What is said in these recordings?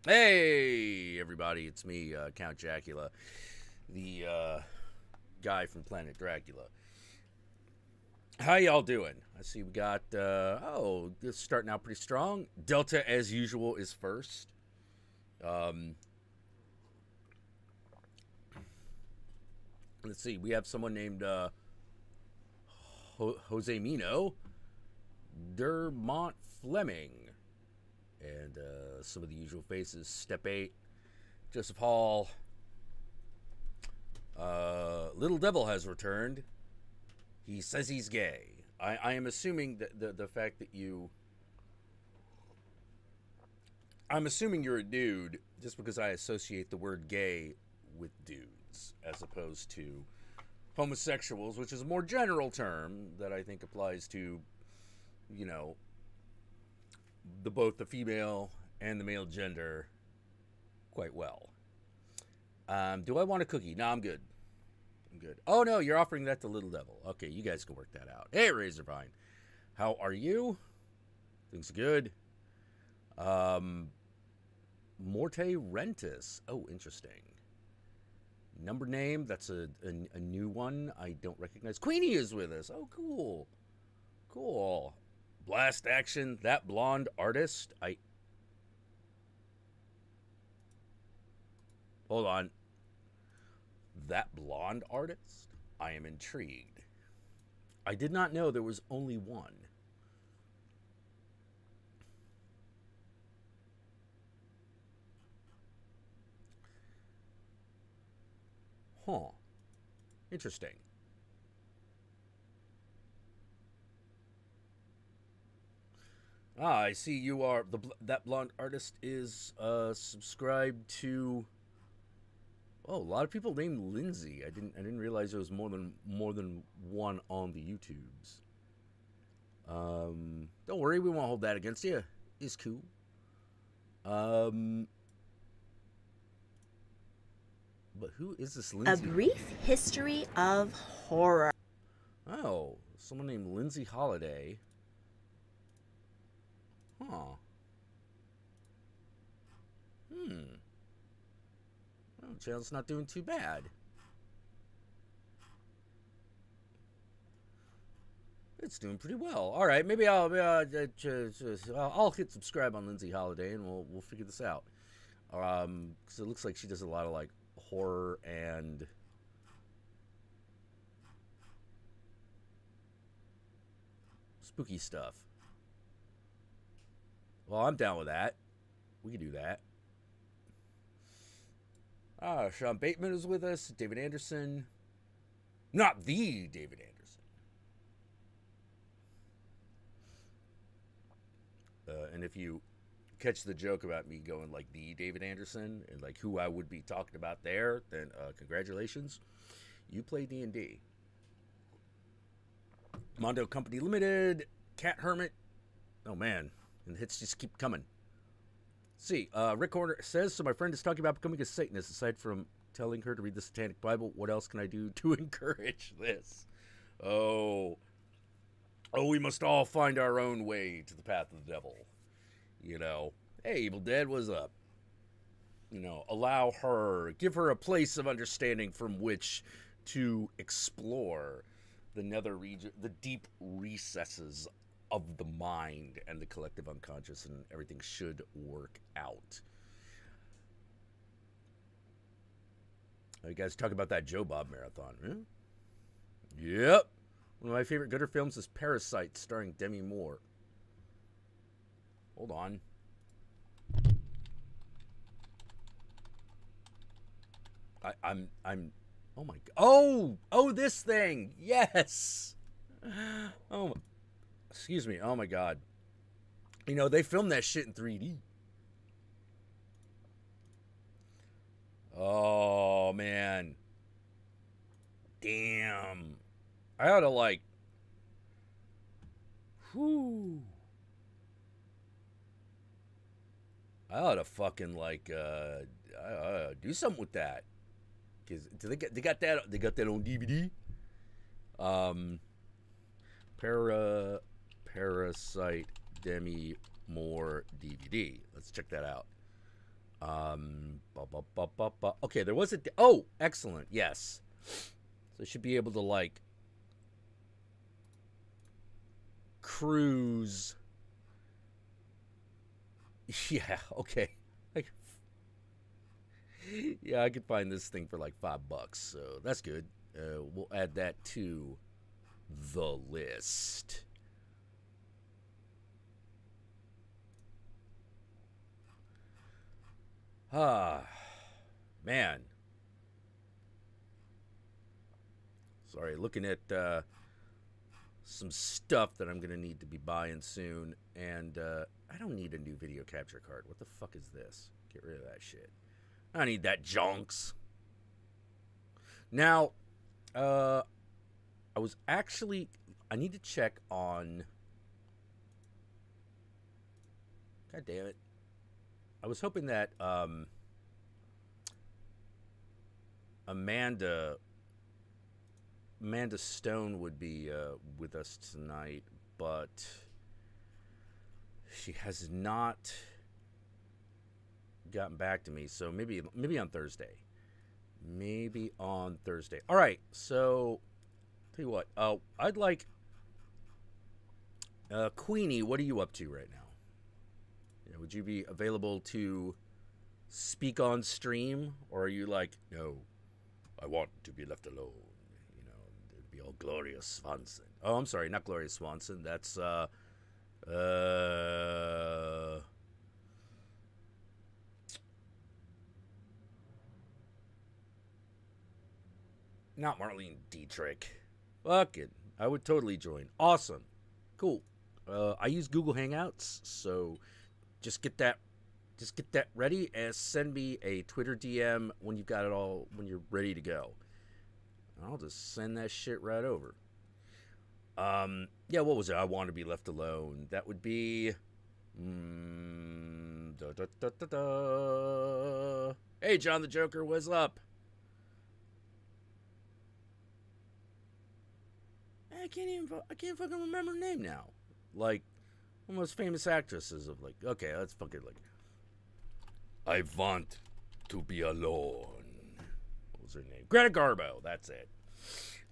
Hey, everybody, it's me, Count Jackula, the guy from Planet Dracula. How y'all doing? I see we got, this is starting out pretty strong. Delta, as usual, is first. Um, let's see, we have someone named Jose Mino, Dermont Fleming, and some of the usual faces. Step 8, Joseph Hall. Little Devil has returned. He says he's gay. I am assuming that the fact that I'm assuming you're a dude just because I associate the word gay with dudes as opposed to homosexuals, which is a more general term that I think applies to, you know, both the female and the male gender quite well. Do I want a cookie? No, I'm good. I'm good. Oh no, you're offering that to Little Devil. Okay, you guys can work that out. Hey, Razorvine, how are you? Things good. Um, Morte Rentis. Oh, interesting. Number name. That's a new one. I don't recognize. Queenie is with us. Oh, cool. Cool. Blast Action. That blonde artist. Hold on. That blonde artist? I am intrigued. I did not know there was only one. Huh. Interesting. I see you are that blonde artist is subscribed to. Oh, a lot of people named Lindsay. I didn't realize there was more than one on the YouTubes. Don't worry, we won't hold that against you. It's cool. Um, but who is this A Lindsay? brief history of horror. Oh, someone named Lindsay Holiday. Huh. Hmm. Well, channel's not doing too bad. It's doing pretty well. All right, maybe I'll hit subscribe on Lindsay Holiday, and we'll figure this out. Because it looks like she does a lot of like horror and spooky stuff. Well, I'm down with that. We can do that. Sean Bateman is with us. David Anderson, not the David Anderson. And if you catch the joke about me going like the David Anderson and like who I would be talking about there, then congratulations, you play D&D. Mondo Company Limited, Cat Hermit. Oh man, and the hits just keep coming. Let's see, Rick Horner says, so my friend is talking about becoming a Satanist. Aside from telling her to read the Satanic Bible, what else can I do to encourage this? Oh, we must all find our own way to the path of the devil. You know, hey, Evil Dead, what's up? You know, allow her, give her a place of understanding from which to explore the nether region, the deep recesses of the mind and the collective unconscious, and everything should work out. You guys talk about that Joe Bob marathon, huh? Yep. One of my favorite gooder films is Parasite, starring Demi Moore. Hold on. I'm. Oh my. Oh, this thing. Yes. Oh, excuse me. Oh my God. You know they filmed that shit in 3D. Oh man. Damn. I ought to like. Whoo. I ought to fucking like do something with that. Cause they got that on DVD. Um, Parasite Demi Moore DVD. Let's check that out. Okay, there was a... Oh, excellent. Yes. So I should be able to, like, cruise. Yeah, okay. Yeah, I could find this thing for like $5, so that's good. We'll add that to the list. Ah, man. Sorry, looking at some stuff that I'm going to need to be buying soon. And I don't need a new video capture card. What the fuck is this? Get rid of that shit. I don't need that junks. Now, I need to check on... God damn it. I was hoping that Amanda Stone would be with us tonight, but she has not gotten back to me. So maybe on Thursday. Maybe on Thursday. All right. So tell you what. I'd like Queenie. What are you up to right now? Would you be available to speak on stream, or are you like, no, I want to be left alone? It'd be all Gloria Swanson. Oh, I'm sorry, not Gloria Swanson. That's not Marlene Dietrich. Fuck it, I would totally join. Awesome, cool. I use Google Hangouts, so. Just get that ready and send me a Twitter DM when you've got it all, when you're ready to go. I'll just send that shit right over. Yeah, what was it? I want to be left alone. That would be... Hey, John the Joker, what's up? I can't fucking remember her name now. Like, one of the most famous actresses of, like, okay, let's fucking, like, I want to be alone. What was her name? Greta Garbo, that's it.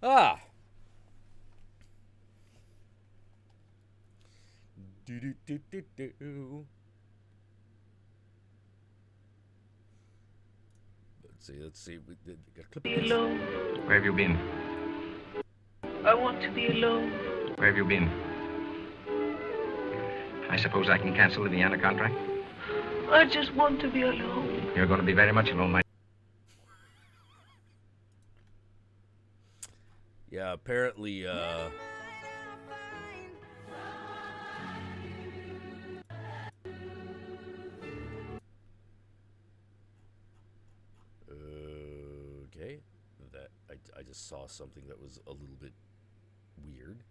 Ah. Let's see. Be alone. Where have you been? I want to be alone. Where have you been? I suppose I can cancel the Vienna contract? I just want to be alone. You're going to be very much alone, my... Yeah, apparently, okay. That I just saw something that was a little bit weird.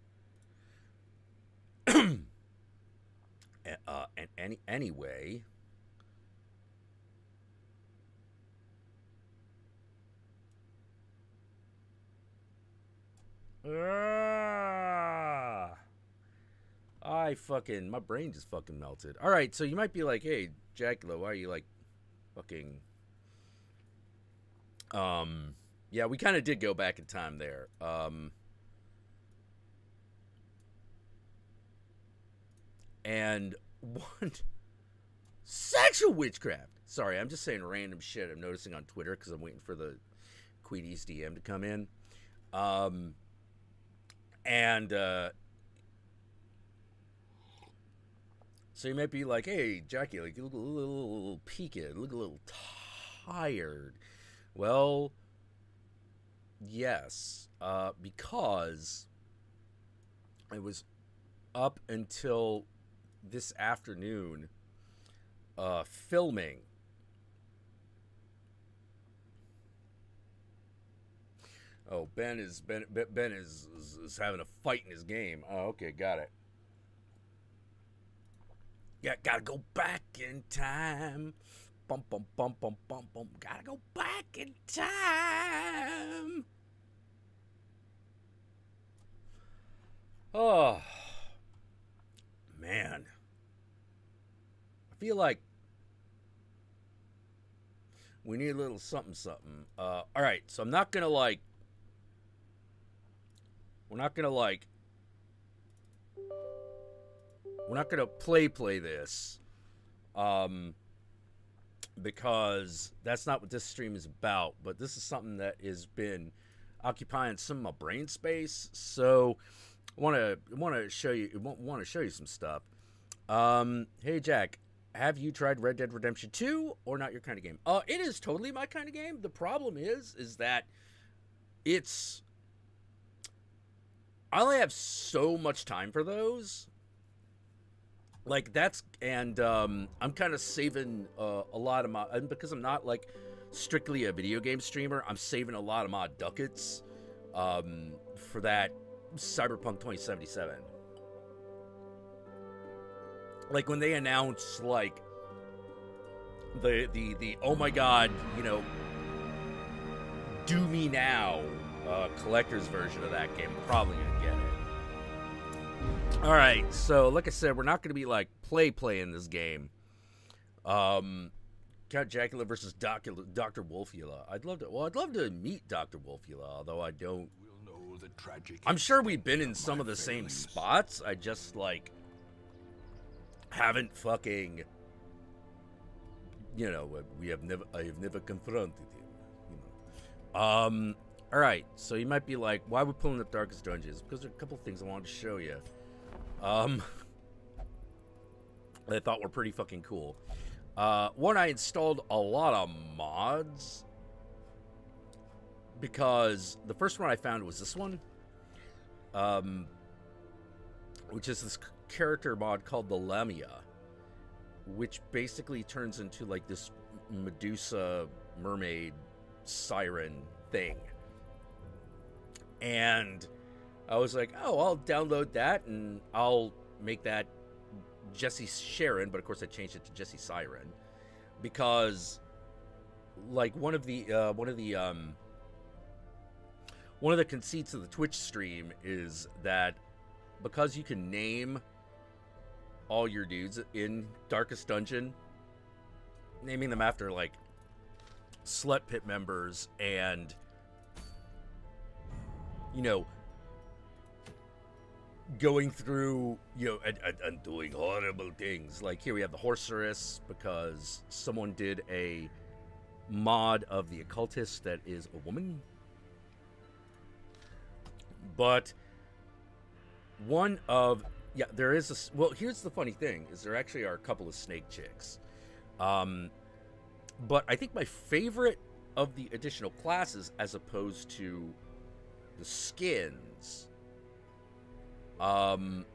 And anyway, my brain just fucking melted. All right, so you might be like, hey, Jackula, why are you like fucking, yeah, we kind of did go back in time there. And one, sexual witchcraft. Sorry, I'm just saying random shit I'm noticing on Twitter because I'm waiting for the Queenie's DM to come in. So you might be like, hey, Jackie, like, you look a little peaked, look a little tired. Well, yes, because I was up until this afternoon filming. Oh, Ben is having a fight in his game. Oh, okay, got it. Yeah, gotta go back in time. Bum bum bum bum bum bum. Gotta go back in time. Oh, man. I feel like We need a little something, something. All right, so I'm not gonna like. We're not gonna like. We're not gonna play this, because that's not what this stream is about. But this is something that has been occupying some of my brain space. So, I want to show you some stuff. Hey Jack. Have you tried Red Dead Redemption 2 or not your kind of game? It is totally my kind of game. The problem is that I only have so much time for those. Like I'm kind of saving a lot of my, and because I'm not like strictly a video game streamer, I'm saving a lot of my ducats for that Cyberpunk 2077. Like when they announce like the oh my god, you know, do me now collector's version of that game, I'm probably gonna get it. All right, so like I said, we're not gonna be like playing this game. Count Jackula versus Dr. Wolfula. I'd love to meet Dr. Wolfula, although I don't. We'll know the tragic. I'm sure we've been in some of the same spots. I just like haven't fucking, you know, I have never confronted him, you know. All right, so you might be like, why are we pulling up Darkest Dungeons? Because there are a couple of things I wanted to show you. I thought were pretty fucking cool. One, I installed a lot of mods because the first one I found was this one, which is this character mod called the Lamia, which basically turns into like this Medusa mermaid siren thing. And I was like, oh, I'll download that and I'll make that Jesse Sharon, but of course I changed it to Jesse Siren because like one of the conceits of the Twitch stream is that because you can name all your dudes in Darkest Dungeon, naming them after like Slut Pit members and, you know, going through, you know, and doing horrible things. Like here we have the Horseress because someone did a mod of the Occultist that is a woman. But one of, yeah, there is a, well, here's the funny thing, is there actually are a couple of snake chicks. But I think my favorite of the additional classes, as opposed to the skins, and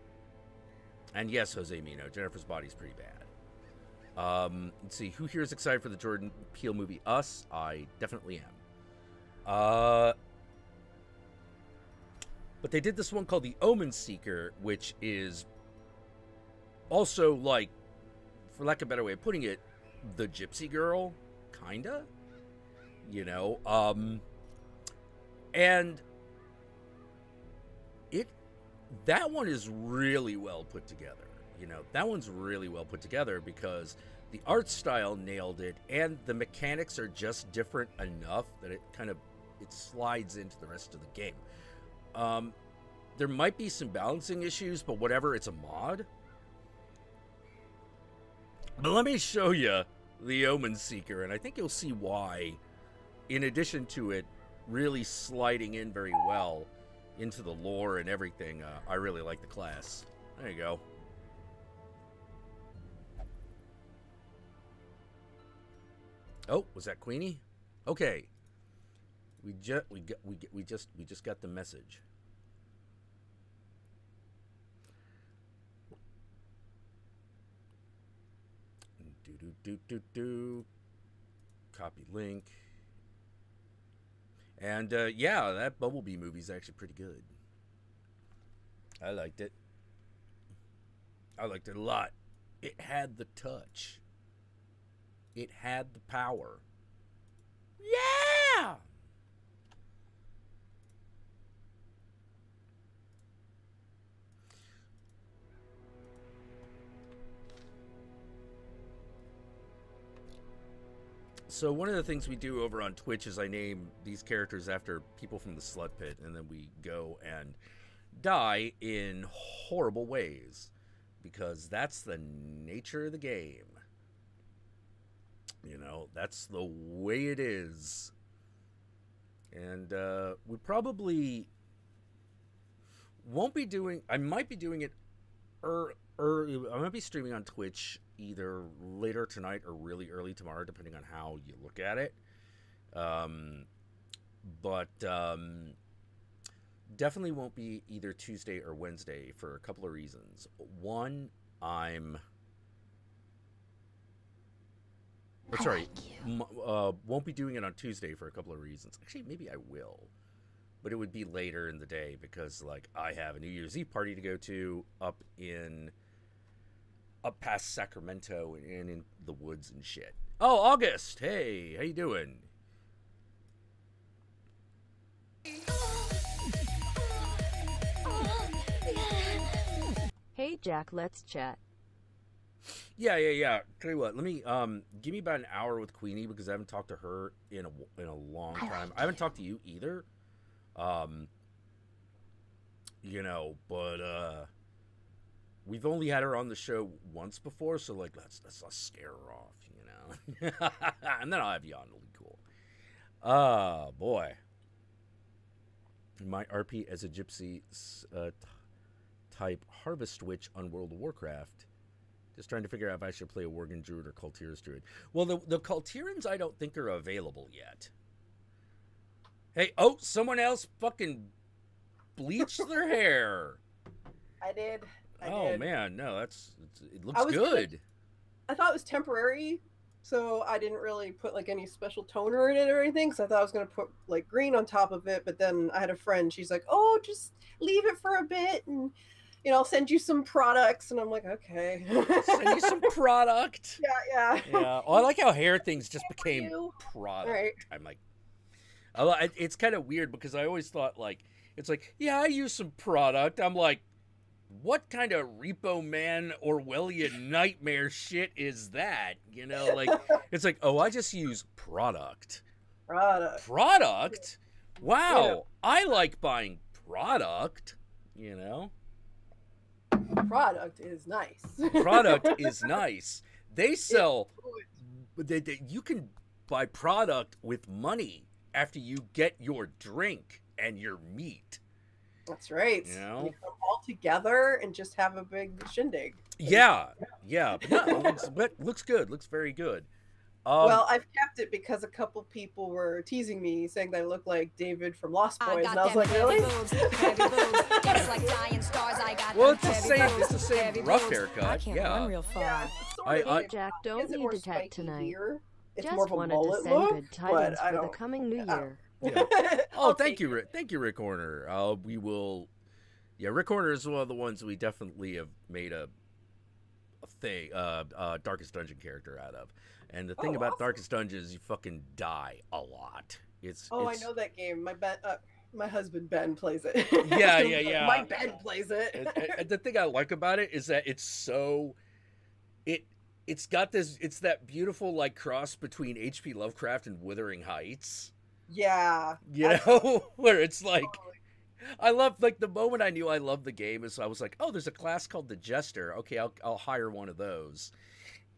yes, Jose Mino, Jennifer's Body's pretty bad. Let's see, who here is excited for the Jordan Peele movie? Us? I definitely am. But they did this one called The Omen Seeker, which is also, like, for lack of a better way of putting it, the Gypsy Girl, kinda, you know, and that one is really well put together, you know, that one's really well put together because the art style nailed it, and the mechanics are just different enough that it slides into the rest of the game. There might be some balancing issues, but whatever, it's a mod. But let me show you the Omen Seeker, and I think you'll see why, in addition to it really sliding in very well into the lore and everything, I really like the class. There you go. Oh, was that Queenie? Okay. We just got the message. Copy link. And yeah, that Bumblebee movie is actually pretty good. I liked it. I liked it a lot. It had the touch. It had the power. Yeah! So one of the things we do over on Twitch is I name these characters after people from the Slut Pit, and then we go and die in horrible ways, because that's the nature of the game. You know, that's the way it is. And we probably won't be doing... I might be doing it... I might be streaming on Twitch either later tonight or really early tomorrow, depending on how you look at it. But definitely won't be either Tuesday or Wednesday for a couple of reasons. One, won't be doing it on Tuesday for a couple of reasons. Actually, maybe I will. But it would be later in the day because, like, I have a New Year's Eve party to go to up past Sacramento and in the woods and shit. Oh, August! Hey, how you doing? Hey Jack, let's chat. Yeah. Tell you what, let me give me about an hour with Queenie because I haven't talked to her in a long time. I haven't talked to you either. You know, but we've only had her on the show once before, so like let's scare her off, you know. And then I'll have you on. It'll be cool. Boy. My RP as a gypsy type harvest witch on World of Warcraft. Just trying to figure out if I should play a Worgen Druid or Kultir's Druid. Well, the Kultirans I don't think are available yet. Hey, oh, someone else fucking bleached their hair. I did. Man, no, it looks good. I thought it was temporary, so I didn't really put like any special toner in it or anything. So I thought I was gonna put like green on top of it, but then I had a friend. She's like, "Oh, just leave it for a bit, and you know, I'll send you some products." And I'm like, "Okay." Send you some product. Yeah. Oh, I like how hair things just became product. Right. I'm like, it's kind of weird because I always thought like it's like, yeah, I use some product. I'm like, what kind of Repo Man Orwellian nightmare shit is that? You know, like it's like, oh, I just use product. Product? Wow, yeah. I like buying product. You know, product is nice. Product is nice. They sell. You can buy product with money after you get your drink and your meat. That's right. You know? You come all together and just have a big shindig. Yeah. But no, it looks good. Looks very good. Well, I've kept it because a couple people were teasing me, saying that I look like David from Lost Boys, and I was like, really? Well, it's the same rough haircut. I can't run real far. Jack, don't need to tech tonight. It's just more of a wanted to mullet send look, good tidings for the coming new year. Yeah. Oh, thank you, Rick Horner. We will. Yeah, Rick Horner is one of the ones we definitely have made a thing, Darkest Dungeon character out of. And the thing about Darkest Dungeon is you fucking die a lot. I know that game. My husband Ben plays it. Yeah. My Ben plays it. And the thing I like about it is that it's got this. It's that beautiful like cross between H.P. Lovecraft and Wuthering Heights. Yeah. You know, where it's like, I love, like, the moment I knew I loved the game is I was like, oh, there's a class called the Jester. Okay, I'll hire one of those.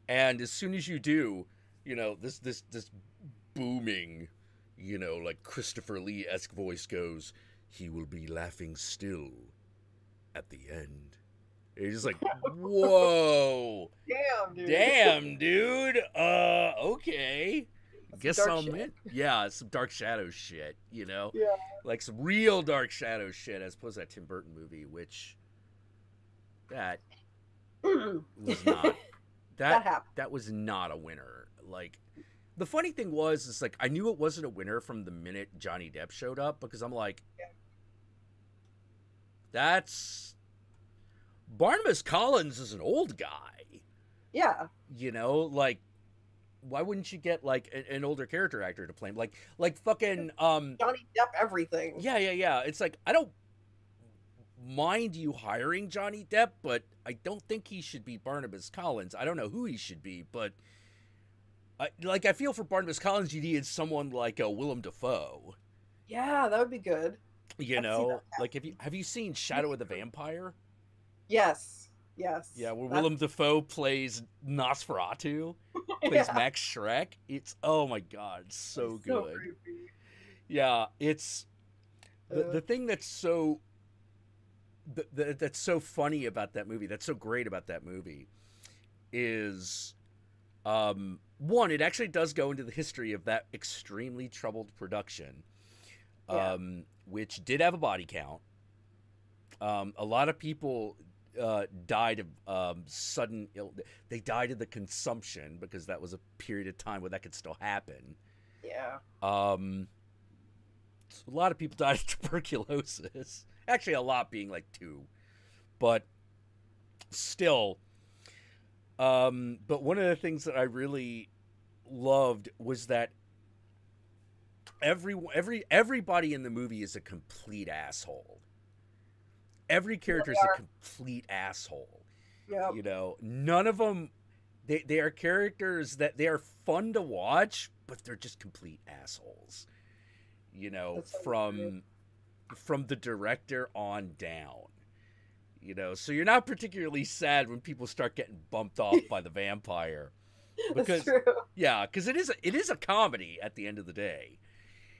And as soon as you do, you know, this booming, you know, like Christopher Lee-esque voice goes, he will be laughing still at the end. And you're just like, whoa. Damn, dude. Okay. Guess I'm in. Yeah, some Dark Shadow shit, you know? Yeah. Like some real Dark Shadow shit as opposed to that Tim Burton movie, which that was not that was not a winner. Like the funny thing was is like I knew it wasn't a winner from the minute Johnny Depp showed up because I'm like that's Barnabas Collins is an old guy. Yeah. You know, like why wouldn't you get like an older character actor to play him? Like fucking Johnny Depp everything. Yeah. It's like I don't mind you hiring Johnny Depp, but I don't think he should be Barnabas Collins. I don't know who he should be, but I feel for Barnabas Collins, you needed someone like Willem Dafoe. Yeah, that would be good. You know, like have you seen Shadow of the Vampire? Yes. Yes. Yeah, where Willem Dafoe plays Nosferatu, plays Max Schreck. It's, oh my god, it's so good. So creepy. Yeah, it's the thing that's so that's so funny about that movie, that's so great about that movie, is one, it actually does go into the history of that extremely troubled production, which did have a body count. A lot of people died of sudden they died of the consumption, because that was a period of time where that could still happen. Yeah. A lot of people died of tuberculosis. Actually, a lot being like 2, but still. But one of the things that I really loved was that everybody in the movie is a complete asshole. Every character is a complete asshole. Yep. You know, none of them. They are characters that they are fun to watch, but they're just complete assholes. You know, from the director on down. You know, so you're not particularly sad when people start getting bumped off by the vampire, because because it is a comedy at the end of the day.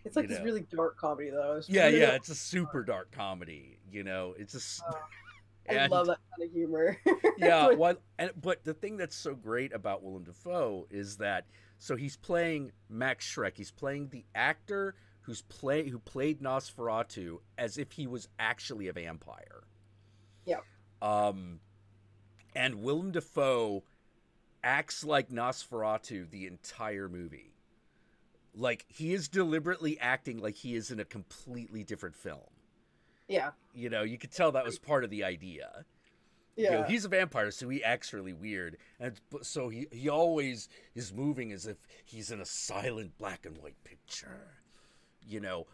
It's like this really dark comedy, though. It's a super dark comedy. You know, it's just. I love that kind of humor. But the thing that's so great about Willem Dafoe is that he's playing Max Schreck. He's playing the actor who played Nosferatu as if he was actually a vampire. Yeah. And Willem Dafoe acts like Nosferatu the entire movie. Like, he is deliberately acting like he is in a completely different film. Yeah. You know, you could tell that was part of the idea. Yeah. You know, he's a vampire, so he acts really weird. And so he always is moving as if he's in a silent black and white picture. You know.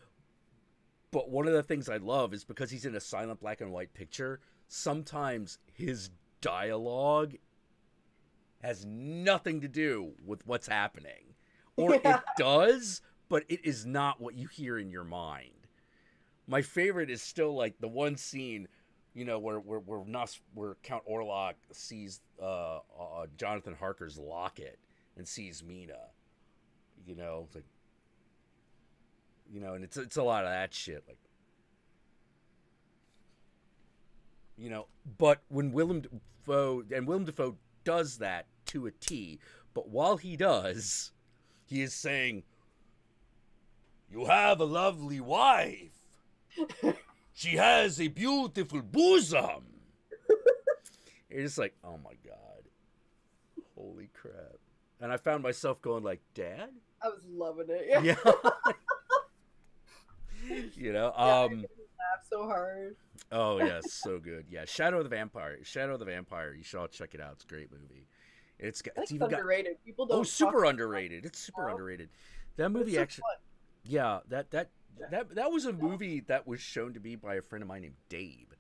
But one of the things I love is because he's in a silent black and white picture, sometimes his dialogue has nothing to do with what's happening. Or it does, but it is not what you hear in your mind. My favorite is still like the one scene, you know, where Count Orlok sees Jonathan Harker's locket and sees Mina. You know, it's like, you know, and it's a lot of that shit, like, you know. But when Willem Dafoe does that to a T, but while he does, he is saying, "You have a lovely wife. She has a beautiful bosom." You're just like, oh my god, holy crap! And I found myself going like, "Dad?" I was loving it. Yeah. You know, I laughed so hard. Oh yes, so good. Yeah, Shadow of the Vampire. You should all check it out. It's a great movie. It's even underrated. People don't. Super underrated. It's super underrated. That movie actually. Fun. Yeah, that was a movie that was shown to me by a friend of mine named Dave.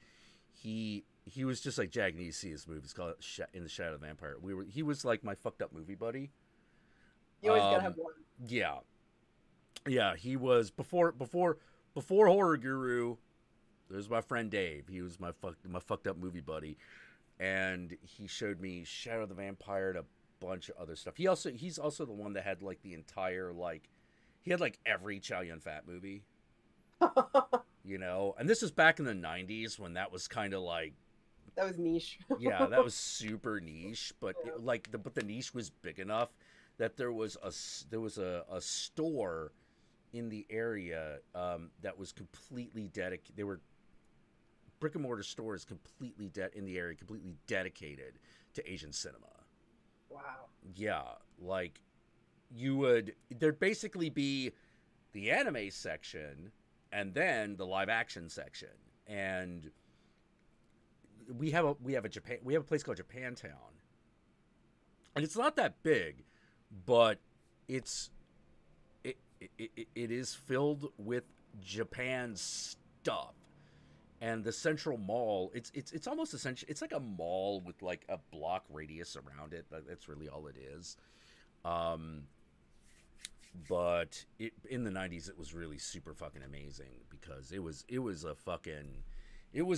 He was just like, "Jack, you need to see this movie. It's called In the Shadow of the Vampire." He was like my fucked up movie buddy. You always gotta have one. Yeah. He was before Horror Guru. There's my friend Dave. He was my fucked up movie buddy, and he showed me Shadow of the Vampire and a bunch of other stuff. He's also the one that had like the entire he had like every Chow Yun-Fat movie. You know, and this was back in the 90s when that was kind of like, that was niche. Yeah, that was super niche, but but the niche was big enough that there was a store in the area that was completely dedicated. They were brick and mortar stores completely in the area, completely dedicated to Asian cinema. Wow. Yeah, like there'd basically be the anime section and then the live action section, and we have a place called Japantown, and it's not that big, but it is filled with Japan stuff. And the Central Mall, it's almost essentially, it's like a mall with like a block radius around it. That's really all it is. But in the 90s, it was really super fucking amazing because it was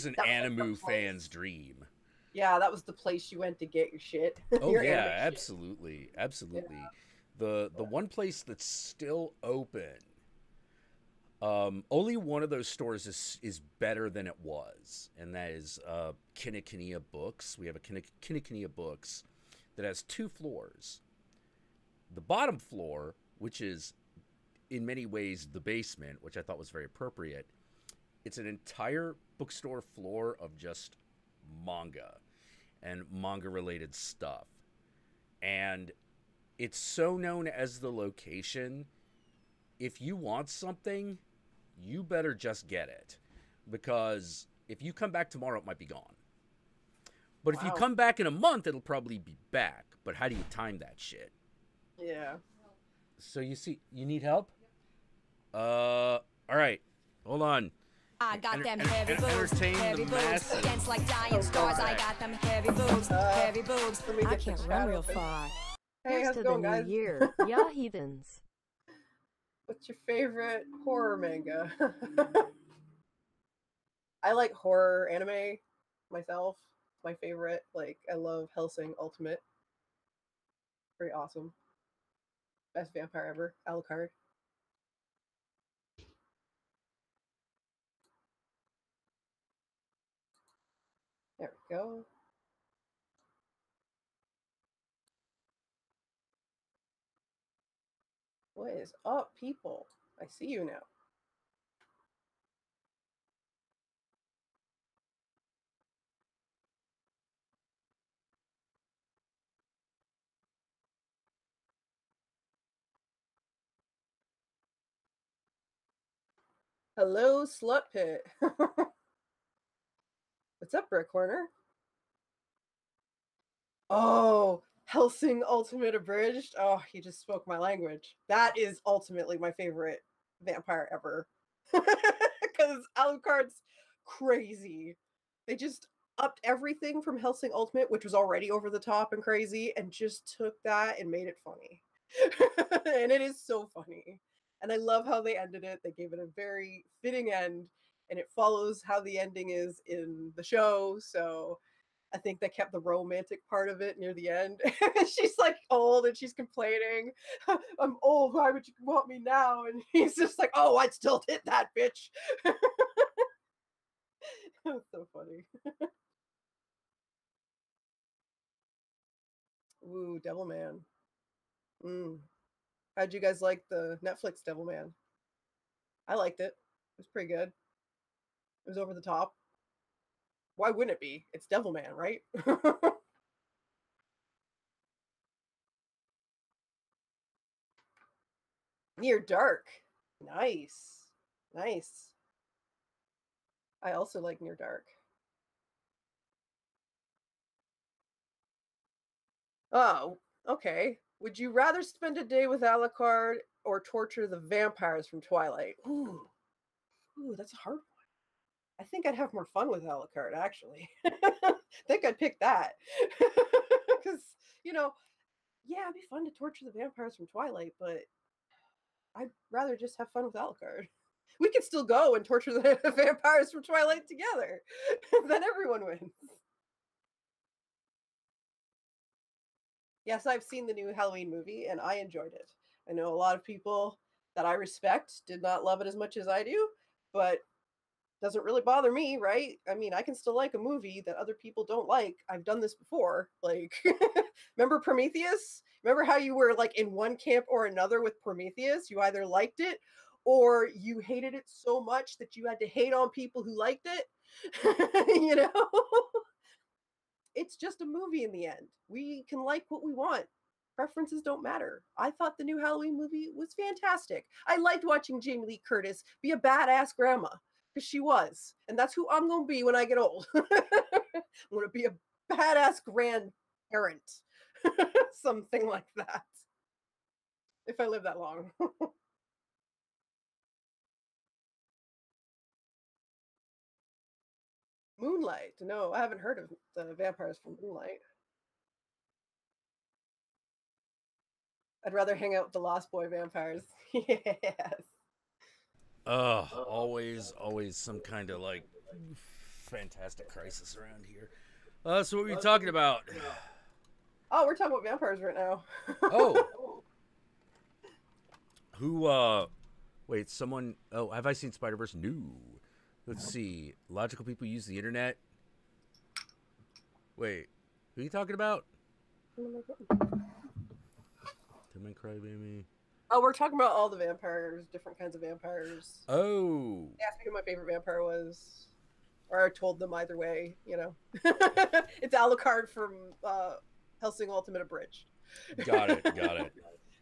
an anime fan's dream. Yeah, that was the place you went to get your shit. Oh your yeah, anime shit. absolutely. The one place that's still open, only one of those stores is better than it was, and that is Kinokuniya Books. We have a Kinokuniya Books that has 2 floors. The bottom floor, which is in many ways the basement, which I thought was very appropriate, it's an entire bookstore floor of just manga and manga related stuff. And it's so known as the location. If you want something, you better just get it, because if you come back tomorrow, it might be gone. But if you come back in a month, it'll probably be back. But how do you time that shit? Yeah. So you see, you need help? All right, hold on. I got them heavy boobs, heavy boobs, dance like dying stars. I got them heavy boobs, heavy boobs. I can't run real far. Hey, Here's how's to it the going, new guys? year. Ya heathens. What's your favorite horror manga? I like horror anime myself. My favorite. Like, I love Hellsing Ultimate. Very awesome. Best vampire ever. Alucard. There we go. What is up, people? I see you now. Hello, Slut Pit. What's up, Brick Corner? Oh, Hellsing Ultimate Abridged. Oh, he just spoke my language. That is ultimately my favorite vampire ever. Because Alucard's crazy. They just upped everything from Hellsing Ultimate, which was already over the top and crazy, and just took that and made it funny. And it is so funny. And I love how they ended it. They gave it a very fitting end, and it follows how the ending is in the show. So I think they kept the romantic part of it near the end. She's like old and she's complaining, I'm old, why would you want me now? And he's just like, oh, I'd still hit that bitch. That's so funny. Ooh, Devilman. How'd you guys like the Netflix Devilman? I liked it. It was pretty good. It was over the top. Why wouldn't it be? It's Devilman, right? Near Dark. Nice. Nice. I also like Near Dark. Oh, okay. Would you rather spend a day with Alucard or torture the vampires from Twilight? Ooh, that's a hard one. I think I'd have more fun with Alucard, actually. I think I'd pick that. Because, yeah, it'd be fun to torture the vampires from Twilight, but I'd rather just have fun with Alucard. We could still go and torture the vampires from Twilight together. Then everyone wins. Yes, I've seen the new Halloween movie, and I enjoyed it. I know a lot of people that I respect did not love it as much as I do, but doesn't really bother me, right? I mean, I can still like a movie that other people don't like. I've done this before. Like, remember Prometheus? Remember how you were like in one camp or another with Prometheus? You either liked it or you hated it so much that you had to hate on people who liked it. It's just a movie in the end. We can like what we want. Preferences don't matter. I thought the new Halloween movie was fantastic. I liked watching Jamie Lee Curtis be a badass grandma, because she was. And that's who I'm going to be when I get old. I'm going to be a badass grandparent. Something like that. If I live that long. Moonlight. No, I haven't heard of the vampires from Moonlight. I'd rather hang out with the Lost Boy vampires. Yes. Always some kind of like fantastic crisis around here. So what were you talking about? Oh, we're talking about vampires right now. Oh. Who, wait, someone, oh, have I seen Spider-Verse? No. Let's see. Logical people use the internet. Wait, who are you talking about? Tim and Crybaby. Oh, we're talking about all the vampires, different kinds of vampires. Oh. They asked me who my favorite vampire was. Or I told them either way, you know. It's Alucard from Hellsing Ultimate Abridged. Got it.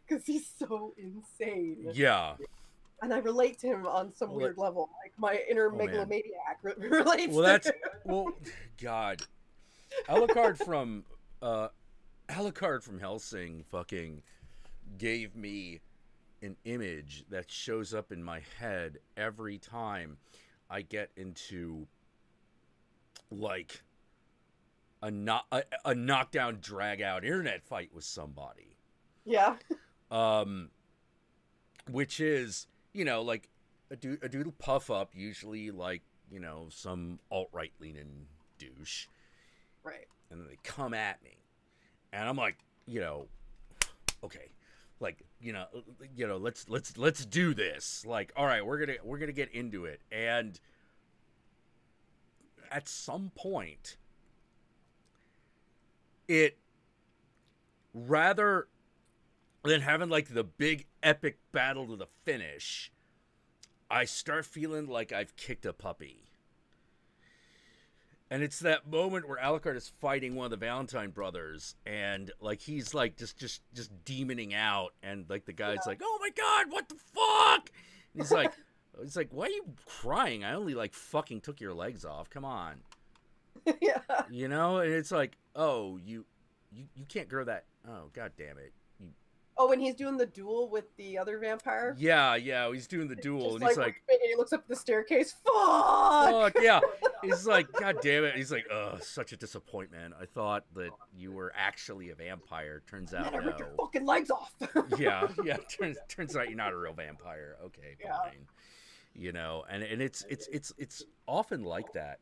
Because he's so insane. Yeah. And I relate to him on some weird level. Like my inner megalomaniac relates to him. Well, God. Alucard from Hellsing fucking gave me an image that shows up in my head every time I get into like a knockdown drag out internet fight with somebody. Yeah. Which is, you know, like a dude will puff up, usually like, you know, some alt-right leaning douche. Right. And then they come at me. And I'm like, you know, okay. Like, you know, let's do this. Like, all right, we're gonna get into it. And at some point, it, rather than having like the big epic battle to the finish, I start feeling like I've kicked a puppy. And it's that moment where Alucard is fighting one of the Valentine brothers, and like he's like just demoning out, and like the guy's like, "Oh my God, what the fuck?" And he's like, "Why are you crying? I only like fucking took your legs off. Come on." Yeah. You know, and it's like, "Oh, you can't grow that. Oh, God damn it." Oh, when he's doing the duel with the other vampire? Yeah, he's doing the duel, and he's like, he looks up the staircase, fuck! Yeah. He's like, God damn it. He's like, such a disappointment. I thought that you were actually a vampire. Turns out, Man, I ripped no. your fucking legs off! Yeah. Turns out you're not a real vampire. Okay, fine. You know, and it's often like that.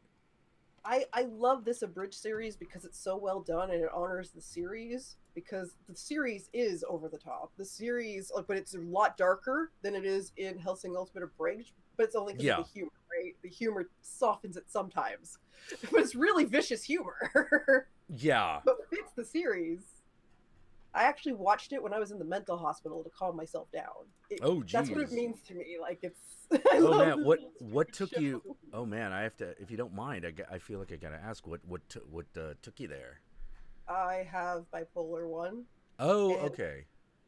I love this Abridged series because it's so well done and it honors the series, because the series is over the top. The series, but it's a lot darker than it is in Hellsing Ultimate Abridged, but it's only because of the humor, right? The humor softens it sometimes, but it's really vicious humor. Yeah. But fits the series. I actually watched it when I was in the mental hospital to calm myself down. That's what it means to me. Like, it's... Oh man, what took you? Oh man, I have to. If you don't mind, I feel like I gotta ask what took you there. I have bipolar 1. Oh, okay.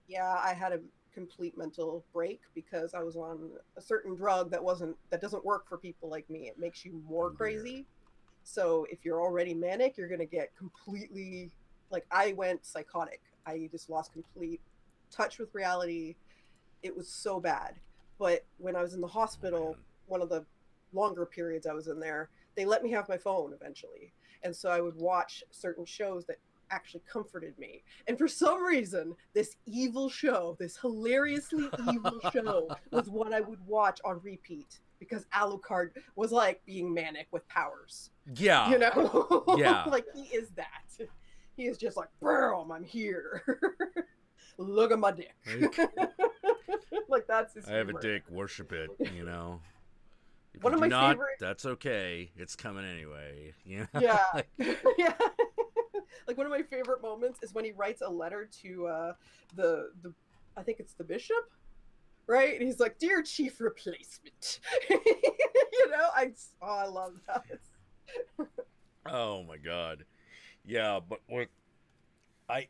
Yeah, I had a complete mental break because I was on a certain drug that doesn't work for people like me. It makes you more crazy. So if you're already manic, you're gonna get completely, like, I went psychotic. I just lost complete touch with reality. It was so bad. But when I was in the hospital, one of the longer periods I was in there, they let me have my phone eventually. And so I would watch certain shows that actually comforted me. And for some reason, this evil show, this hilariously evil show, was what I would watch on repeat, because Alucard was like being manic with powers. Yeah. You know? Yeah. Like, he is that. He is just like, boom, I'm here. Look at my dick. Like, that's his humor. I have a dick, worship it, you know. If one you of my do not, favorite... that's okay. It's coming anyway. Yeah. Yeah. Yeah. Like, one of my favorite moments is when he writes a letter to the I think it's the bishop, right? And he's like, "Dear chief replacement." You know, I love that. Oh my God. Yeah, but like, I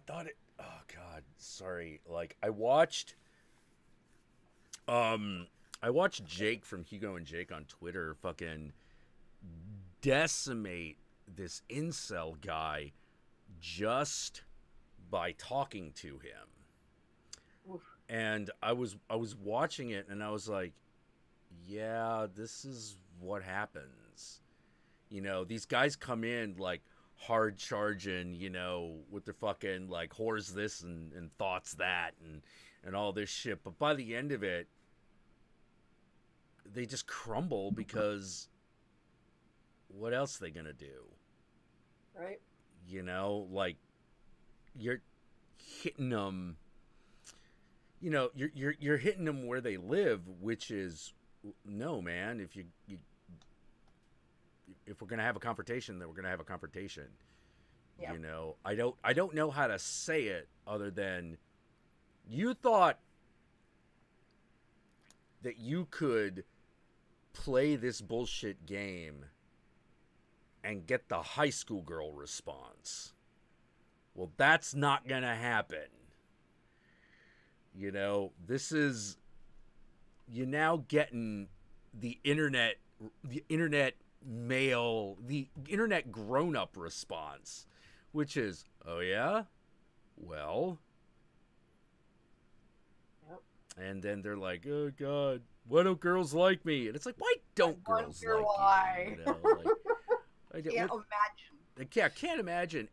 thought it. Oh God, sorry. Like, I watched Jake from Hugo and Jake on Twitter fucking decimate this incel guy just by talking to him. Oof. And I was watching it and I was like, yeah, this is what happens. You know, these guys come in like hard charging, you know, with their fucking like whores this and thoughts that and all this shit. But by the end of it, they just crumble because what else are they gonna do? Right. You know, like you're hitting them. You know, you're hitting them where they live, which is no, man. If we're gonna have a confrontation, then we're gonna have a confrontation. Yep. You know, I don't know how to say it other than you thought that you could play this bullshit game and get the high school girl response. Well, that's not gonna happen. You know, this is, you're now getting the internet male, the internet grown-up response, which is, oh yeah? Well. Yep. And then they're like, oh God, why don't girls like me? And it's like, why don't girls like why? you? You know, like, I can't imagine. Yeah, I can't imagine.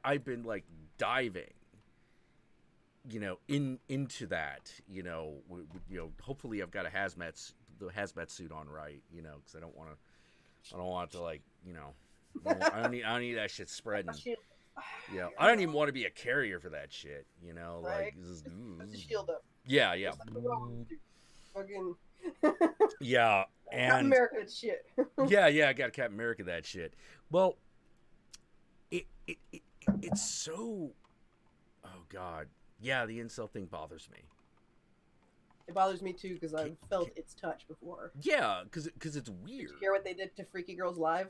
I've been like diving, you know, into that, you know, hopefully I've got the hazmat suit on right, you know, because I don't want to like, you know, I don't need that shit spreading. You know, I don't even want to be a carrier for that shit, you know, right? Like this is, put the shield up. Yeah. Fucking yeah, and Captain America that shit. yeah, I got Captain America that shit. Well, it's so, oh God. Yeah, the incel thing bothers me. It bothers me too because I've felt its touch before. Yeah, because it's weird. Did you hear what they did to Freaky Girls Live?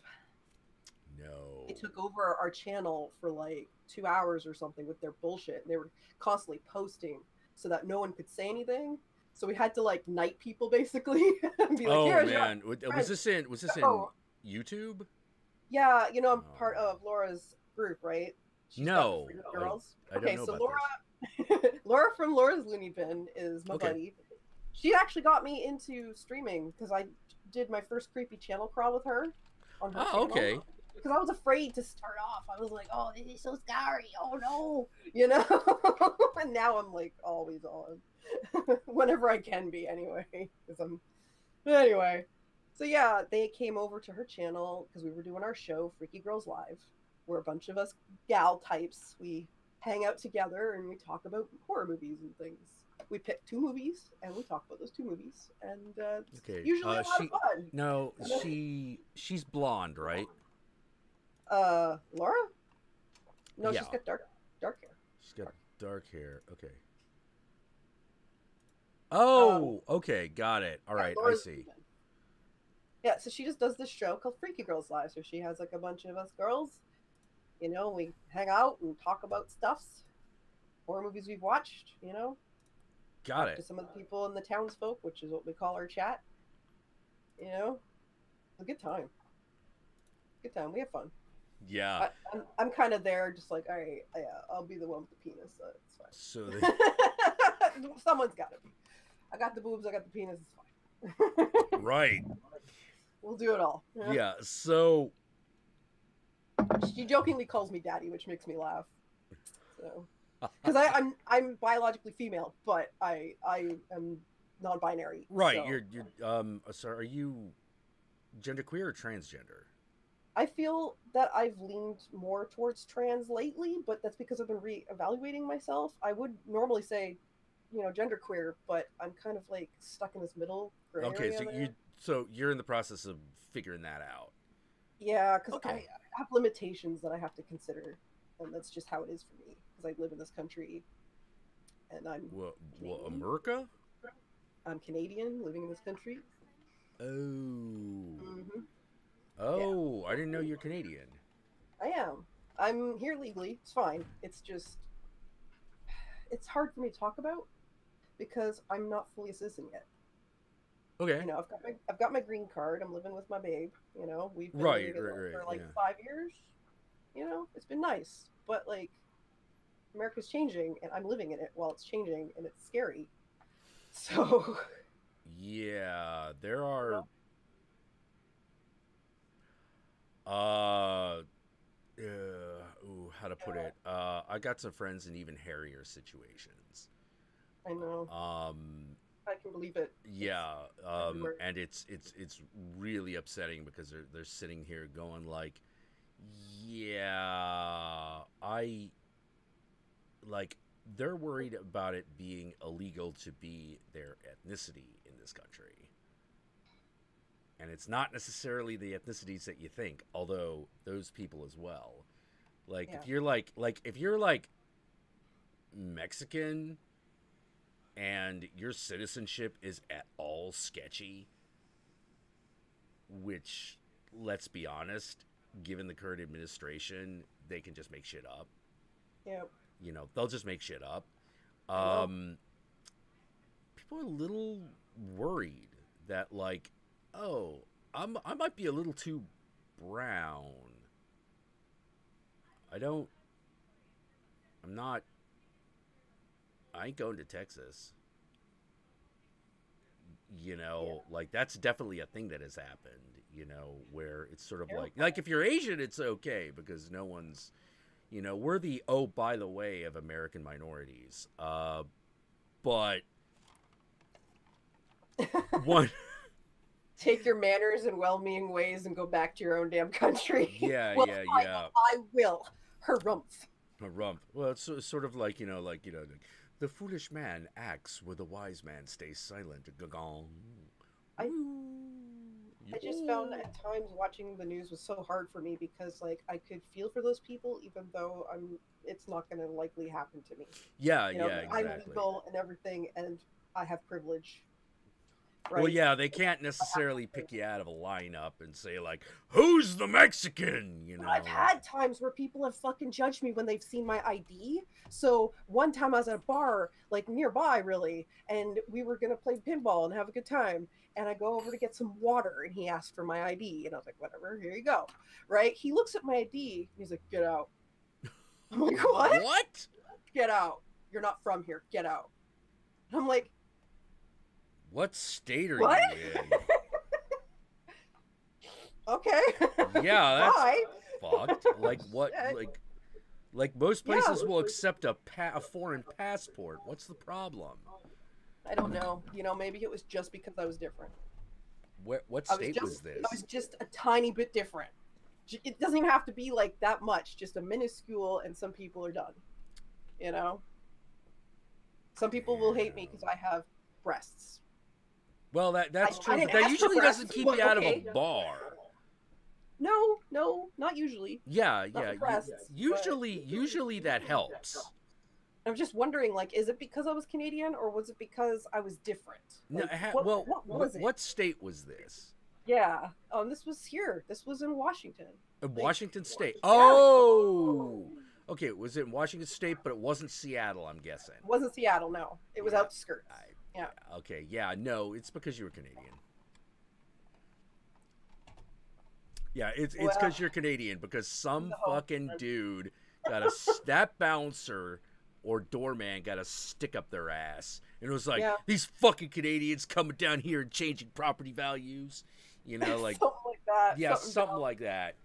No. They took over our channel for like 2 hours or something with their bullshit. They were constantly posting so that no one could say anything. So we had to like knight people basically. And be like, oh man, was this in YouTube? Yeah, you know I'm part of Laura's group, right? She's no, girls. I don't know so about Laura. this. Laura from Laura's Looney Bin is my buddy. She actually got me into streaming because I did my first creepy channel crawl with her on her channel. Okay. Because I was afraid to start off. I was like, oh, this is so scary. Oh, no. You know? And now I'm like always on. Whenever I can be anyway. Anyway. So yeah, they came over to her channel because we were doing our show, Freaky Girls Live. We're a bunch of us gal types. We hang out together and we talk about horror movies and things. We pick 2 movies and we talk about those 2 movies, and usually a lot of fun. No, she's blonde, right? Laura? No, yeah. She's got dark hair. She's got dark hair. Okay. Oh, okay, got it. All right, I see. Yeah, so she just does this show called Freaky Girls Live. So she has like a bunch of us girls. You know, we hang out and talk about stuffs, horror movies we've watched, you know. Got it. To some of the people in the townsfolk, which is what we call our chat. You know, it's a good time. Good time. We have fun. Yeah. I'm kind of there, just like, all right, I'll be the one with the penis. So it's fine. So someone's got to be. I got the boobs. I got the penis. It's fine. Right. We'll do it all. Yeah. So. She jokingly calls me daddy, which makes me laugh. So, because I'm biologically female, but I am non-binary. Right. So. You're sorry. Are you genderqueer or transgender? I feel that I've leaned more towards trans lately, but that's because I've been re-evaluating myself. I would normally say, you know, genderqueer, but I'm kind of like stuck in this middle gray area. So you're in the process of figuring that out. Yeah, because I have limitations that I have to consider, and that's just how it is for me. Because I live in this country, and I'm America. I'm Canadian, living in this country. Oh. Mm-hmm. Oh, yeah. I didn't know you're Canadian. I am. I'm here legally. It's fine. It's just, it's hard for me to talk about because I'm not fully a citizen yet. Okay. You know, I've got my green card. I'm living with my babe. You know, we've been right for like 5 years. You know, it's been nice, but like, America's changing, and I'm living in it while it's changing, and it's scary. So. Yeah, there are. put it? I got some friends in even hairier situations. I know. I can believe it. Yeah, and it's really upsetting because they're sitting here going like, yeah, they're worried about it being illegal to be their ethnicity in this country. And it's not necessarily the ethnicities that you think, although those people as well. Like, if you're if you're like Mexican and your citizenship is at all sketchy, which, let's be honest, given the current administration, they can just make shit up. Yep. You know, they'll just make shit up. People are a little worried that, like, oh, I might be a little too brown. I ain't going to Texas. You know, like, that's definitely a thing that has happened, you know, where it's sort of like if you're Asian, it's okay because no one's, you know, we're the, oh, by the way, of American minorities. But one... Take your manners and well-meaning ways and go back to your own damn country. Yeah, well, yeah. I will. Harumph. Harumph. Well, it's sort of like, the foolish man acts where the wise man stays silent. Gagong. I just found at times watching the news was so hard for me because, like, I could feel for those people even though it's not going to likely happen to me. Yeah, exactly. I'm legal and everything, and I have privilege. Right? Well, yeah, they can't necessarily pick you out of a lineup and say, like, who's the Mexican? You know, I've had times where people have fucking judged me when they've seen my ID. So one time I was at a bar, like, nearby, really, and we were going to play pinball and have a good time. And I go over to get some water, and he asked for my ID. And I was like, whatever, here you go. Right? He looks at my ID, and he's like, get out. I'm like, what? What? Get out. You're not from here. Get out. And I'm like, what state are what? you in? Okay. Yeah, that's fucked. Like, what? Like most places will accept a foreign passport. What's the problem? I don't know. You know, maybe it was just because I was different. What state was this? I was just a tiny bit different. It doesn't even have to be like that much. Just a minuscule, and some people are done. You know? Some people will hate me because I have breasts. Well, that's true, but that usually doesn't keep you out of a bar. No, not usually. Yeah. Usually that helps. I'm just wondering, like, is it because I was Canadian or was it because I was different? Like, what was it? What state was this? Yeah, this was here. This was in Washington. Washington State. Oh, okay. It was in Washington State, but it wasn't Seattle, I'm guessing. It wasn't Seattle, no. It was outskirts. Yeah. Okay. Yeah. No, it's because you were Canadian. Yeah, it's because you're Canadian. Because some fucking dude got that bouncer or doorman got a stick up their ass, and it was like, these fucking Canadians coming down here and changing property values. You know, like something like that. Yeah, something like that.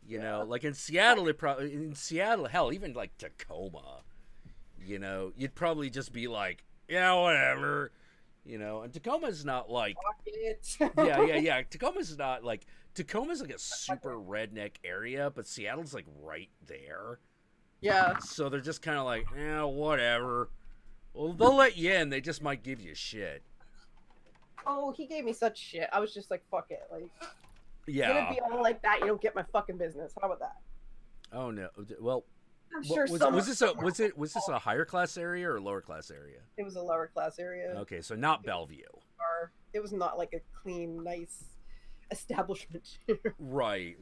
You know, like in Seattle, hell, even like Tacoma. You know, you'd probably just be like, yeah, whatever, you know. And Tacoma's not like, yeah. Tacoma's like a super redneck area, but Seattle's like right there. Yeah. So they're just kind of like, yeah, whatever. Well, they'll let you in. They just might give you shit. Oh, he gave me such shit. I was just like, fuck it. Like, yeah. You're gonna be all like that. You don't get my fucking business. How about that? Oh no. Well. I'm sure was this a higher class area or a lower class area? It was a lower class area. Okay, so not Bellevue. It was not like a clean, nice establishment. Right.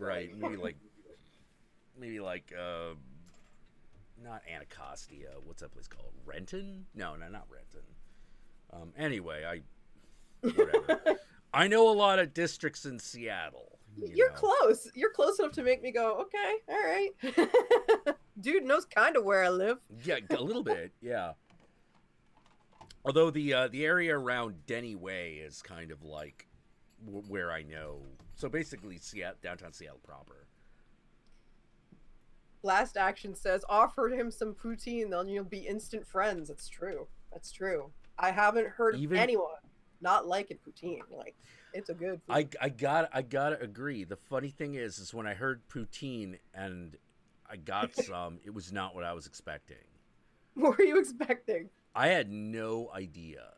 Maybe like not Anacostia. What's that place called? Renton? No, not Renton. Anyway, whatever. I know a lot of districts in Seattle. You're close. You're close enough to make me go, okay, all right. Dude knows kind of where I live. Yeah, a little bit, yeah. Although the area around Denny Way is kind of like where I know. So basically, downtown Seattle proper. Last Action says, offer him some poutine, then you'll be instant friends. It's true. That's true. I haven't heard of anyone not liking poutine. Like, it's a good food. I gotta agree. The funny thing is when I heard poutine and I got some, it was not what I was expecting. What were you expecting? I had no idea.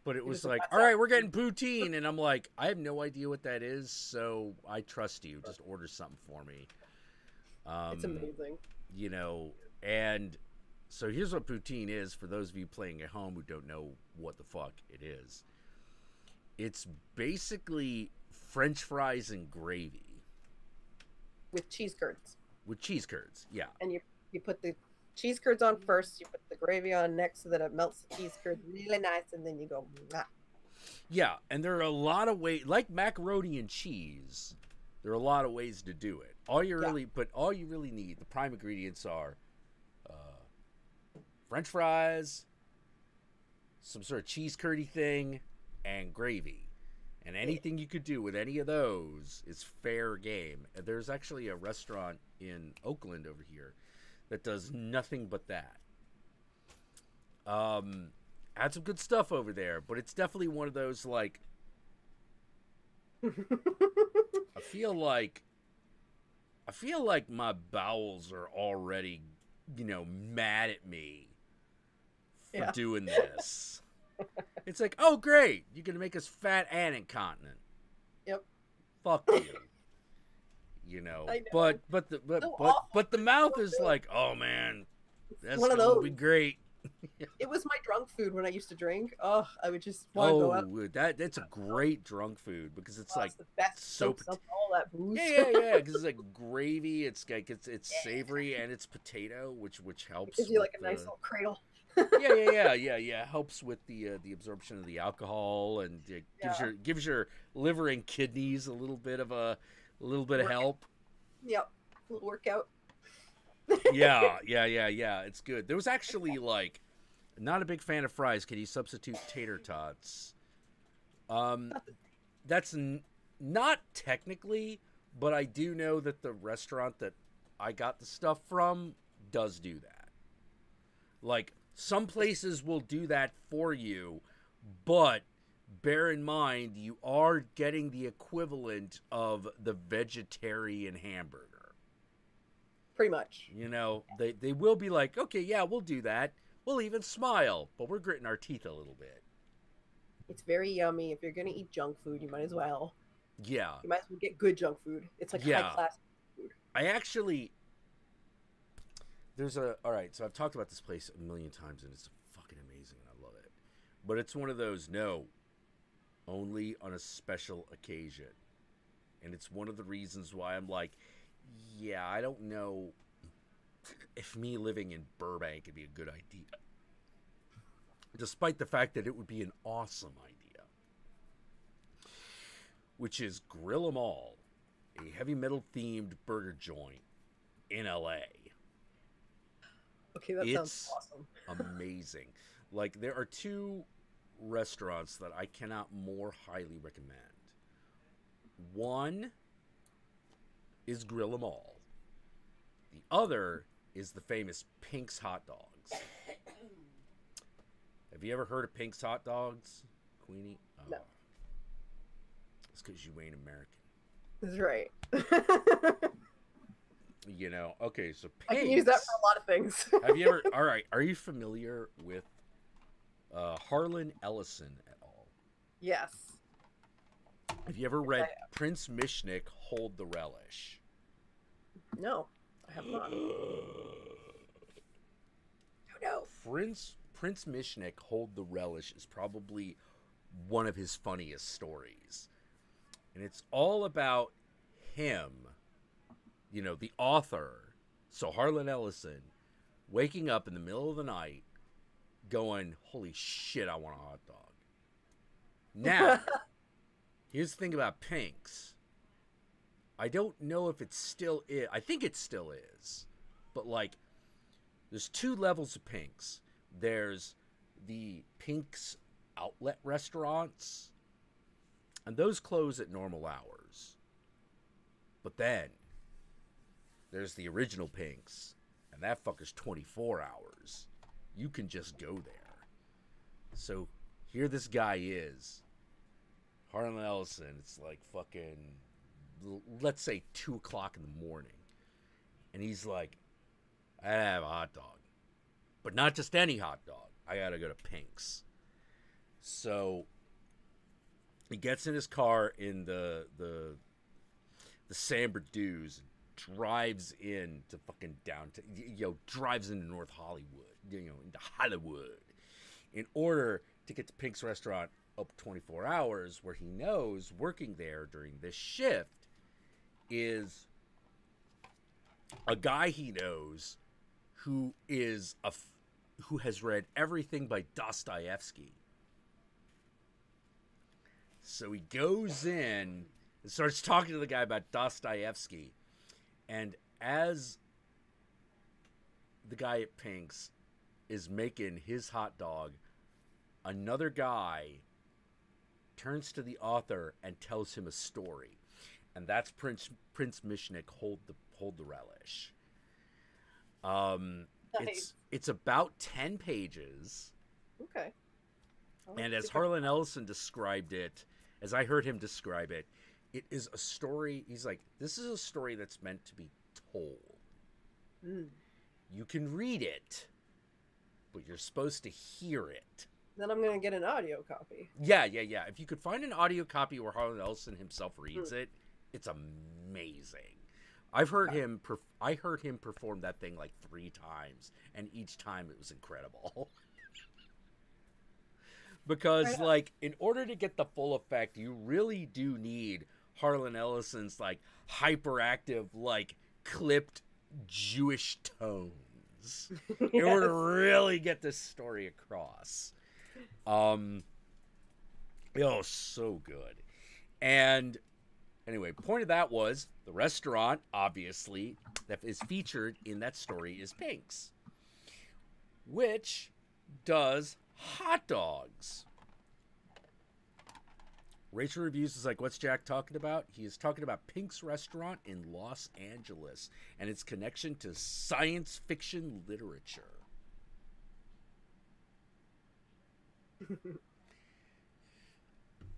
But it was like, all right, we're getting poutine. And I'm like, I have no idea what that is, so I trust you. Just order something for me. It's amazing. You know, and so here's what poutine is for those of you playing at home who don't know what the fuck it is. It's basically French fries and gravy. With cheese curds. With cheese curds, yeah. And you put the cheese curds on first, you put the gravy on next so that it melts the cheese curds really nice, and then you go, mwah. Yeah, and there are a lot of ways, like macaroni and cheese, there are a lot of ways to do it. All you really need, the prime ingredients are French fries, some sort of cheese curdy thing, and gravy. And anything you could do with any of those is fair game. And there's actually a restaurant in Oakland over here that does nothing but that. Had some good stuff over there, but it's definitely one of those, like, I feel like my bowels are already, you know, mad at me for doing this. It's like, oh great, you're gonna make us fat and incontinent. Yep. Fuck you. You know. But the mouth is like, oh man, that's gonna be great. It was my drunk food when I used to drink. Oh, I would just want to go out. That's a great drunk food because it's like the best so all that booze. Yeah, because it's like gravy. It's like it's savory and it's potato, which helps. It gives you like a nice little cradle. yeah. Helps with the absorption of the alcohol and it gives your liver and kidneys a little bit of help. Yep, a little workout. yeah. It's good. There was actually like, not a big fan of fries. Can you substitute tater tots? That's not technically, but I do know that the restaurant that I got the stuff from does do that. Like, some places will do that for you, but bear in mind you are getting the equivalent of the vegetarian hamburger. Pretty much. You know, they will be like, okay, yeah, we'll do that. We'll even smile, but we're gritting our teeth a little bit. It's very yummy. If you're going to eat junk food, you might as well. Yeah. You might as well get good junk food. It's like high class food. I actually... Alright, so I've talked about this place a million times, and it's fucking amazing, and I love it. But it's one of those, only on a special occasion. And it's one of the reasons why I'm like, yeah, I don't know if me living in Burbank would be a good idea. Despite the fact that it would be an awesome idea. Which is Grill 'Em All, a heavy metal themed burger joint in LA. Okay, that sounds awesome. Amazing. Like, there are two restaurants that I cannot more highly recommend. One is Grill 'Em All. The other is the famous Pink's Hot Dogs. Have you ever heard of Pink's Hot Dogs, Queenie? Oh. No. It's because you ain't American. That's right. You know, okay, so Pink's... I can use that for a lot of things. Have you ever... All right, are you familiar with Harlan Ellison at all? Yes. Have you ever read Prince Mishnik, Hold the Relish? No, I have not. Oh, no. Prince Mishnik, Hold the Relish is probably one of his funniest stories. And it's all about him, you know, the author, so Harlan Ellison, waking up in the middle of the night going, holy shit, I want a hot dog. Now, here's the thing about Pink's. I don't know if it still is. I think it still is. But, like, there's two levels of Pink's. There's the Pink's outlet restaurants, and those close at normal hours. But then, there's the original Pink's, and that fucker's 24 hours. You can just go there. So here this guy is, Harlan Ellison. It's like fucking, let's say 2 o'clock in the morning, and he's like, I have a hot dog, but not just any hot dog. I gotta go to Pink's. So he gets in his car in the San Bernardino's, drives in to fucking downtown, drives into North Hollywood, into Hollywood, in order to get to Pink's restaurant up 24 hours, where he knows working there during this shift is a guy he knows who has read everything by Dostoyevsky. So he goes in and starts talking to the guy about Dostoyevsky. And as the guy at Pink's is making his hot dog, another guy turns to the author and tells him a story. And that's Prince Mishnik, Hold the Relish. Nice. It's about 10 pages. Okay. And as Harlan Ellison described it, as I heard him describe it, it is a story. He's like, this is a story that's meant to be told. Mm. You can read it, but you're supposed to hear it. Then I'm going to get an audio copy. Yeah. If you could find an audio copy where Harlan Ellison himself reads it, it's amazing. I heard him perform that thing like 3 times, and each time it was incredible. Because, like, in order to get the full effect, you really do need Harlan Ellison's, like, hyperactive, like, clipped Jewish tones in order to really get this story across. So good. And anyway, point of that was the restaurant, obviously, that is featured in that story is Pink's, which does hot dogs. Rachel Reviews is like, what's Jack talking about? He is talking about Pink's restaurant in Los Angeles and its connection to science fiction literature.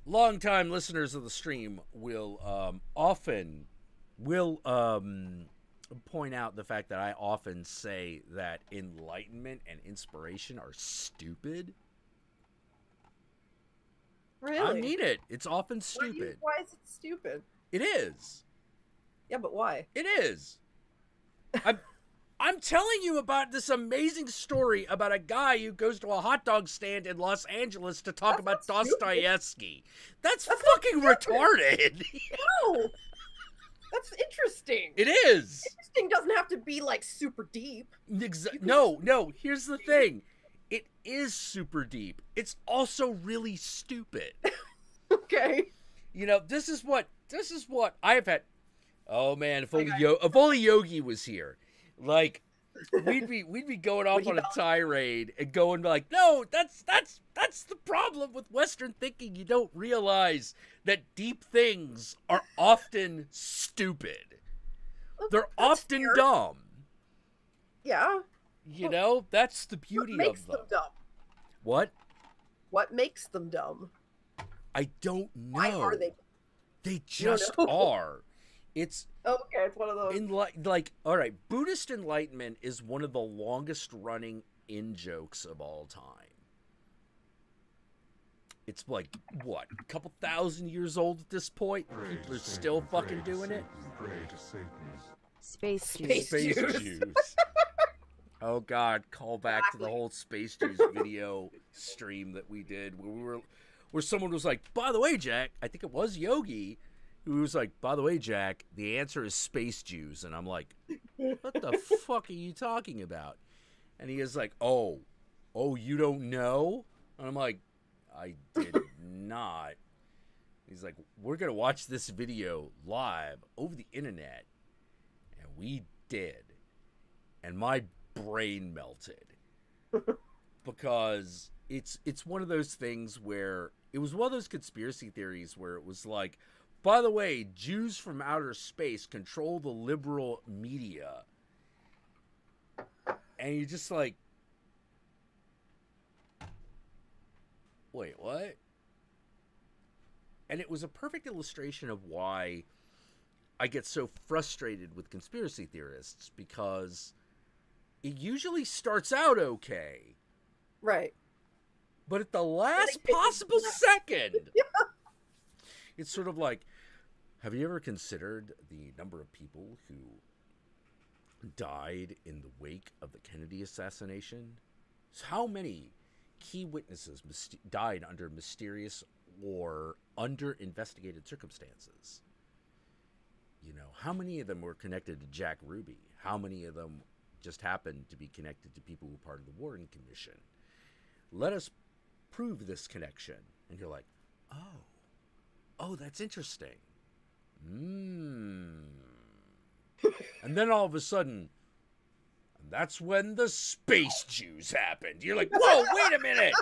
Longtime listeners of the stream will often point out the fact that I often say that enlightenment and inspiration are stupid. Really? I mean it. It's often stupid. Why is it stupid? It is. Yeah, but why? It is. I'm telling you about this amazing story about a guy who goes to a hot dog stand in Los Angeles to talk about Dostoyevsky. That's fucking retarded. No! That's interesting. It is. Interesting doesn't have to be, like, super deep. No, here's the thing. It is super deep. It's also really stupid. Okay. This is what I've had. Oh man, if only Yogi was here. Like, we'd be going off on a tirade and going like, no, that's the problem with Western thinking. You don't realize that deep things are often stupid. They're often fair. dumb. Yeah. That's the beauty What makes of them. them dumb? What? What makes them dumb? I don't know. Why are they? They just know? are. It's Okay, it's one of those. all right, Buddhist enlightenment is one of the longest running in-jokes of all time. It's like, what, a couple thousand years old at this point? People are still fucking doing it? Space Space Jews. Oh God, call back to the whole Space Jews video stream that we did where someone was like, by the way, Jack, I think it was Yogi, who was like, by the way, Jack, the answer is Space Jews. And I'm like, what the fuck are you talking about? And he is like, oh, you don't know? And I'm like, I did not. He's like, we're going to watch this video live over the internet. And we did. And my brain melted. Because it's one of those things where it was one of those conspiracy theories where it was like, By the way, Jews from outer space control the liberal media. And you're just like, wait, what? And it was a perfect illustration of why I get so frustrated with conspiracy theorists, because it usually starts out okay. Right. But at the last possible second, it's sort of like, have you ever considered the number of people who died in the wake of the Kennedy assassination? So how many key witnesses died under mysterious or under-investigated circumstances? You know, how many of them were connected to Jack Ruby? How many of them just happened to be connected to people who were part of the Warren Commission? Let us prove this connection. And you're like, oh, that's interesting. And then all of a sudden, that's when the space Jews happened. You're like, whoa, wait a minute.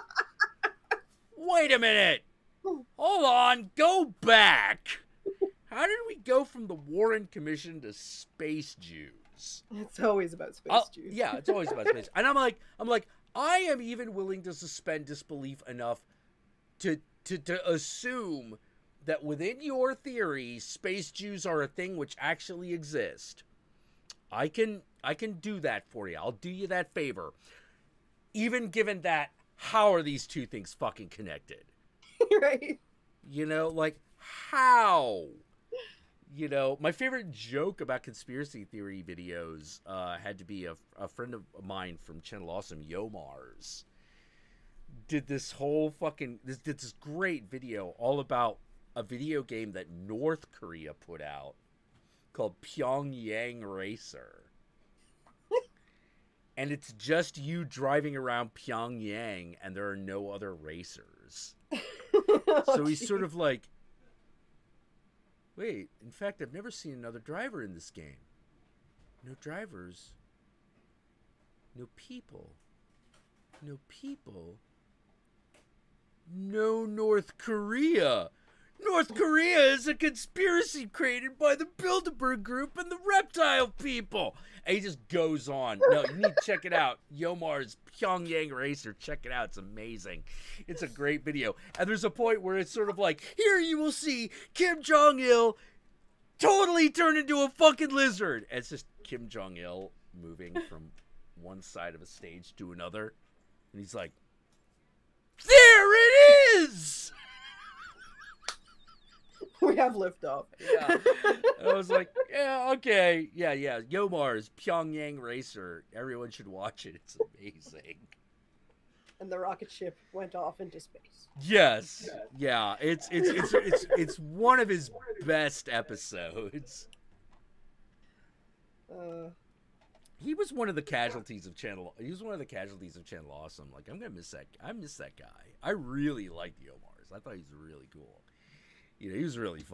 Wait a minute. Hold on. Go back. How did we go from the Warren Commission to space Jews? It's always about space Jews. Yeah, it's always about space. And I'm like, I am even willing to suspend disbelief enough to assume that within your theory, space Jews are a thing which actually exist. I can do that for you. I'll do you that favor. Even given that, how are these two things fucking connected? Right. You know, like, how? You know, my favorite joke about conspiracy theory videos had to be a friend of mine from Channel Awesome, Yomars, did this whole fucking, did this great video all about a video game that North Korea put out called Pyongyang Racer. And it's just you driving around Pyongyang and there are no other racers. So he's sort of like, wait, in fact, I've never seen another driver in this game. No drivers. No people. No people. No North Korea. North Korea is a conspiracy created by the Bilderberg Group and the reptile people. And he just goes on. No, you need to check it out. Yomar's Pyongyang Racer. Check it out. It's amazing. It's a great video. And there's a point where it's sort of like, here you will see Kim Jong-il totally turn into a fucking lizard. And it's just Kim Jong-il moving from one side of a stage to another. And he's like, there it is! We have liftoff. Yeah. I was like, yeah, okay. Yeah. Yomar's Pyongyang Racer. Everyone should watch it. It's amazing. And the rocket ship went off into space. Yes. Yeah. It's one of his best episodes. He was one of the casualties of Channel. He was one of the casualties of Channel Awesome. Like, I'm gonna miss that. I miss that guy. I really liked Yomar's. I thought he was really cool. You know, he was really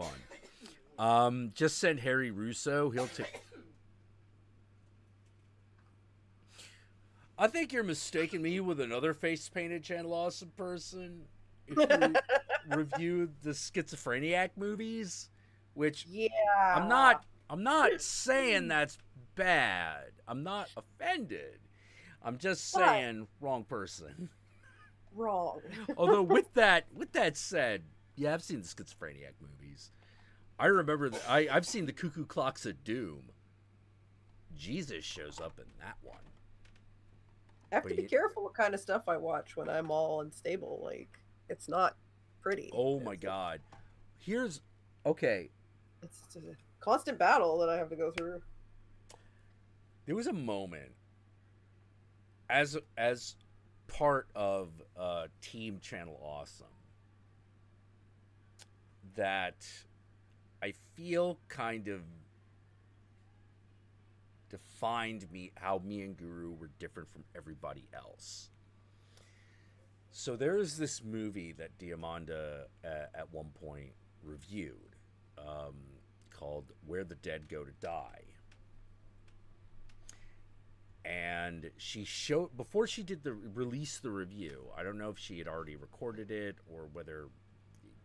fun. Just send Harry Russo. He'll take. I think you're mistaking me with another face-painted Channel Awesome person. If you reviewed the Schizophreniac movies, which I'm not saying that's bad. I'm not offended. I'm just saying wrong person. Wrong. Although with that said, yeah, I've seen the Schizophreniac movies. I remember that I've seen the Cuckoo Clocks of Doom. Jesus shows up in that one. I have to be careful what kind of stuff I watch when I'm all unstable. Like, it's not pretty. Oh my God. Okay. It's a constant battle that I have to go through. There was a moment as part of Team Channel Awesome that I feel kind of defined how me and Guru were different from everybody else. So there is this movie that Diamanda at one point reviewed called Where the Dead Go to Die. And she showed, before she did release the review, I don't know if she had already recorded it or whether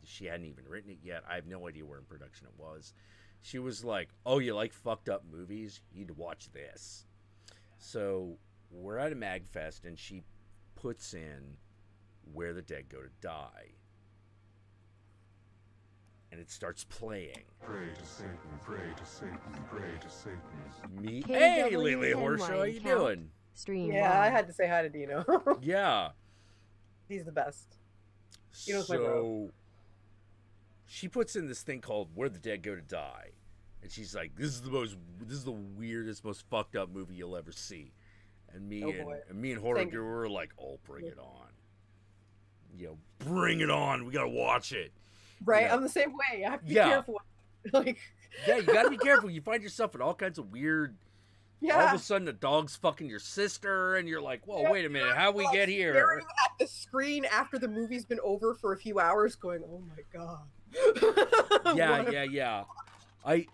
she hadn't even written it yet. I have no idea where in production it was. She was like, "Oh, you like fucked up movies? You need to watch this." So we're at a MagFest, and she puts in Where the Dead Go to Die. And it starts playing. Pray to Satan, pray to Satan, pray to Satan. Me, hey, Lily Horseshoe, how you doing? Stream. Yeah, I had to say hi to Dino. Yeah. He's the best. Dino's my So bro. she puts in this thing called Where the Dead Go to Die. And she's like, this is the weirdest, most fucked up movie you'll ever see. And me and Horror Guru were like, oh, bring it on. You know, bring it on. We gotta watch it. Right, you know? I'm the same way. I have to be careful. Like, yeah, you gotta be careful. You find yourself in all kinds of weird. yeah. All of a sudden, the dog's fucking your sister, and you're like, "Whoa, wait a minute, how'd we get here?" Staring at the screen after the movie's been over for a few hours, going, "Oh my god." Yeah.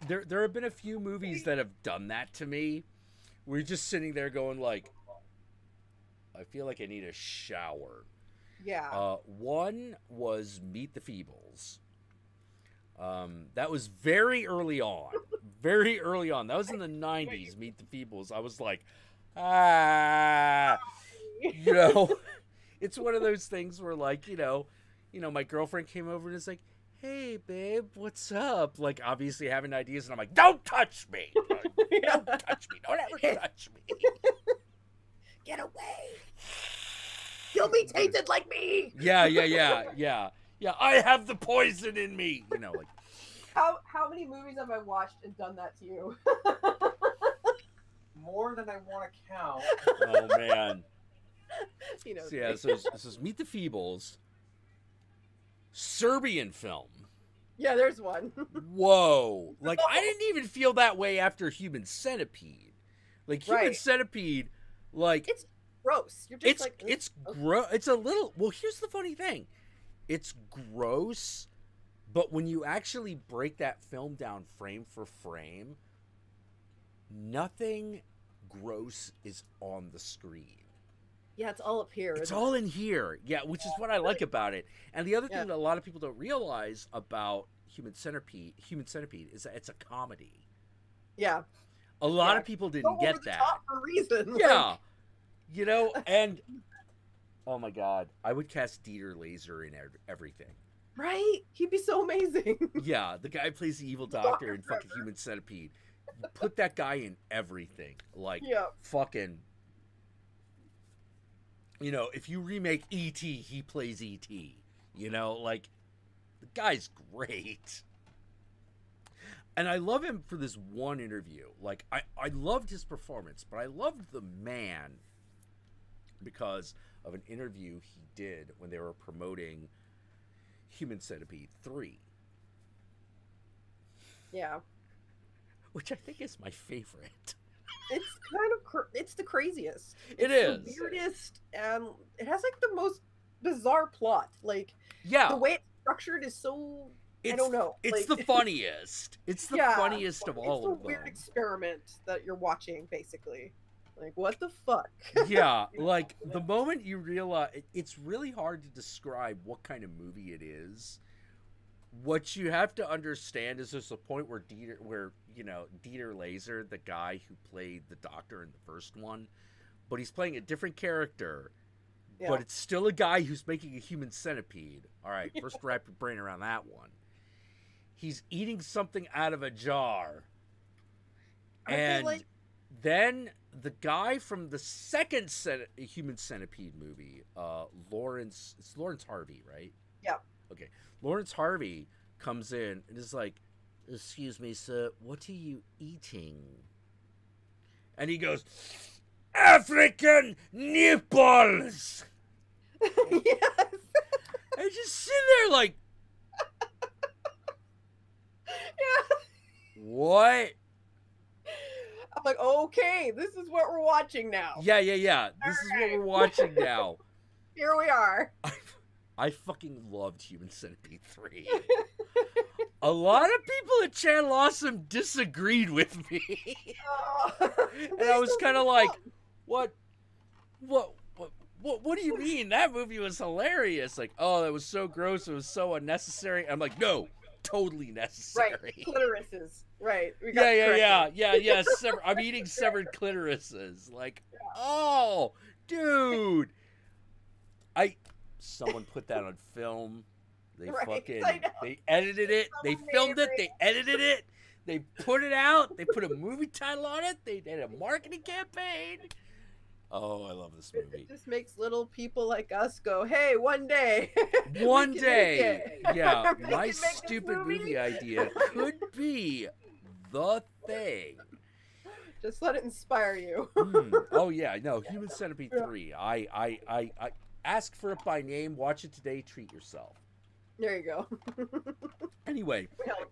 There have been a few movies that have done that to me. We're just sitting there going like, I feel like I need a shower. Yeah. One was Meet the Feebles. That was very early on. Very early on. That was in the 90s, Meet the Feebles. I was like, you know, it's one of those things where like, you know, my girlfriend came over and is like, hey, babe, what's up? Like, obviously having ideas, and I'm like, don't touch me. Don't touch me. Don't ever touch me. Get away. You'll be tainted like me. Yeah. I have the poison in me. You know, like. How many movies have I watched and done that to you? More than I want to count. Oh man. You know. So, yeah, so this is Meet the Feebles. Serbian film. Yeah, there's one. Whoa. Like, I didn't even feel that way after Human Centipede. Like, Human Centipede, like... It's gross. You're just it's gross. It's a little... Well, here's the funny thing. It's gross, but when you actually break that film down frame for frame, nothing gross is on the screen. Yeah, it's all up here. It's all in here. Yeah, which is what I like about it. And the other thing that a lot of people don't realize about Human Centipede is that it's a comedy. Yeah. A lot of people didn't get that. Top for a reason. Yeah. You know, and oh my god, I would cast Dieter Laser in everything. Right? He'd be so amazing. Yeah, the guy who plays the evil doctor in fucking Human Centipede. You put that guy in everything. Like, fucking... You know, if you remake E.T., he plays E.T. You know, like, the guy's great. And I love him for this one interview. Like, I loved his performance, but I loved the man because of an interview he did when they were promoting Human Centipede 3. Yeah. Which I think is my favorite. It's kind of it's the craziest. It is the weirdest, and it has like the most bizarre plot. Like, the way it's structured is so I don't know. It's like, the funniest. It's the funniest of all of them. It's a weird experiment that you're watching, basically. Like, what the fuck? Yeah, like the moment you realize it's really hard to describe what kind of movie it is. What you have to understand is there's a point where Dieter Laser, the guy who played the doctor in the first one, but he's playing a different character, but it's still a guy who's making a Human Centipede. All right, first wrap your brain around that one. He's eating something out of a jar. And then the guy from the second Human Centipede movie, Lawrence Harvey, right? Yeah. Okay. Lawrence Harvey comes in and is like, excuse me, sir, what are you eating? And he goes, African nipples! Yes! I just sit there like, what? I'm like, okay, this is what we're watching now. Yeah. This is what we're watching now. Here we are. I fucking loved Human Centipede 3. A lot of people at Channel Awesome disagreed with me. And I was kind of like, what what do you mean? That movie was hilarious. Like, oh, that was so gross. It was so unnecessary. I'm like, no, totally necessary. Right, clitorises. Right. We got Yeah. I'm eating severed clitorises. Like, oh, dude. Someone put that on film. They they edited it. They filmed it. They edited it. They put it out. They put a movie title on it. They did a marketing campaign. Oh, I love this movie. It just makes little people like us go, hey, one day. One day. Yeah, my stupid movie idea could be the thing. Just let it inspire you. Oh, yeah. No, Human Centipede 3. I ask for it by name. Watch it today. Treat yourself. There you go. Anyway,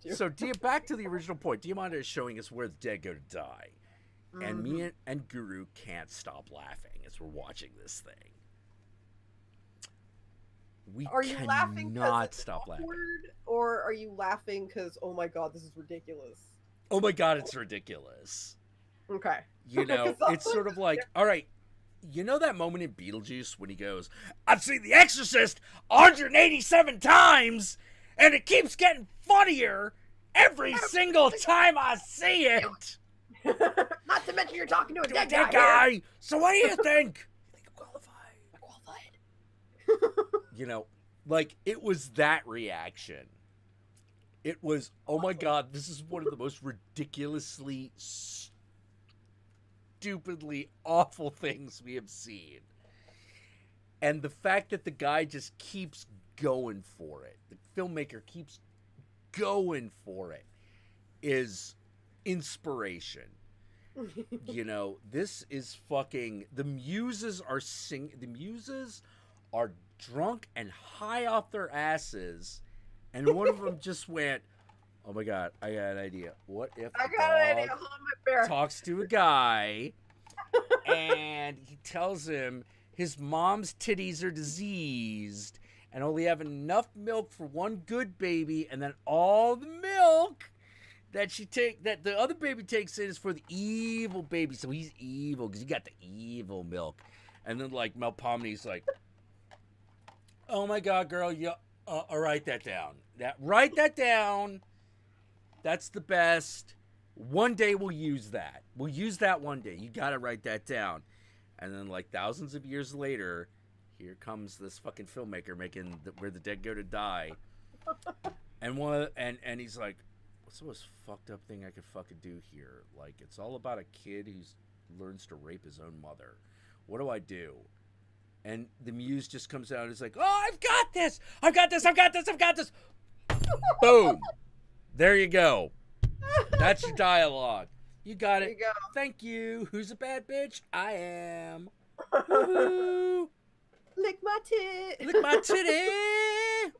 so back to the original point. Diamanda is showing us where the dead go to die. And me and Guru can't stop laughing as we're watching this thing. Are you laughing because it's awkward, or are you laughing because, oh my god, this is ridiculous? Oh my god, it's ridiculous. Okay. You know, it's sort of like, all right, you know that moment in Beetlejuice when he goes, I've seen The Exorcist 187 times, and it keeps getting funnier every single time I see it. Not to mention you're talking to a dead guy. So what do you think? I think I'm qualified. You know, like, it was that reaction. It was, oh my god, this is one of the most ridiculously, stupidly awful things we have seen. And the fact that the guy just keeps going for it, the filmmaker keeps going for it, is inspiration. You know, this is fucking, the muses are drunk and high off their asses, and one of them just went, oh my god, I got an idea. What if the dog talks to a guy and he tells him his mom's titties are diseased and only have enough milk for one good baby, and then all the milk that the other baby takes in is for the evil baby. So he's evil because he got the evil milk. And then, like, Melpomene's like, oh my god, girl, I'll write that down. Write that down. That's the best. One day we'll use that. We'll use that one day. You gotta write that down. And then, like, thousands of years later, here comes this fucking filmmaker making Where the Dead Go to Die. And he's like, what's the most fucked up thing I could fucking do here? Like, it's all about a kid who learns to rape his own mother. What do I do? And the muse just comes out and is like, oh, I've got this! I've got this! I've got this! I've got this! Boom! There you go. That's your dialogue. You got it. There you go. Thank you. Who's a bad bitch? I am. Woo-hoo. Lick my tit. Lick my titty.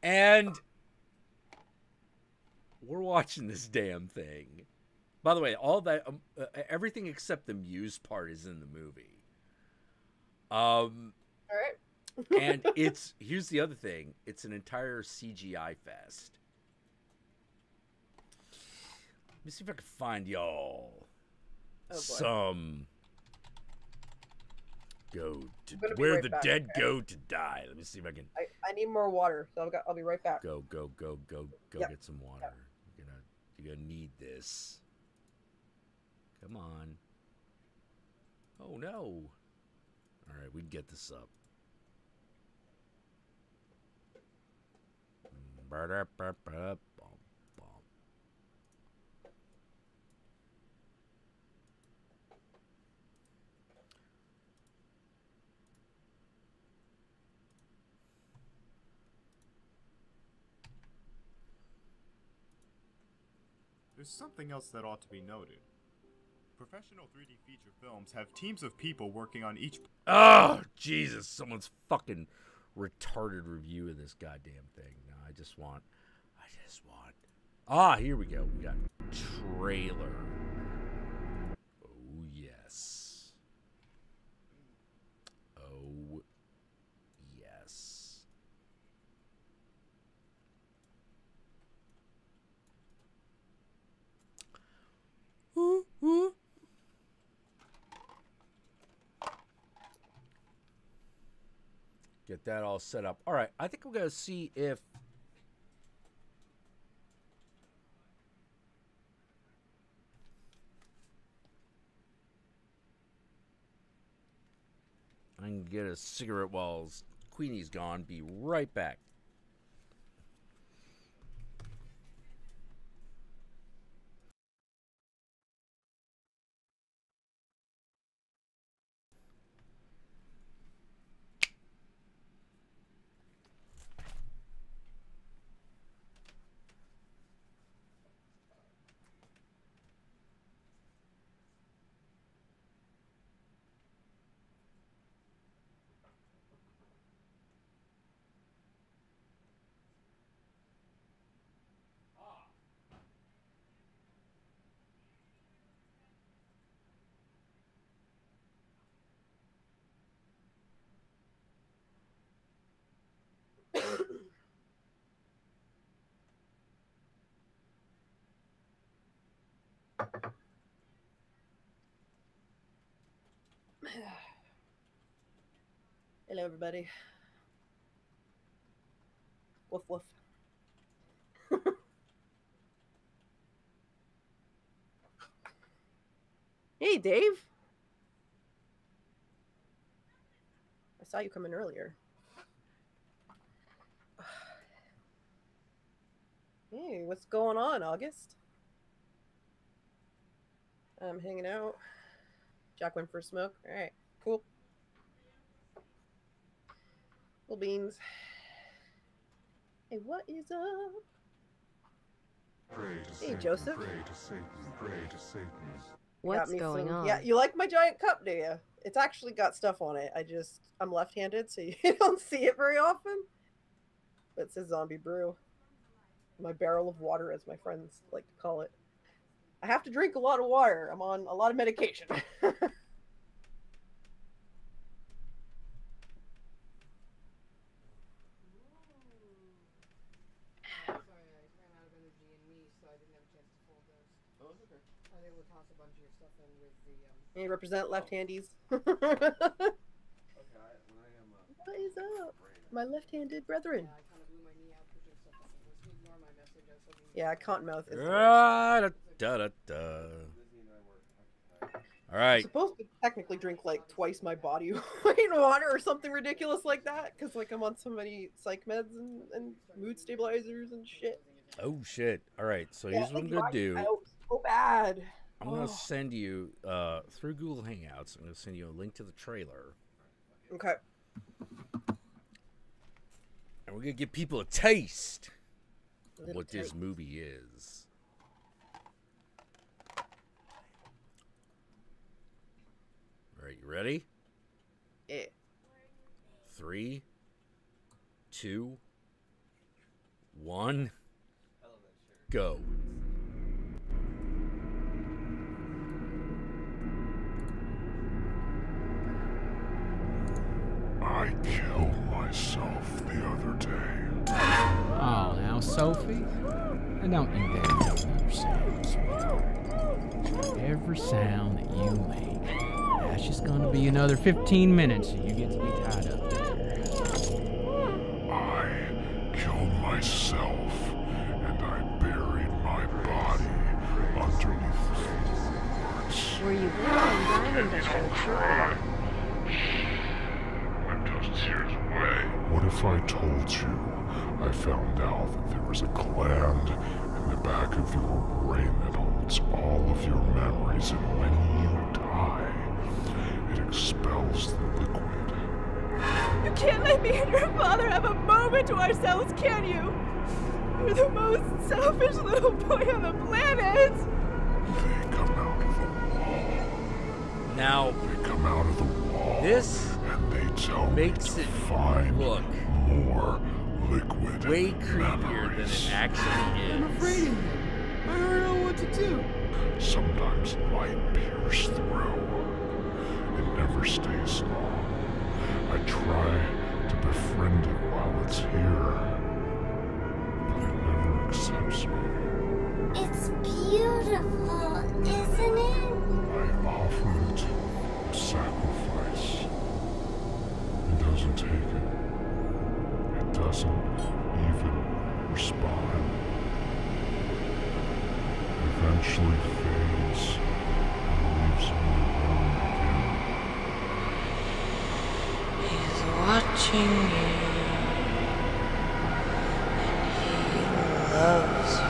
And we're watching this damn thing. By the way, all that, everything except the muse part is in the movie. All right. And here's the other thing. It's an entire CGI fest. Let me see if I can find y'all some where the dead go to die. Let me see if I can. I need more water, so I'll be right back. Go get some water. You're gonna need this. Come on. Oh no. All right, we can get this up. There's something else that ought to be noted. Professional 3D feature films have teams of people working on each... Oh, Jesus. Someone's fucking retarded review of this goddamn thing. No, I just want... Ah, here we go. We got trailer. Oh, yes. Oh, yes. Ooh, ooh. Get that all set up. All right, I think we're going to see if... I can get a cigarette while Queenie's gone. Be right back. Hello, everybody. Woof woof. Hey, Dave. I saw you come in earlier. Hey, what's going on, August? I'm hanging out. Jack went for a smoke. All right, cool. Cool beans. Hey, what is up? Pray to Hey, Satan, Joseph. pray to Satan, pray to Satan. What's going on? Yeah, you like my giant cup, do you? It's actually got stuff on it. I'm left-handed, so you don't see it very often. But it says zombie brew. My barrel of water, as my friends like to call it. I have to drink a lot of water. I'm on a lot of medication. You represent left-handies. What is up? My left-handed brethren. Yeah, Cottonmouth is All right. I'm supposed to technically drink like twice my body weight in water or something ridiculous like that, because like I'm on so many psych meds and mood stabilizers and shit. Oh shit. All right, so here's what I'm gonna do. So bad. I'm gonna send you through Google Hangouts. I'm gonna send you a link to the trailer. Okay. And we're gonna give people a taste of what taste. this movie is. All right, you ready? Yeah. 3, 2, 1, go. I killed myself the other day. Oh, now, Sophie? Don't you dare double your sound, sweetheart. Every sound that you make, that's just gonna be another 15 minutes and you get to be tied up there. I killed myself, and I buried my body underneath the floorboards. Were you born diamond dust? I'm just years away. What if I told you I found out that there was a gland in the back of your brain that holds all of your memories, and when you die, it expels the liquid. You can't let me and your father have a moment to ourselves, can you? You're the most selfish little boy on the planet! They come out of the wall. Now, They come out of the wall. this and they tell makes me it to find look more liquid way creepier than memories. it actually is. I'm afraid of you. I don't know what to do. Sometimes light pierces through. It never stays long. I try to befriend it while it's here, but it never accepts me. It's beautiful, isn't it? I offer it sacrifice. It doesn't take it. eventually fades and leaves me alone again. He's watching you, and he loves you.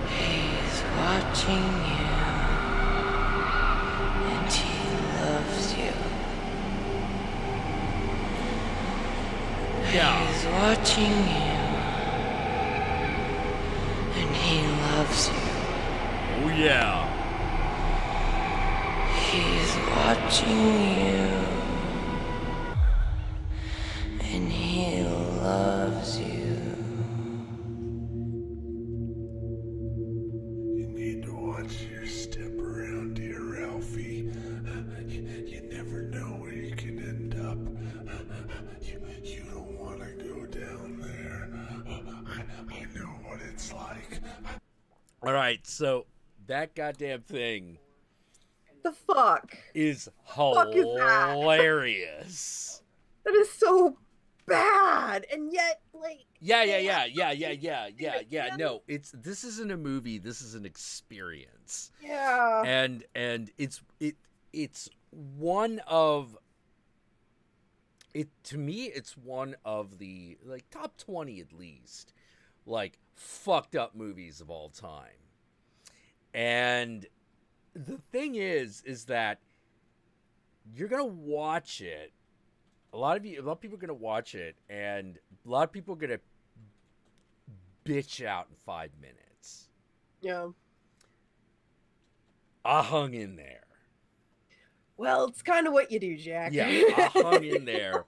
He's watching you, and he loves you. Yeah. He's watching you, and he loves you. Oh yeah. He's watching you, and he loves you. You need to watch your step around here, Ralphie. You never know where you can end up. You don't want to go down there. I know what it's like. All right, so that goddamn thing The fuck? is Fuck is that? hilarious. That is so bad, and yet, like... Yeah. No, this isn't a movie. This is an experience. Yeah. And it's one of it to me. It's one of the like top 20 at least, like fucked up movies of all time. And the thing is that you're gonna watch it. A lot of people are gonna watch it, and a lot of people are gonna bitch out in 5 minutes. Yeah. I hung in there. Well, it's kind of what you do, Jack. Yeah, I hung in there.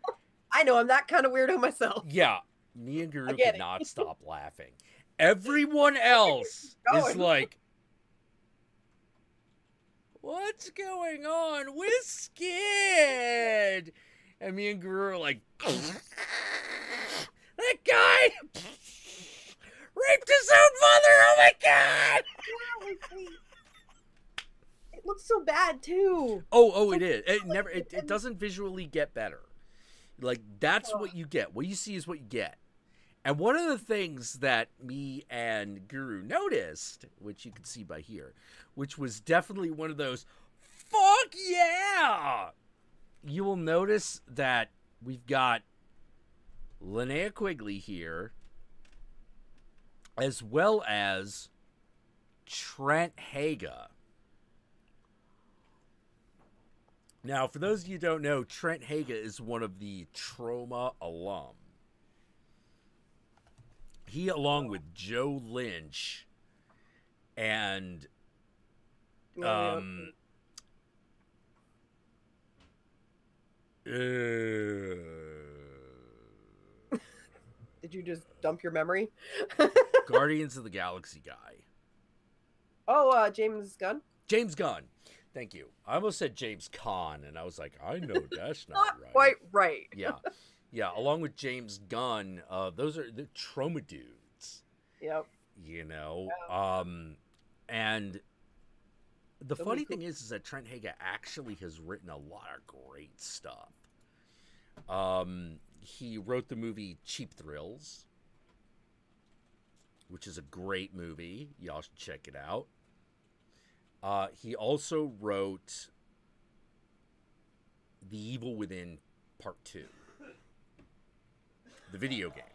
I know, I'm that kind of weirdo myself. Yeah, me and Guru I get could it. not stop laughing. Everyone else is like, what's going on? We're scared. And me and Guru are like, that guy raped his own mother. Oh my God. It looks so bad too. Oh, it is. It doesn't visually get better. Like, that's what you get. What you see is what you get. And one of the things that me and Guru noticed, which you can see by here, which was definitely one of those, fuck yeah! You will notice that we've got Linnea Quigley here, as well as Trent Haga. Now, for those of you who don't know, Trent Haga is one of the Trauma alum. He, along with Joe Lynch and Did you just dump your memory? Guardians of the Galaxy guy. Oh, James Gunn? James Gunn. Thank you. I almost said James Caan, and I was like, I know that's not right. Quite right. Yeah. Yeah, along with James Gunn, those are the Trauma dudes. Yep. You know? And the funny thing is that Trent Haga actually has written a lot of great stuff. He wrote the movie Cheap Thrills, which is a great movie. Y'all should check it out. He also wrote The Evil Within Part 2, the video game.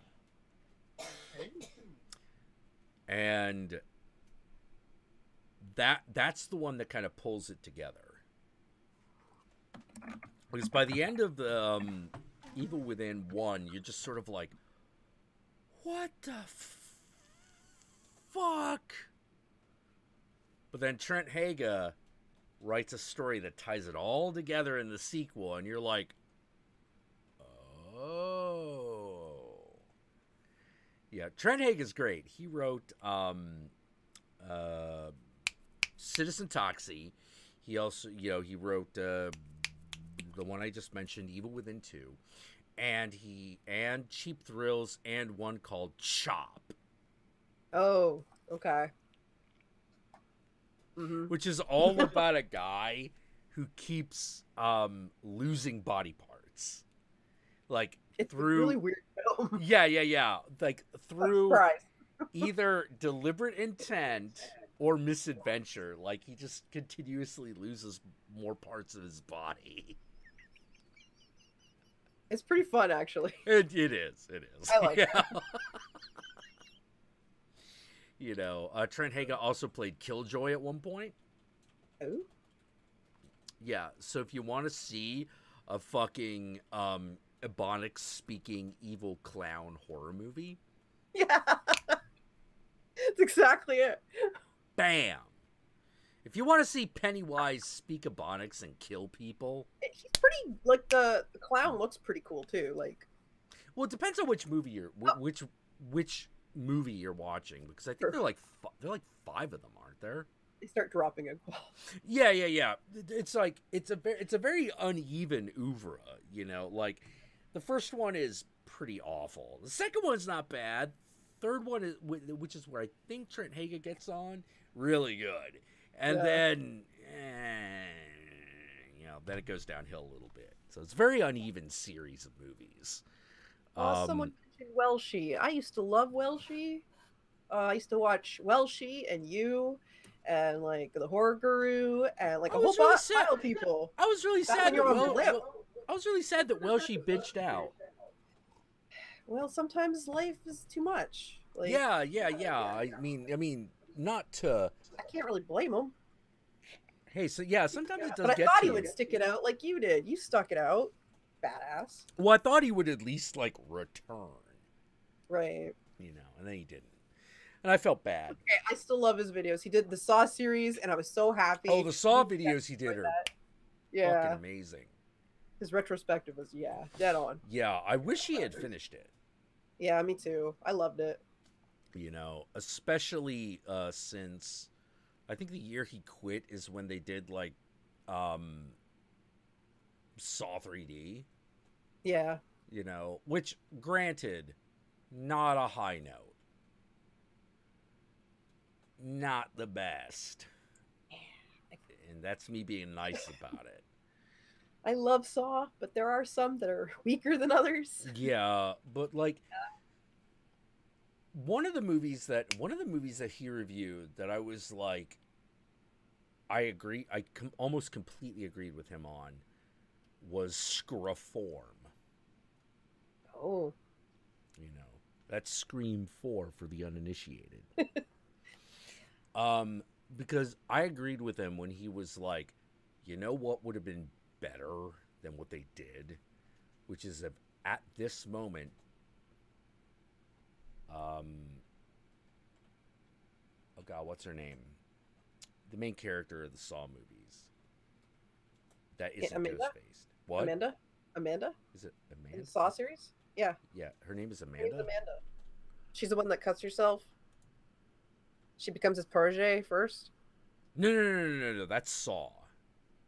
And that's the one that kind of pulls it together. Because by the end of the Evil Within 1, you're just sort of like, what the fuck? But then Trent Haga writes a story that ties it all together in the sequel, and you're like, oh. Yeah, Trent Haga's great. He wrote Citizen Toxie. He also, he wrote the one I just mentioned, Evil Within 2. And Cheap Thrills, and one called Chop. Oh, okay. Mm-hmm. Which is all about a guy who keeps losing body parts. Like, it's through... a really weird film. Yeah. Like, through either deliberate intent or misadventure. Like, he just continuously loses more parts of his body. It's pretty fun, actually. It is. I like it. You know, Trent Haga also played Killjoy at one point. Oh? Yeah, so if you want to see a fucking Ebonics-speaking evil clown horror movie... Yeah! That's exactly it. Bam! If you want to see Pennywise speak Ebonics and kill people... He's pretty... Like, the clown looks pretty cool, too. Like... Well, it depends on which movie you're... Which movie you're watching, because I think they're like 5 of them, aren't there? They start dropping it. Yeah. It's like it's a very uneven oeuvre, you know. Like, the first one is pretty awful. The second one's not bad. Third one is, which is where I think Trent Haga gets on, really good. And then, you know, then it goes downhill a little bit. So it's a very uneven series of movies. Someone mentioned Welshie. I used to love Welshie. I used to watch Welshie and You, and like the Horror Guru, and like a whole bunch of people. I was really sad that Welshie bitched out. Well, sometimes life is too much. Like, yeah. I mean, not to. I can't really blame him. Hey, so yeah, sometimes it does. But I thought he would stick it out like you did. You stuck it out, badass. Well, I thought he would at least like return. Right. You know, and then he didn't. And I felt bad. Okay, I still love his videos. He did the Saw series, and I was so happy. Oh, the Saw videos he did are fucking amazing. His retrospective was, dead on. Yeah, I wish he had finished it. Yeah, me too. I loved it. You know, especially since I think the year he quit is when they did like Saw 3D. Yeah. You know, which, granted, not a high note. Not the best. And that's me being nice about it. I love Saw, but there are some that are weaker than others. Yeah, but like one of the movies that he reviewed that I was like, I agree, almost completely agreed with him on, was Screform. Oh. You know, that's Scream 4 for the uninitiated. Because I agreed with him when he was like, you know what would have been better than what they did, which is at this moment, oh God, what's her name? The main character of the Saw movies. That isn't ghost-faced. What? Amanda? Is it Amanda? In the Saw series? Yeah. Yeah, her name is Amanda? Her name's Amanda. She's the one that cuts herself. She becomes his protege first. No. That's Saw.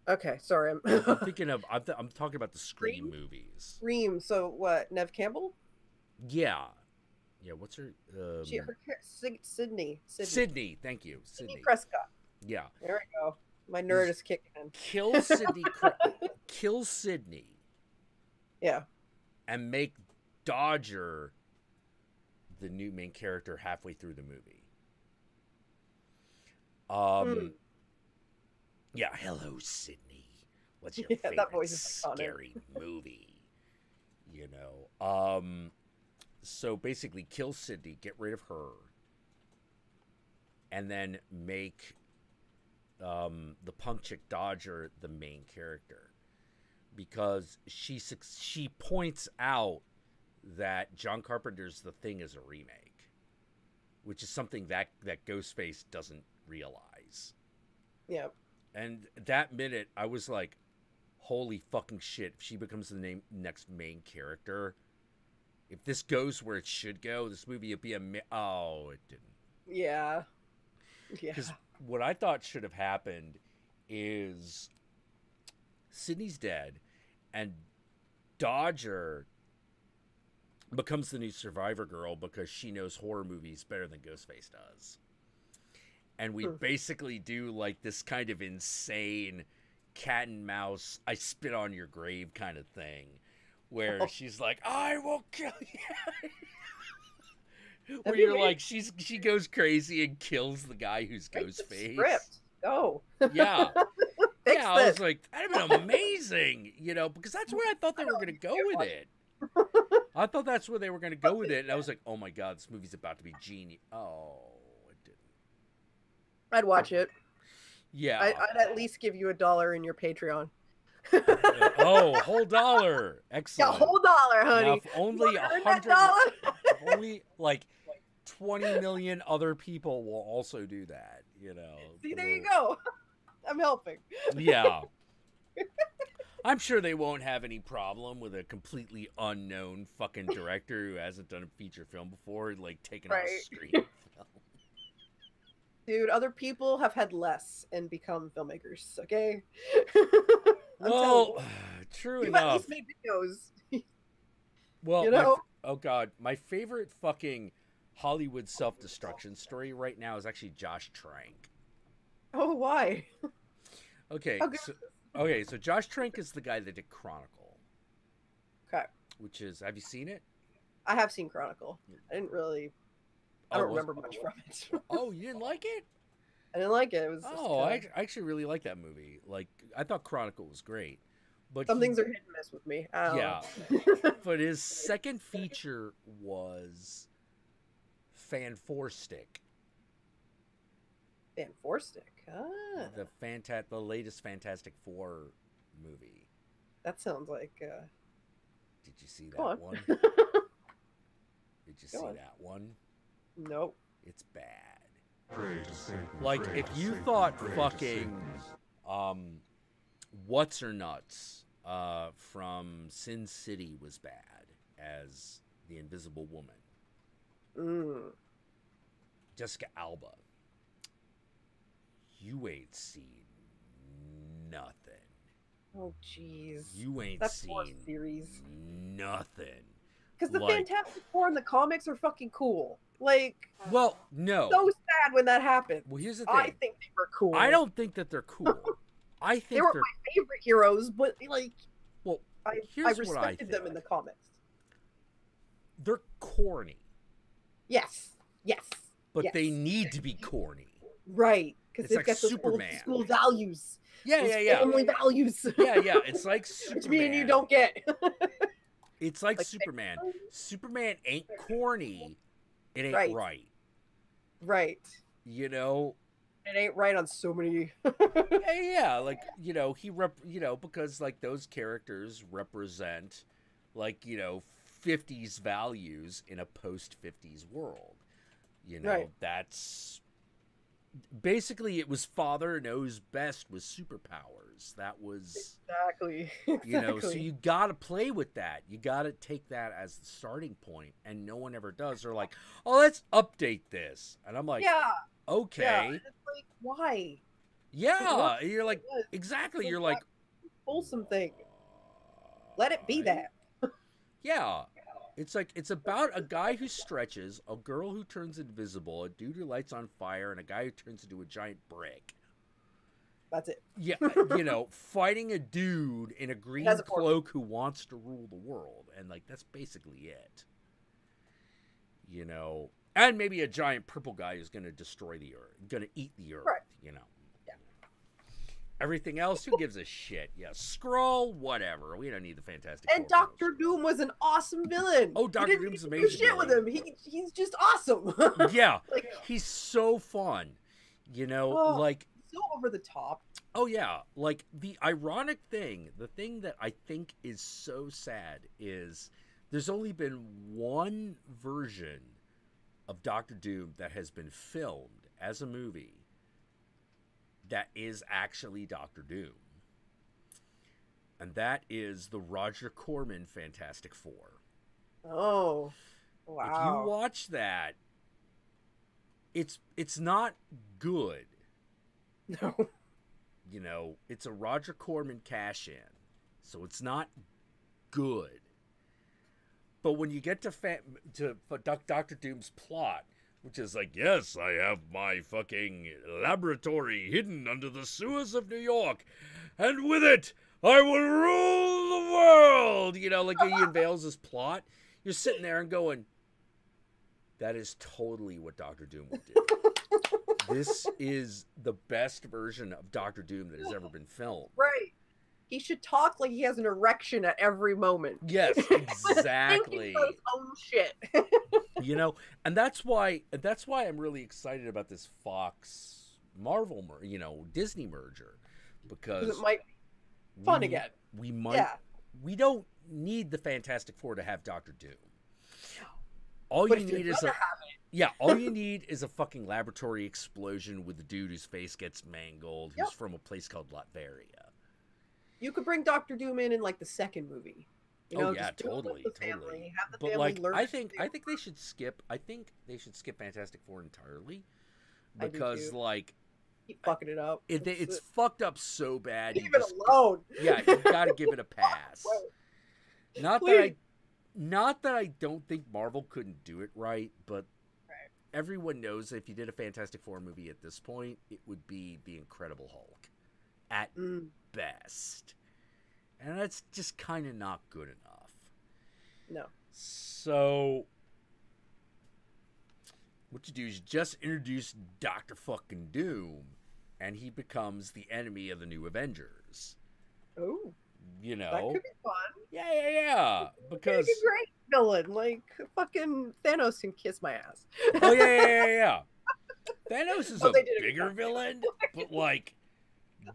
Okay, sorry. I'm thinking of. I'm talking about the Scream movies. Scream. So what? Neve Campbell? Yeah. What's her? Sydney. Sydney. Thank you. Sydney Prescott. Yeah. There we go. My nerd is kicking in. Kill Sydney. Kill Sydney. Yeah. And make Dodger the new main character halfway through the movie. Yeah, hello, Sydney. What's your favorite that voice is scary movie? You know, so basically, kill Sydney, get rid of her, and then make the punk chick Dodger the main character, because she points out that John Carpenter's The Thing is a remake, which is something that Ghostface doesn't realize. Yeah. And that minute, I was like, holy fucking shit, if she becomes the next main character, if this goes where it should go, this movie would be oh, it didn't. Yeah. Because what I thought should have happened is Sydney's dead, and Dodger becomes the new Survivor girl because she knows horror movies better than Ghostface does. And we basically do like this kind of insane cat and mouse, I spit on your grave kind of thing, where she's like, I will kill you. Where you're like, she goes crazy and kills the guy who's Ghostface. Script. Go. Yeah. Fix I was this. like, that'd have been amazing, you know, because that's where I thought they were going to go with it. I thought that's where they were going to go with it, and I was like, oh my god, this movie's about to be genius. Oh, it didn't. I'd watch it. Yeah. I'd at least give you $1 in your Patreon. Oh, whole dollar. Excellent. Yeah, whole $1, honey. Now, if only if only like 20 million other people will also do that, you know. See, there you go. I'm helping. Yeah. I'm sure they won't have any problem with a completely unknown fucking director who hasn't done a feature film before, like taking on a screen film. Dude, other people have had less and become filmmakers, okay? Well, true You've enough. at least made videos. Well, you know? oh god, my favorite fucking Hollywood self-destruction story right now is actually Josh Trank. Oh, why? Okay, so Josh Trank is the guy that did Chronicle. Okay. Which is, have you seen it? I have seen Chronicle. I don't remember much from it. Oh, you didn't like it? I didn't like it. It was I actually really like that movie. Like, I thought Chronicle was great. But some things are hit and miss with me. Yeah. But his second feature was Fan-4-Stick. Fan-4-Stick. Ah. The latest Fantastic Four movie. That sounds like Did you see that one? Did you see that one? Nope. It's bad. Like, if you thought fucking What's Her Nuts from Sin City was bad as the Invisible Woman. Jessica Alba. You ain't seen nothing. Oh, jeez. You ain't seen series. Nothing. Because the Fantastic Four in the comics are fucking cool. Like, well, no. So sad when that happened. Well, here's the thing. I think they were cool. I don't think that they're cool. I think they were my favorite heroes, but like, well, I respected them in the comics. They're corny. Yes. But they need to be corny. Right. Because they've like got those Superman. old school values. Yeah. Family values. Yeah. It's like Superman. Which me and you don't get. It's like Superman. Superman ain't corny. It ain't right. Right. You know? It ain't right on so many. Yeah, like, you know, because like those characters represent like, 50s values in a post-50s world. You know, that's basically it was father knows best with superpowers. That was exactly. You know, so you got to play with that. You got to take that as the starting point, and no one ever does. They're like, "Oh, let's update this," and I'm like, "Yeah, okay." Yeah. And it's like, why? Yeah, you're like, exactly. You're like, wholesome thing. Let it be that. Yeah. It's like, it's about a guy who stretches, a girl who turns invisible, a dude who lights on fire, and a guy who turns into a giant brick. That's it. Yeah, fighting a dude in a green cloak who wants to rule the world. And, like, that's basically it. You know? And maybe a giant purple guy who's going to destroy the earth, going to eat the earth, you know? Everything else, who gives a shit? Yeah, Skrull, whatever. We don't need the Fantastic Four. And Doctor Doom was an awesome villain. Oh, Doctor Doom's amazing. Shit with him. He's just awesome. Yeah, like, he's so fun. You know, like so over the top. Oh yeah, like the ironic thing, the thing that I think is so sad is there's only been one version of Doctor Doom that has been filmed as a movie that is actually Doctor Doom. And that is the Roger Corman Fantastic Four. Oh, wow. If you watch that, it's not good. No. You know, it's a Roger Corman cash-in. So it's not good. But when you get to Doctor Doom's plot, which is like, yes, I have my fucking laboratory hidden under the sewers of New York, and with it, I will rule the world. You know, like he unveils his plot. You're sitting there and going, That is totally what Doctor Doom would do. This is the best version of Doctor Doom that has ever been filmed. Right. He should talk like he has an erection at every moment. Yes, exactly. His own shit. You know, and that's why I'm really excited about this Fox Marvel, Disney merger, because it might be fun again. We might. We don't need the Fantastic Four to have Doctor Doom. All you need is all you need is a fucking laboratory explosion with the dude whose face gets mangled, who's from a place called Latveria. You could bring Doctor Doom in like the second movie. You know, yeah, just do it totally, with the totally. family, have the But family like, learn I to think do- they should skip. I think they should skip Fantastic Four entirely, I do because too. like keep fucking it up. it's fucked up so bad. Leave it alone. Yeah, you gotta give it a pass. Not that I don't think Marvel couldn't do it right, but everyone knows if you did a Fantastic Four movie at this point, it would be the Incredible Hulk at best. And that's just kind of not good enough. No. So what you do is you just introduce Dr. fucking Doom, and he becomes the enemy of the new Avengers. Oh. You know? That could be fun. Yeah. Because he's a great villain. Like, fucking Thanos can kiss my ass. Oh, yeah. Thanos is a they did it bigger villain, but like,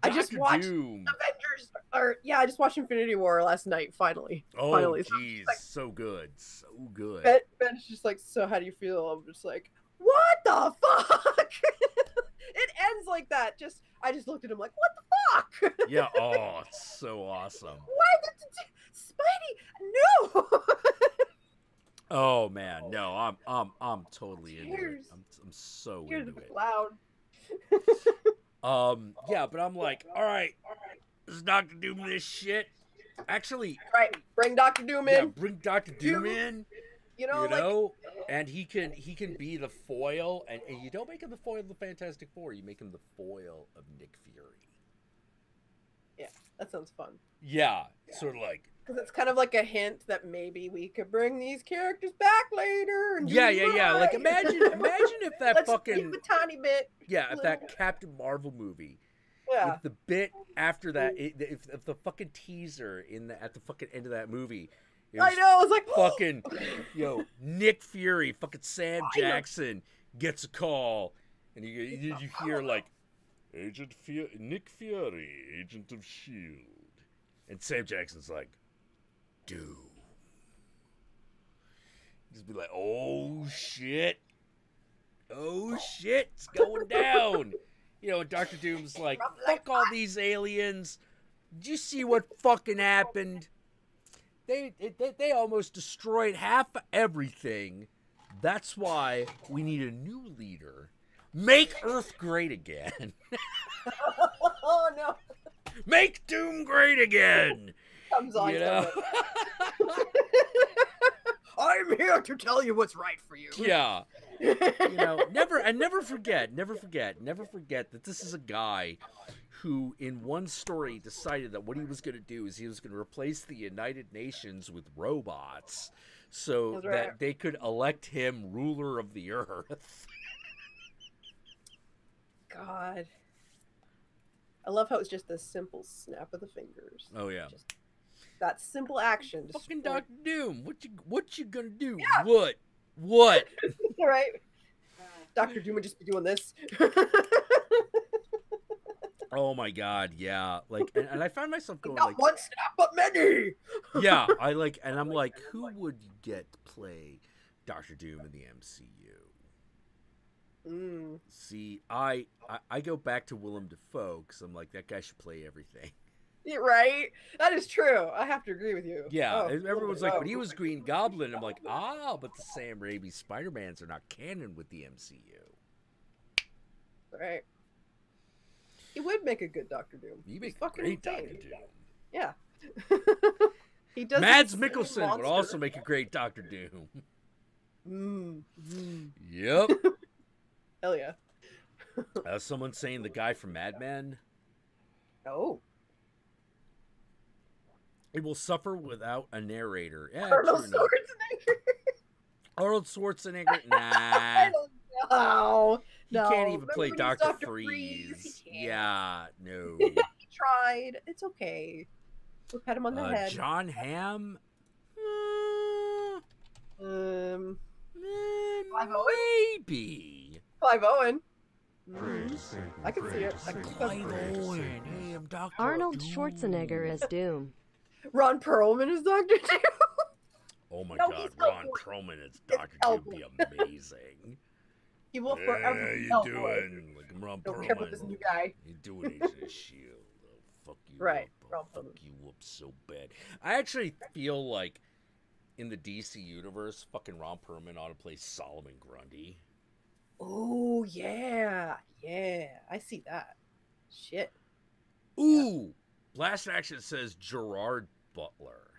I just Dr. watched Doom. Avengers, I just watched Infinity War last night, finally. Oh, finally. jeez, Like, so good. So good. Ben's just like, so how do you feel? I'm just like, what the fuck? It ends like that. I just looked at him like, what the fuck? Yeah, oh, it's so awesome. Why Spidey? No. Oh man, no, I'm totally into it. I'm so Here's into it. loud. Yeah, but I'm like, all right, is Dr. Doom this shit? Actually, right, bring Dr. Doom in. Yeah, bring Dr. Doom in. You know, and he can be the foil, and you don't make him the foil of the Fantastic Four. You make him the foil of Nick Fury. Yeah, that sounds fun. Yeah, sort of like. Because it's kind of like a hint that maybe we could bring these characters back later. And Yeah. Like imagine if that Let's fucking give a tiny bit. Yeah, if that Captain Marvel movie. Yeah. If the bit after that, if the fucking teaser at the fucking end of that movie. I know, it's like fucking, Nick Fury, fucking Sam Jackson gets a call, and you hear like, Nick Fury, Agent of S.H.I.E.L.D. And Sam Jackson's like, Doom. Just be like, oh shit, it's going down. And Dr. Doom's like, fuck all these aliens. Did you see what fucking happened? They almost destroyed half of everything. That's why we need a new leader. Make Earth great again. Oh no! Make Doom great again. Comes on. I'm here to tell you what's right for you. Yeah. Never forget that this is a guy who in one story decided that what he was going to do is he was going to replace the United Nations with robots so that they could elect him ruler of the earth. God. I love how it's just a simple snap of the fingers. Oh, yeah. Just that simple action. Fucking Dr. Doom, what you gonna do? Yeah. What? Right? Dr. Doom would just be doing this. Oh my god, yeah. Like, and I found myself going Not like, one snap, but many. Yeah, I'm like, who would you get to play Dr. Doom in the MCU? See, I go back to Willem Dafoe because I'm like, that guy should play everything. Yeah, right? That is true. I have to agree with you. Yeah, everyone's like, but he was Green Goblin. I'm like, but the Sam Raimi Spider-Mans are not canon with the MCU. Right. He would make a good Doctor Doom. He make a great Doctor Doom. Yeah. He does. Mads Mikkelsen would also make a great Doctor Doom. Yep. Hell yeah. Someone saying the guy from Mad Men. Oh. It will suffer without a narrator. Yeah, Arnold true enough. Arnold Schwarzenegger? Nah. I don't know. He No. can't even Remember play when he was Dr. Dr. Freeze. He can't. Yeah, no. He tried. It's okay. We'll pat him on the head. John Hamm? Clive Owen? Maybe. Clive Owen. I can see it. Clive Owen. Hey, I'm Dr. Arnold Schwarzenegger as Doom. Ron Perlman is Dr. Doom. Oh my No, God, he's Ron Hellboy. Perlman as Dr. Doom would be amazing. He will forever How be you Hellboy. doing? Like, I'm Ron Don't Perlman. care about this new guy. You doing Agent of S.H.I.E.L.D. I'll fuck you Right, up. Ron I'll Perlman. fuck you up so bad. I actually feel like in the DC universe, fucking Ron Perlman ought to play Solomon Grundy. Oh, yeah. Yeah. I see that. Shit. Ooh! Blast Action says Gerard Butler.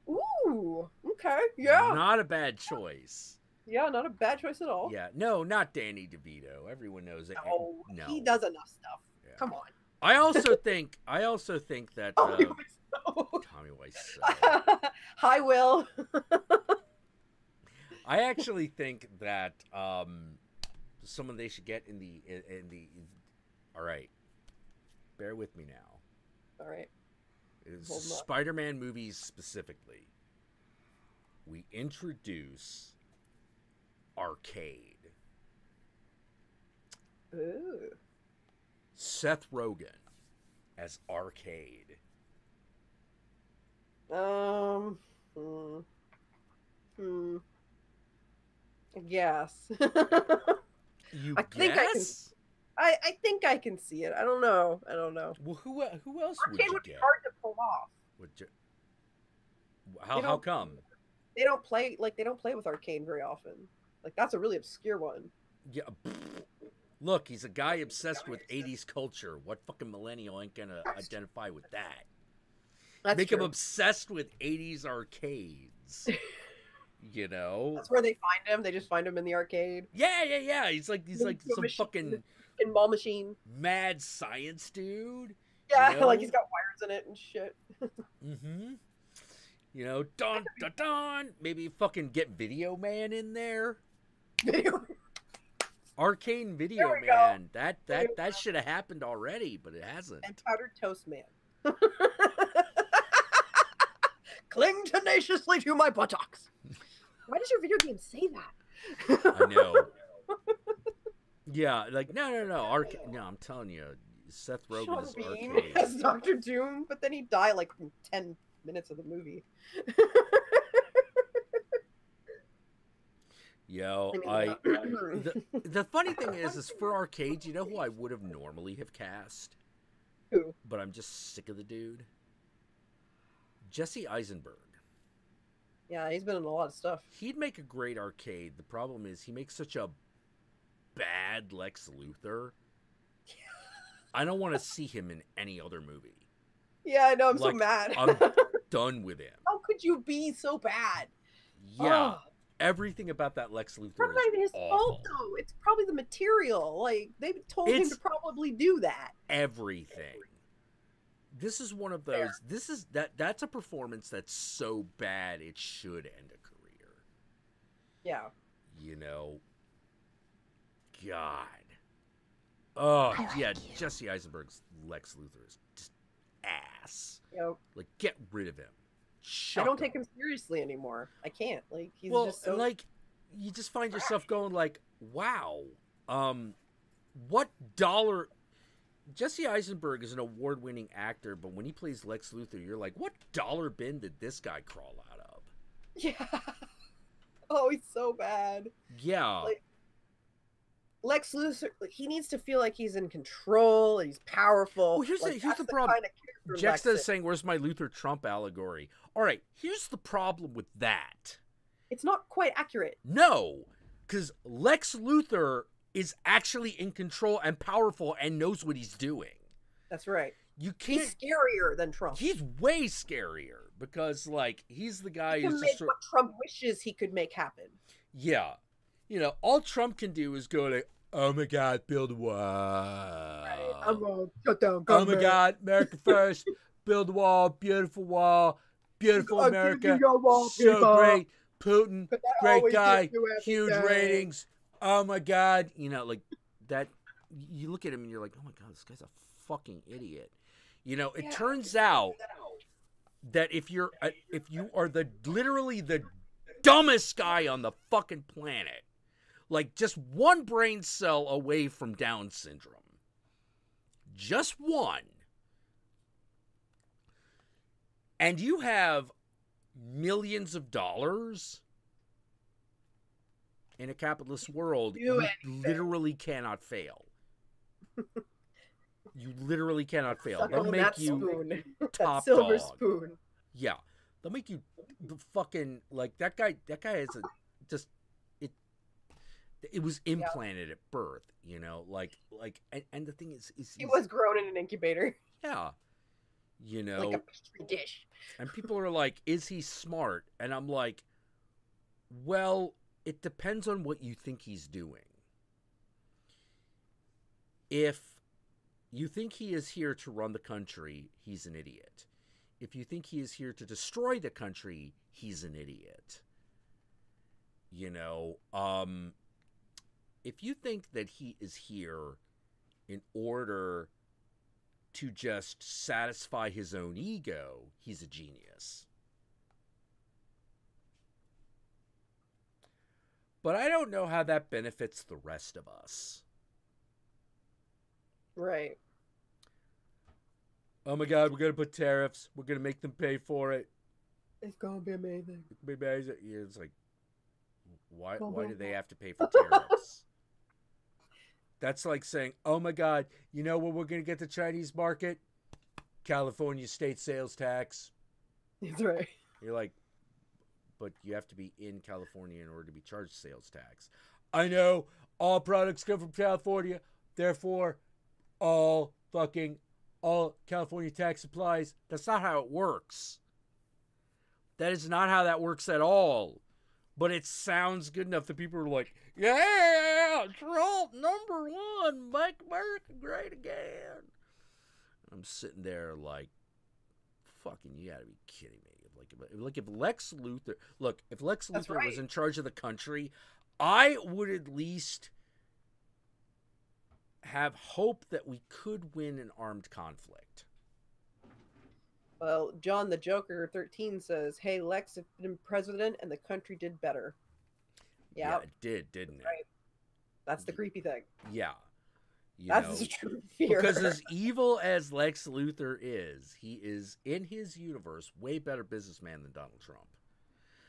Ooh. Okay. Yeah. Not a bad choice. Yeah, not a bad choice at all. Yeah. No, not Danny DeVito. Everyone knows it. No. He does enough stuff. Yeah. Come on. I also think that Tommy Wiseau. Hi, Will. I actually think that someone they should get in the all right. Bear with me now. All right. Spider-Man movies specifically. We introduce Arcade. Ooh. Seth Rogen as Arcade. Yes. You I think guess? I think I can see it. I don't know. Well, who else would Arcade you would be get? hard to pull off. How come? They don't play with Arcade very often. Like, that's a really obscure one. Yeah. Look, he's a guy obsessed with 80s culture. What fucking millennial ain't gonna identify with that? That's Make true. him obsessed with 80s arcades. You know? That's where they find him. They just find him in the arcade. Yeah. He's like some fucking pinball machine. mad science dude. Yeah, you know? like he's got wires in it and shit. Mm-hmm. You know, dun dun dun. Maybe fucking get Video Man in there. Arcane Video Man. That should have happened already, but it hasn't. And Powdered Toast Man. Cling tenaciously to my buttocks. Why does your video game say that? I know. Yeah, like no. No, I'm telling you, Seth Rogen Sean is Bean Arcade. as Dr. Doom, but then he died like in 10 minutes of the movie. Yo, the funny thing is for Arcade, you know who I would have normally have cast? Who? But I'm just sick of the dude. Jesse Eisenberg. Yeah, he's been in a lot of stuff. He'd make a great Arcade. The problem is he makes such a bad Lex Luthor. I don't want to see him in any other movie. Yeah, I know. I'm so Like, mad. I'm done with him. How could you be so bad? Yeah. Oh. Everything about that Lex Luthor Probably not is even his awful. fault, though. It's probably the material. Like, they told him to probably do that. Everything. This is one of those. That's a performance that's so bad it should end a career. Yeah. You know. God. Oh yeah, Jesse Eisenberg's Lex Luthor is just ass. Yep. Like, get rid of him. I don't take him seriously anymore. I can't. Like, he's Well, just so like, you just find yourself going like, wow, what dollar? Jesse Eisenberg is an award-winning actor, but when he plays Lex Luthor, you're like, what dollar bin did this guy crawl out of? Yeah. Oh, he's so bad. Yeah. Like, Lex Luthor, he needs to feel like he's in control and he's powerful. Well, here's the problem. Jack's saying, "Where's my Luthor Trump allegory?" All right, here's the problem with that. It's not quite accurate. No, because Lex Luthor is actually in control and powerful and knows what he's doing. That's right. You can't. He's scarier than Trump. He's way scarier because, like, he's the guy He can who's make just what Trump wishes he could make happen. Yeah, you know, all Trump can do is go like, "Oh my God, build a wall." Right. I'm gonna shut down Oh government. my God, America first, build a wall, beautiful America, Wall, so people. great. Putin, great guy, huge ratings. Oh my God, you know, like that. You look at him and you're like, oh my God, this guy's a fucking idiot. You know, it turns out that if you are literally the dumbest guy on the fucking planet, like just one brain cell away from Down syndrome, just one, and you have millions of dollars in a capitalist world, you literally cannot fail. You literally cannot fail. They'll make you top silver dog. Spoon. Yeah, they'll make you the fucking like that guy. That guy is it was implanted at birth. You know, and the thing is he was grown in an incubator. Yeah, you know, like a petri dish. And people are like, "Is he smart?" And I'm like, "Well, it depends on what you think he's doing. If you think he is here to run the country, he's an idiot. If you think he is here to destroy the country, he's an idiot. You know, if you think that he is here in order to just satisfy his own ego, he's a genius. But I don't know how that benefits the rest of us. Right. Oh my God, we're going to put tariffs. We're going to make them pay for it. It's going to be amazing. It's going to be amazing. Yeah, it's like, why do they have to pay for tariffs? That's like saying, oh my God, you know where we're going to get the Chinese market? California state sales tax. That's right. You're like, but you have to be in California in order to be charged sales tax. I know all products come from California, therefore all California tax applies. That's not how it works. That is not how that works at all. But it sounds good enough that people are like, yeah, Trump, #1, make America great again. I'm sitting there like, fucking, you gotta be kidding me. Like if Lex Luthor, if Lex Luthor was in charge of the country, I would at least have hope that we could win an armed conflict. Well, John the Joker 13 says, hey, Lex had been president and the country did better. Yeah, it did, didn't it? Right. That's the creepy thing. Yeah. That's the true fear. Because as evil as Lex Luthor is, he is, in his universe, way better businessman than Donald Trump.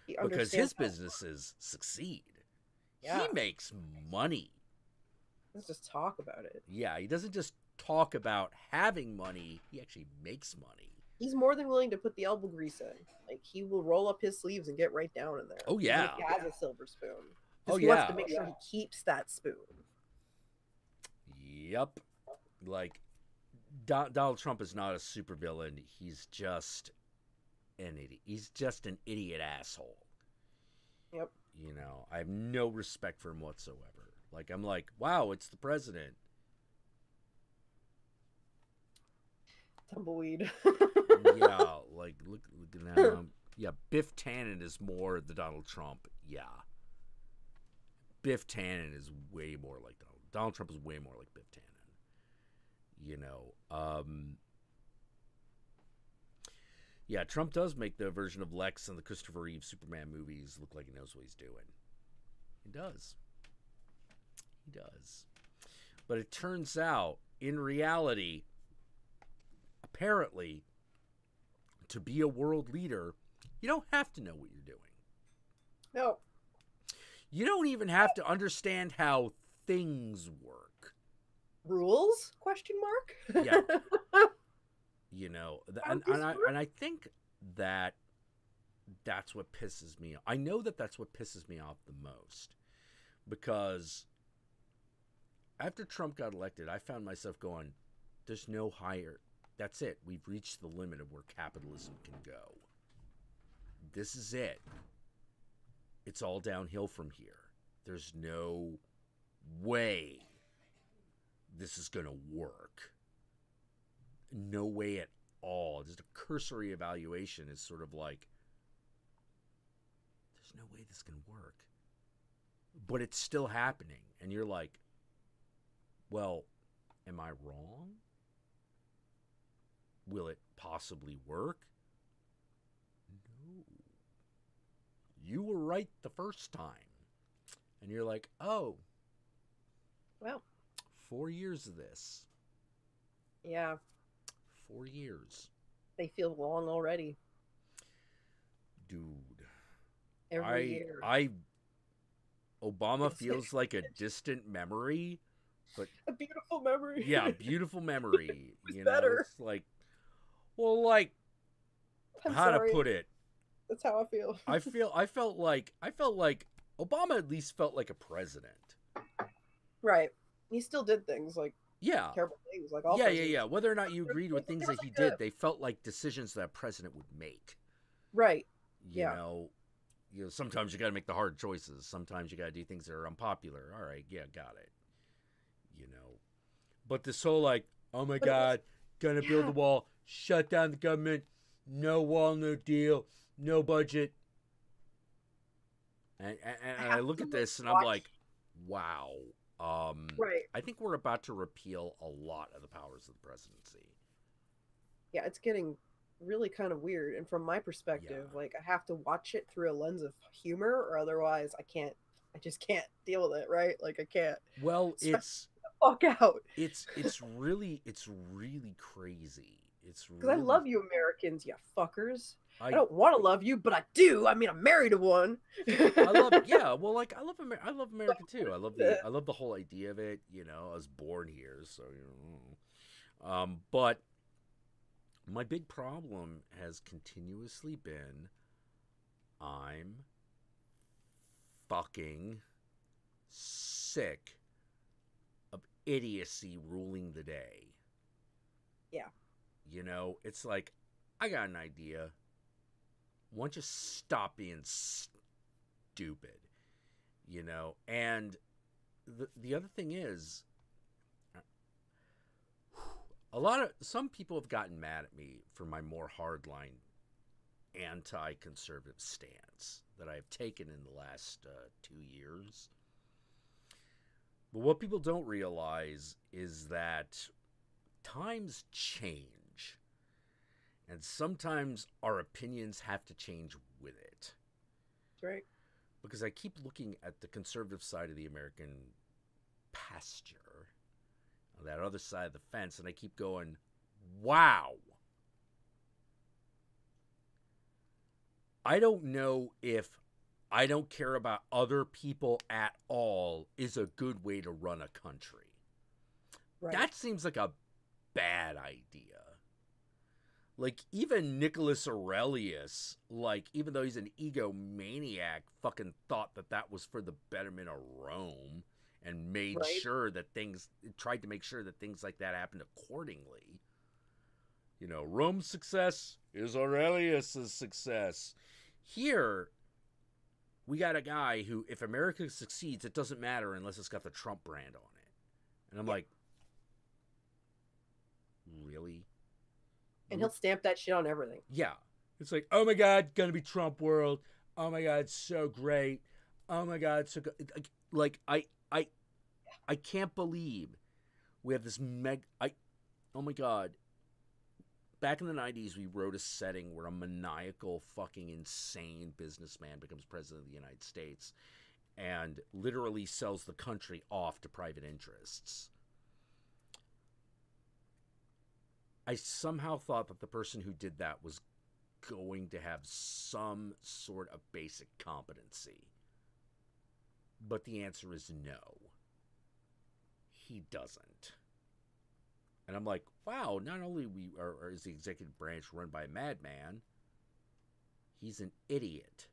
Because his businesses succeed. Yeah. He makes money. Let's just talk about it. Yeah, he doesn't just talk about having money, he actually makes money. He's more than willing to put the elbow grease in. Like, he will roll up his sleeves and get right down in there. Oh, yeah. He has a silver spoon. He wants to make sure he keeps that spoon. Yep. Like, Donald Trump is not a supervillain. He's just an idiot. He's just an idiot asshole. Yep. You know, I have no respect for him whatsoever. Like, I'm like, wow, it's the president. Tumbleweed. Yeah, like, look at that. Yeah, Biff Tannen is more the Donald Trump. Yeah. Biff Tannen is way more like Donald Trump is way more like Biff Tannen. You know, yeah, Trump does make the version of Lex in the Christopher Reeve Superman movies look like he knows what he's doing. He does. He does. But it turns out, in reality, apparently, to be a world leader, you don't have to know what you're doing. No. You don't even have to understand how things work. Rules? Question mark? Yeah. You know, and I think that that's what pisses me off. I know that that's what pisses me off the most. Because after Trump got elected, I found myself going, there's no higher. That's it. We've reached the limit of where capitalism can go. This is it. It's all downhill from here. There's no way this is going to work. No way at all. Just a cursory evaluation is sort of like, there's no way this can work. But it's still happening. And you're like, well, am I wrong? Will it possibly work? No. You were right the first time. And you're like, oh. Well. 4 years of this. Yeah. 4 years. They feel long already. Dude. Every year. Obama feels like a distant memory, but a beautiful memory. Yeah, beautiful memory. You know, better. It's like, well, like, how to put it? That's how I feel. I felt like Obama at least felt like a president. Right. He still did things like terrible things, like all. Yeah. Whether or not you agreed with things that he did, they felt like decisions that a president would make. Right. You know, sometimes you got to make the hard choices. Sometimes you got to do things that are unpopular. All right, yeah, got it. You know, but this whole like, oh my God, gonna build the wall, shut down the government, no wall, no deal, no budget. And I look at this and I'm like, wow. Right. I think we're about to repeal a lot of the powers of the presidency. Yeah, it's getting really kind of weird. And from my perspective, like I have to watch it through a lens of humor or otherwise I just can't deal with it, right? Like I can't. Well, it's the fuck out. It's really crazy. It's because I love you Americans, you fuckers. I don't want to love you, but I do. I mean, I'm married to one. I love America too. I love the whole idea of it. You know, I was born here, so you know. But my big problem has continuously been I'm fucking sick of idiocy ruling the day. Yeah. You know, it's like, I got an idea. Why don't you stop being stupid? You know, and the other thing is, some people have gotten mad at me for my more hardline anti-conservative stance that I've taken in the last 2 years. But what people don't realize is that times change. And sometimes our opinions have to change with it. That's right. Because I keep looking at the conservative side of the American pasture, on that other side of the fence, and I keep going, wow. I don't know if I don't care about other people at all is a good way to run a country. Right. That seems like a bad idea. Like, even Nicholas Aurelius, like, even though he's an egomaniac, fucking thought that that was for the betterment of Rome and made sure that tried to make sure that things like that happened accordingly. You know, Rome's success is Aurelius's success. Here, we got a guy who, if America succeeds, it doesn't matter unless it's got the Trump brand on it. And I'm like, really? And he'll stamp that shit on everything. Yeah. It's like, oh my God, gonna be Trump world. Oh my God, so great. Oh my God, so good. Like, I can't believe we have this oh my God. Back in the 90s, we wrote a setting where a maniacal, fucking insane businessman becomes president of the United States and literally sells the country off to private interests. I somehow thought that the person who did that was going to have some sort of basic competency. But the answer is no. He doesn't. And I'm like, wow, not only is the executive branch run by a madman, he's an idiot.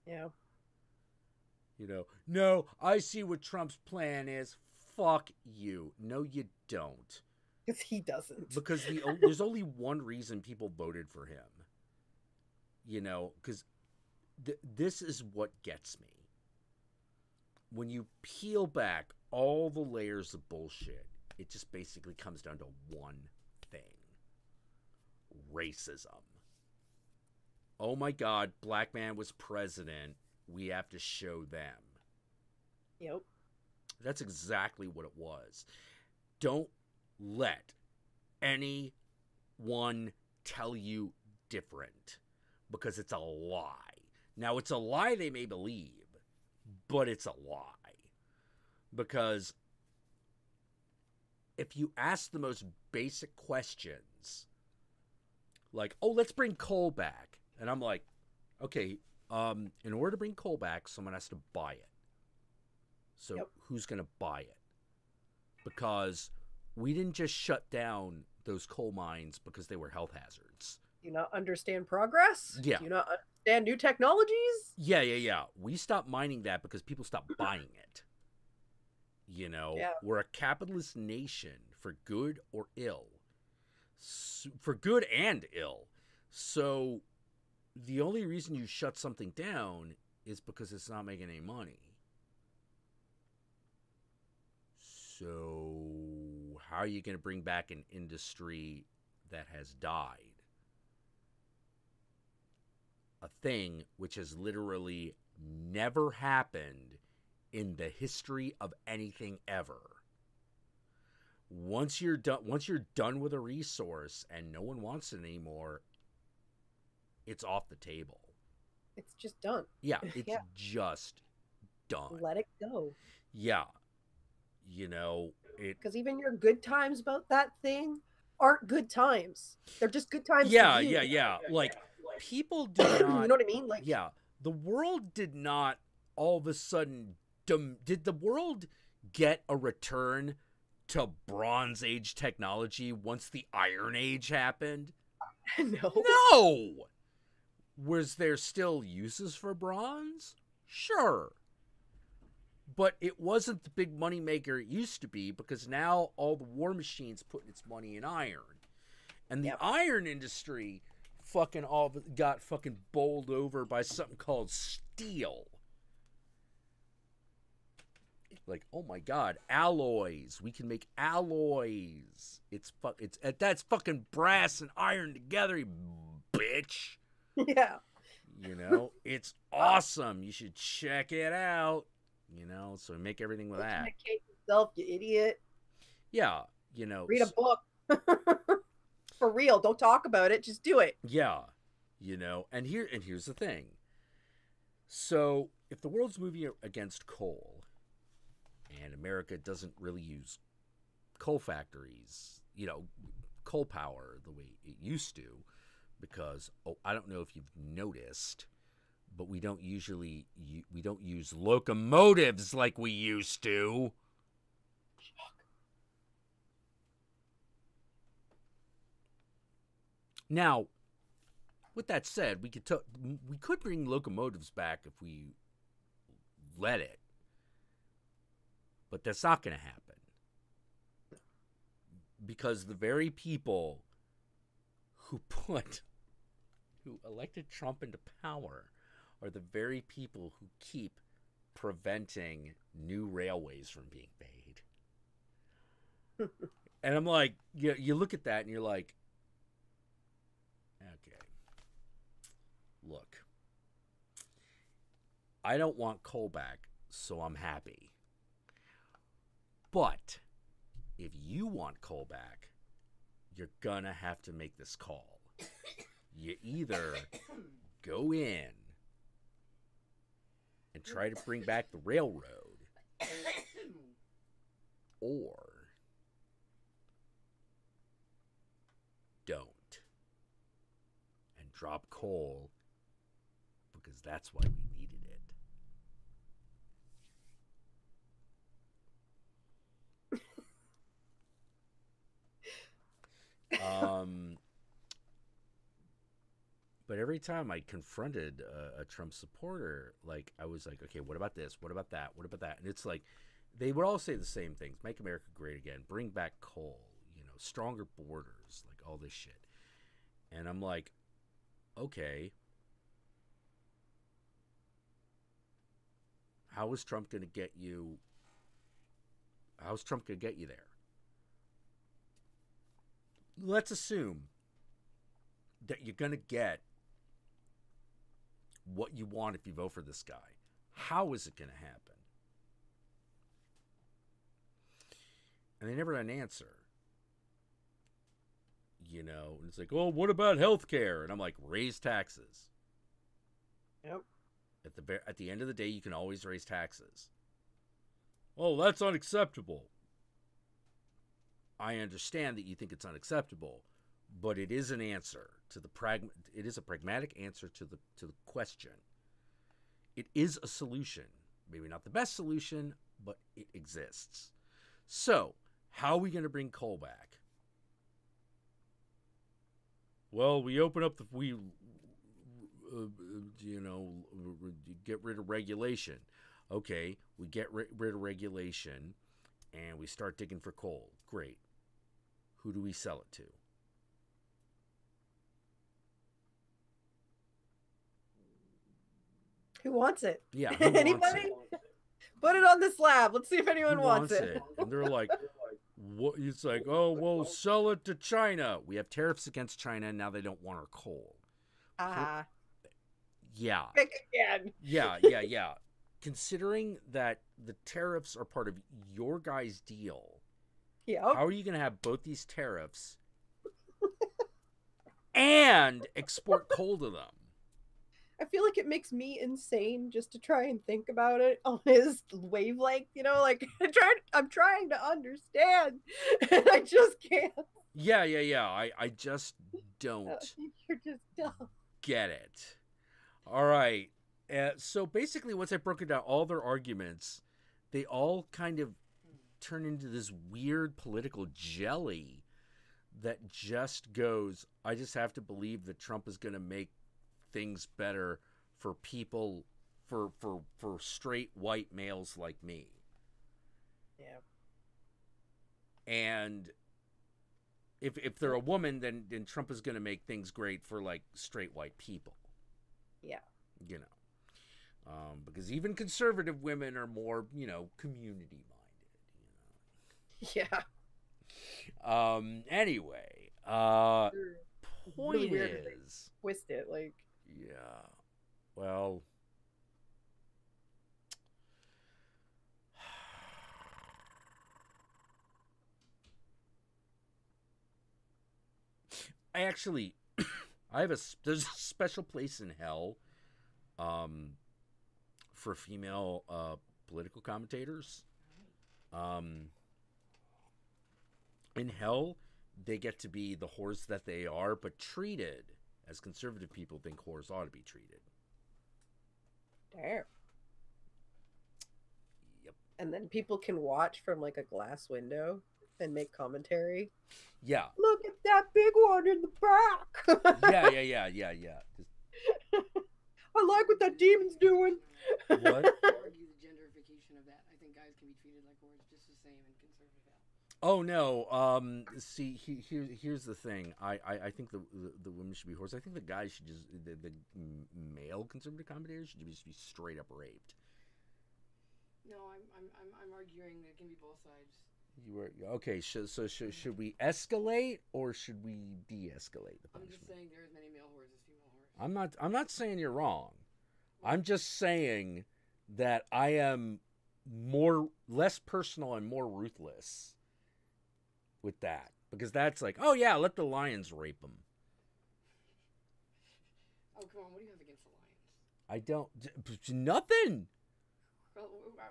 Yeah. You know, no, I see what Trump's plan is. Fuck you. No, you don't. Because he doesn't. Because there's only one reason people voted for him. You know, because this is what gets me. When you peel back all the layers of bullshit, it just basically comes down to one thing. Racism. Oh my God, black man was president. we have to show them. Yep. That's exactly what it was. Don't let anyone tell you different, because it's a lie. Now, it's a lie they may believe, but it's a lie. Because if you ask the most basic questions, like, oh, let's bring coal back. And I'm like, okay, in order to bring coal back, someone has to buy it. So who's going to buy it? Because we didn't just shut down those coal mines because they were health hazards. Do you not understand progress? Yeah. Do you not understand new technologies? Yeah. We stopped mining that because people stopped buying it. You know, we're a capitalist nation for good or ill. For good and ill. So the only reason you shut something down is because it's not making any money. So how are you going to bring back an industry that has died? A thing which has literally never happened in the history of anything ever. Once you're done with a resource and no one wants it anymore, it's off the table. It's just done. Yeah, it's just done. Let it go. Yeah. You know, because even your good times about that thing aren't good times. They're just good times. Yeah. Like, people do not. You know what I mean? Like, yeah, the world did not all of a sudden. Did the world get a return to Bronze Age technology once the Iron Age happened? No. Was there still uses for bronze? Sure. But it wasn't the big money maker it used to be, because now all the war machines putting its money in iron. And the iron industry got fucking bowled over by something called steel. Like, oh my God, alloys. We can make alloys. That's fucking brass and iron together, you bitch. Yeah. You know, it's awesome. You should check it out. You know, so we make everything with that. Educate yourself, you idiot. Yeah, you know. Read a book. For real, don't talk about it. Just do it. Yeah, you know, and here's the thing. So, if the world's moving against coal, and America doesn't really use coal factories, you know, coal power the way it used to, because I don't know if you've noticed, but we don't use locomotives like we used to. Now, with that said, we could bring locomotives back if we let it, but that's not going to happen, because the very people who elected Trump into power are the very people who keep preventing new railways from being made. And I'm like, you look at that and you're like, okay, look, I don't want coal back, so I'm happy. But if you want coal back, you're gonna have to make this call. You either go in and try to bring back the railroad, or don't, and drop coal, because that's why we needed it. But every time I confronted a Trump supporter, like, I was like, okay, what about this? What about that? What about that? And it's like, they would all say the same things. Make America great again. Bring back coal. You know, stronger borders. Like, all this shit. And I'm like, okay. How is Trump going to get you? How's Trump going to get you there? Let's assume that you're going to get what you want if you vote for this guy. How is it going to happen? And they never had an answer. You know, and it's like, oh, what about health care? And I'm like, raise taxes. Yep. At the end of the day, you can always raise taxes. Oh, that's unacceptable. I understand that you think it's unacceptable, but it is an answer to the it is a pragmatic answer to the question. It is a solution. Maybe not the best solution, but it exists. So, how are we going to bring coal back? Well, we open up get rid of regulation. Okay, we get rid of regulation, and we start digging for coal. Great. Who do we sell it to? Who wants it? Yeah, anybody? Wants it? Put it on the slab. Let's see if anyone wants it. And they're like, what? It's like, oh, well, sell it to China. We have tariffs against China, and now they don't want our coal. Yeah. Pick again. Yeah. Considering that the tariffs are part of your guys' deal, how are you going to have both these tariffs and export coal to them? I feel like it makes me insane just to try and think about it on his wavelength, you know, like I'm trying to understand and I just can't. Yeah. I just don't You're just dumb. Get it. All right. So basically, once I broke it down, all their arguments, they all kind of turn into this weird political jelly that just goes, I just have to believe that Trump is going to make things better for people, for straight white males like me. Yeah. And if they're a woman, then Trump is going to make things great for like straight white people. Yeah. You know, because even conservative women are more, community minded. Anyway, point really weird is, twist it like. Yeah. Well. There's a special place in hell, for female political commentators. In hell, they get to be the whores that they are, but treated as conservative people think whores ought to be treated. Damn. Yep. And then people can watch from like a glass window and make commentary. Yeah. Look at that big one in the back. Yeah. I like what that demon's doing. What? Argue the genderification of that. I think guys can be treated like whores just the same in conservative hell. Oh no. See, here's the thing. I think the women should be whores. I think the guys should just the male conservative commentators should just be straight up raped. No, I'm arguing that it can be both sides. Okay. Should we escalate or should we de-escalate the punishment? I'm just saying there are as many male whores as female whores. I'm not saying you're wrong. I'm just saying that I am less personal and more ruthless with that, because that's like, oh yeah, let the lions rape them. Oh come on, what do you have against the lions? I don't. Nothing.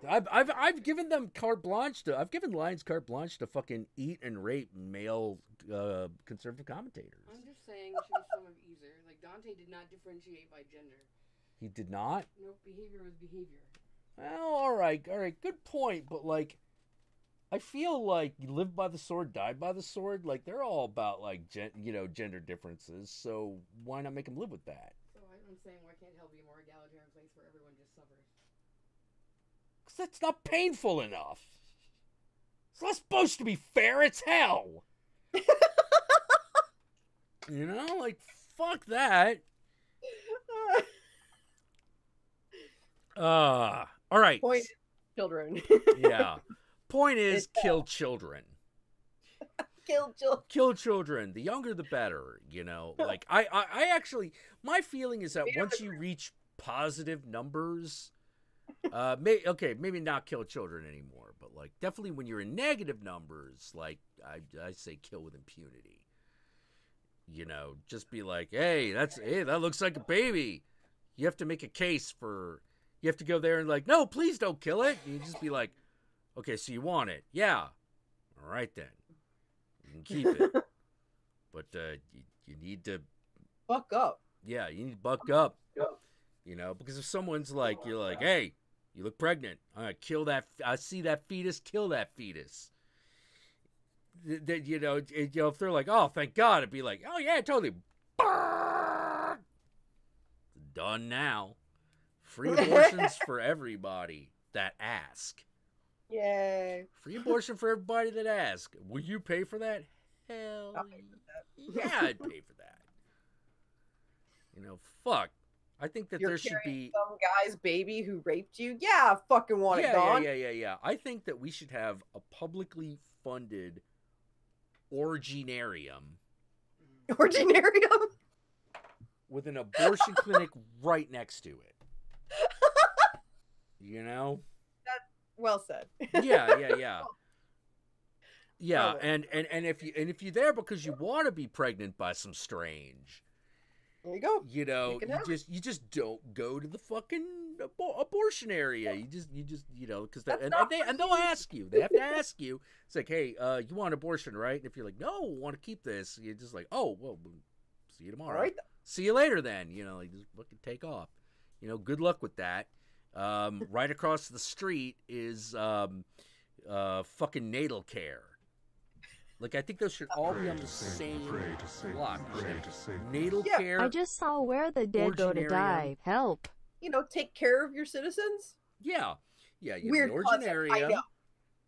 I've given them carte blanche I've given lions carte blanche to fucking eat and rape male conservative commentators. I'm just saying it should be some of either. Like Dante did not differentiate by gender. He did not? No, behavior was behavior. Well, all right, good point, but like, I feel like you live by the sword, die by the sword. Like they're all about like gender differences. So why not make them live with that? So I'm saying, why can't hell be a more egalitarian place where everyone just suffers? Because that's not painful enough. It's not supposed to be fair. It's hell. Like fuck that. All right. Point is children. Yeah. Point is kill children. Kill children. The younger the better, Like I actually, my feeling is that once you reach positive numbers, Maybe not kill children anymore, but like definitely when you're in negative numbers, like I say kill with impunity. You know, just be like, hey, that looks like a baby. You have to make a case for. You have to go there and like, no, please don't kill it. And you just be like, okay, so you want it? Yeah. All right then, you can keep it, but you need to buck up. Yeah, you need to buck up. You know, because if someone's like, you're like, hey, you look pregnant. I'm gonna kill that. I see that fetus. Kill that fetus. You know, if they're like, oh, thank God, it'd be like, oh yeah, totally. Done now. Free abortions for everybody that ask. Yay. Free abortion for everybody that ask. Will you pay for that? Hell yeah, I'd pay for that. You know, fuck. I think that there should be some guy's baby who raped you. Yeah, I fucking want it gone. Yeah. I think that we should have a publicly funded orginarium. Orginarium? With an abortion clinic right next to it. You know? That's well said. Yeah. Yeah, and if you're there because you want to be pregnant by some strange, there you go. You know, you just don't go to the fucking abortion area. You just you know, because they'll ask you. They have to ask you. It's like, hey, you want an abortion, right? And if you're like, no, I want to keep this, you're just like, oh, well, see you tomorrow. All right. See you later then. You know, like just fucking take off. You know, good luck with that. Right across the street is fucking natal care. Like, I think those should all be on the same block. Natal care. I just saw where the dead go to die. Help. You know, take care of your citizens. Yeah. Weird the orginarium.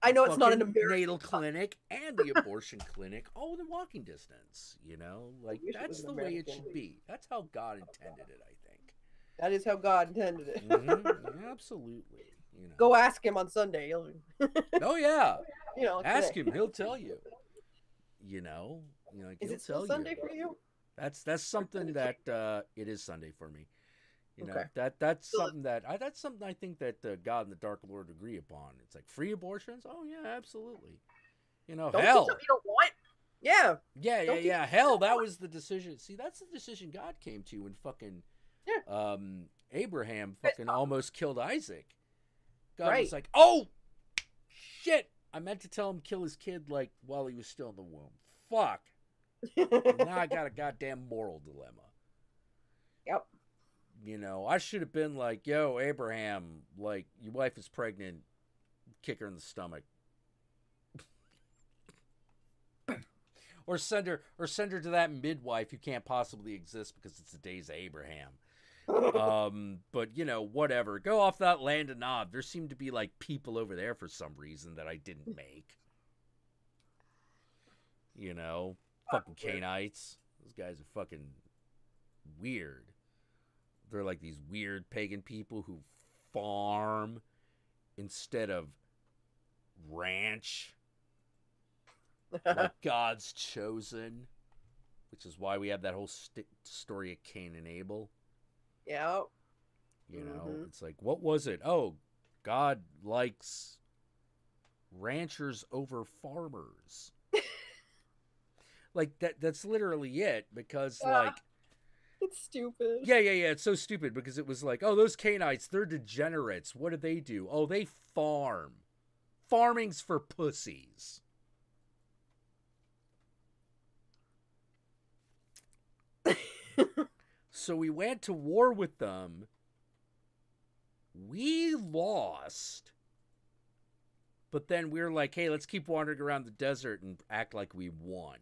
I know it's not an American natal clinic and the abortion clinic, all within walking distance. You know, like that's the way it should be. That's how God intended it, I think. That is how God intended it. Absolutely. You know. Go ask him on Sunday. Oh yeah. You know, ask him. He'll tell you. You know, like is he'll it still tell Sunday you. for you? That's something that it is Sunday for me. You know, okay. that's something I think that God and the Dark Lord agree upon. It's like free abortions. Oh yeah, absolutely. You know, don't hell. You don't want. Yeah. Yeah. Hell, that was the decision. See, that's the decision God came to when fucking Abraham fucking almost killed Isaac. God was like, oh shit. I meant to tell him kill his kid like while he was still in the womb. Fuck. Now I got a goddamn moral dilemma. Yep. You know, I should have been like, yo, Abraham, like, your wife is pregnant, kick her in the stomach. or send her to that midwife who can't possibly exist because it's the days of Abraham. But you know, whatever. Go off that land of Nod. There seemed to be like people over there for some reason that I didn't make. You know, fucking Canaanites. Those guys are fucking weird. They're like these weird pagan people who farm instead of ranch. Like God's chosen, which is why we have that whole story of Cain and Abel. Yeah. You know, it's like, what was it? Oh, God likes ranchers over farmers. Like that's literally it, because like it's stupid. Yeah, it's so stupid because it was like, oh, those Canaanites, they're degenerates. What do they do? Oh, they farm. Farming's for pussies. So we went to war with them. We lost. But then we were like, hey, let's keep wandering around the desert and act like we won.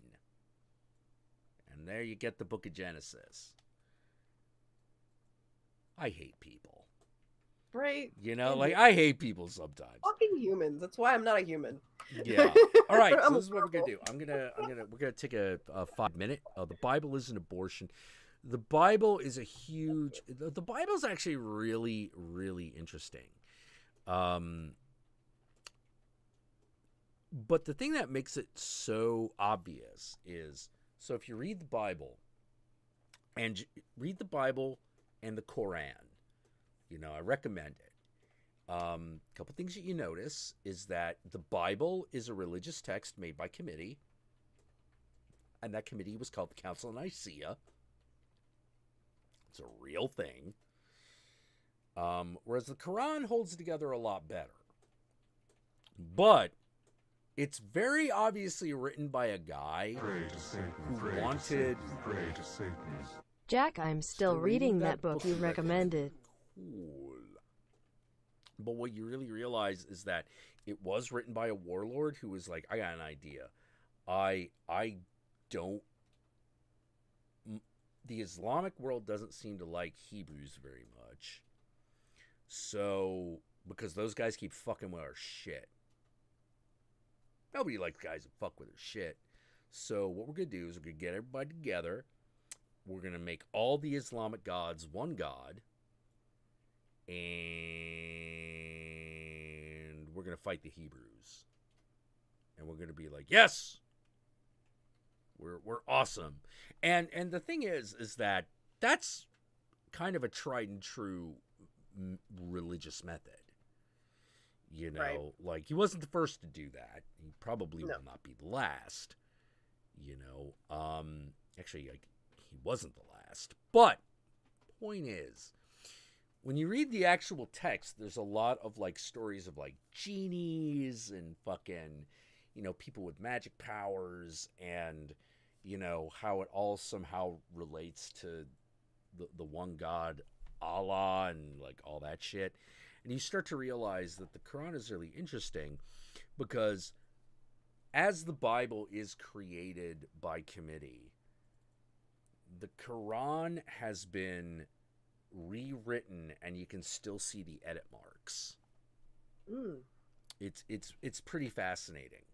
And there you get the Book of Genesis. I hate people. Right. You know, like, I hate people sometimes. Fucking humans. That's why I'm not a human. Yeah. All right, so this is what we're going to do. We're going to take a 5-minute. The Bible is an abortion. The Bible is a huge... The Bible's actually really, really interesting. But the thing that makes it so obvious is... So if you read the Bible, and the Koran, you know, I recommend it. Couple things that you notice is that the Bible is a religious text made by committee, and that committee was called the Council of Nicaea. It's a real thing. Whereas the Quran holds it together a lot better. But it's very obviously written by a guy who wanted... Jack, I'm still reading that book you recommended. Cool. But what you really realize is that it was written by a warlord who was like, I got an idea. I don't... The Islamic world doesn't seem to like Hebrews very much. So, because those guys keep fucking with our shit. Nobody likes guys that fuck with their shit. So what we're going to do is we're going to get everybody together. We're going to make all the Islamic gods one god. And we're going to fight the Hebrews. And we're going to be like, yes! We're awesome. And the thing is that that's kind of a tried and true religious method. You know, Right. like he wasn't the first to do that. He probably will not be the last. You know, actually, like, he wasn't the last. But point is, when you read the actual text, there's a lot of like stories of like genies and fucking, you know, people with magic powers, and you know how it all somehow relates to the one God, Allah, and like all that shit. And you start to realize that the Quran is really interesting because as the Bible is created by committee, the Quran has been rewritten and you can still see the edit marks. It's pretty fascinating.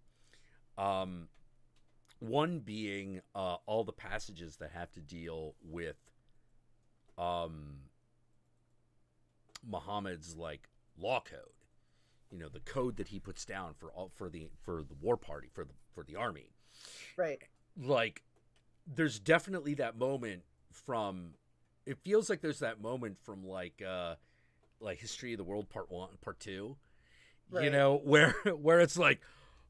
One being all the passages that have to deal with Muhammad's like law code, you know, the code that he puts down for the war party, for the army. Right. Like, there's definitely that moment from, it feels like there's that moment from like History of the World Part 1, Part 2, Right. you know, where it's like,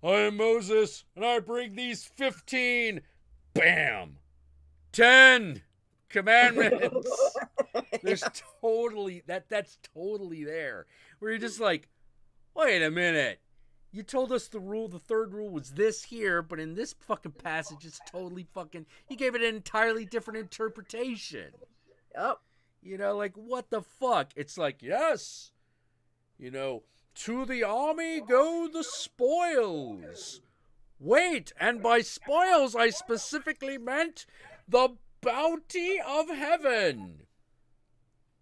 I am Moses and I bring these 15, bam, 10 commandments. There's totally that's totally there, where you're just like, wait a minute, you told us the third rule was this here, but in this fucking passage it's totally fucking, he gave it an entirely different interpretation. Yep. You know, like, what the fuck? It's like, yes, you know, to the army go the spoils. Wait, and by spoils I specifically meant the bounty of heaven,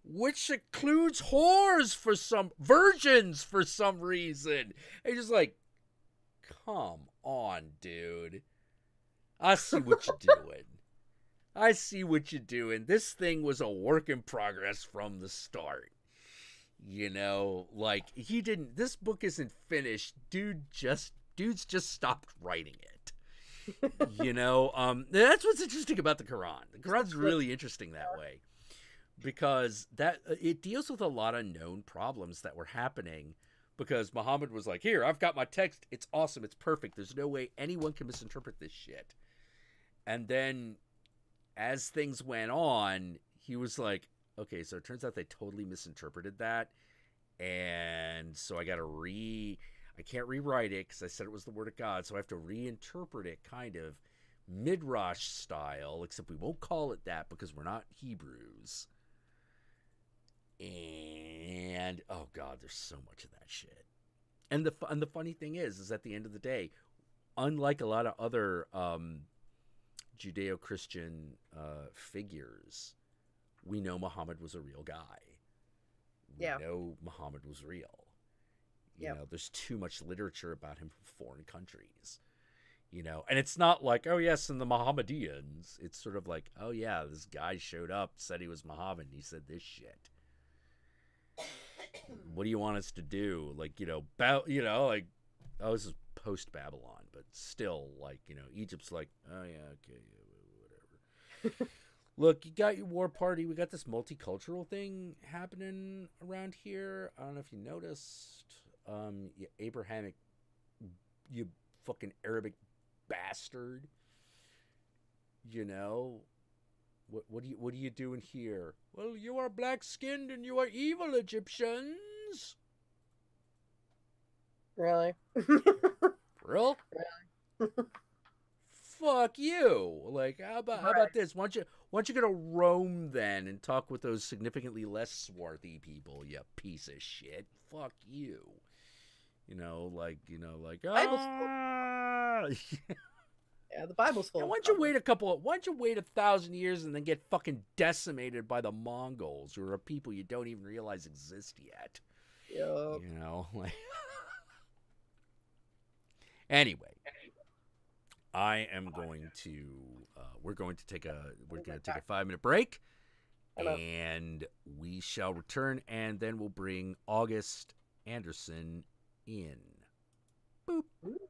which includes virgins for some reason. And just like, come on, dude. I see what you're doing. I see what you're doing. This thing was a work in progress from the start. You know, like, this book isn't finished. Dude's just stopped writing it. You know, that's what's interesting about the Quran. The Quran's really interesting that way, because it deals with a lot of known problems that were happening, because Muhammad was like, here, I've got my text. It's awesome. It's perfect. There's no way anyone can misinterpret this shit. And then as things went on, he was like, okay, so it turns out they totally misinterpreted that. And so I can't rewrite it because I said it was the word of God. So I have to reinterpret it kind of Midrash style, except we won't call it that because we're not Hebrews. And oh God, there's so much of that shit. And the funny thing is at the end of the day, unlike a lot of other Judeo-Christian figures, we know Muhammad was a real guy. We know Muhammad was real. You know, there's too much literature about him from foreign countries. You know, and it's not like, oh yes, and the Mohammedans. It's sort of like, oh yeah, this guy showed up, said he was Muhammad, and he said this shit. What do you want us to do? Like, you know, like, oh, this is post-Babylon, but still, like, you know, Egypt's like, oh yeah, okay, whatever. Look, you got your war party. We got this multicultural thing happening around here. I don't know if you noticed. You Abrahamic, you fucking Arabic bastard. You know, what are you doing here? Well, you are black skinned and you are evil Egyptians. Really? Real? Really? Fuck you. Like, how about this? Why don't you go to Rome then and talk with those significantly less swarthy people, you piece of shit. Fuck you. Like Yeah, the Bible's full. Why don't you wait 1,000 years and then get fucking decimated by the Mongols, who are people you don't even realize exist yet? Yep. Anyway, I am going to. We're going to take a 5-minute break, and we shall return, and then we'll bring August Anderson in. Boop. Ooh.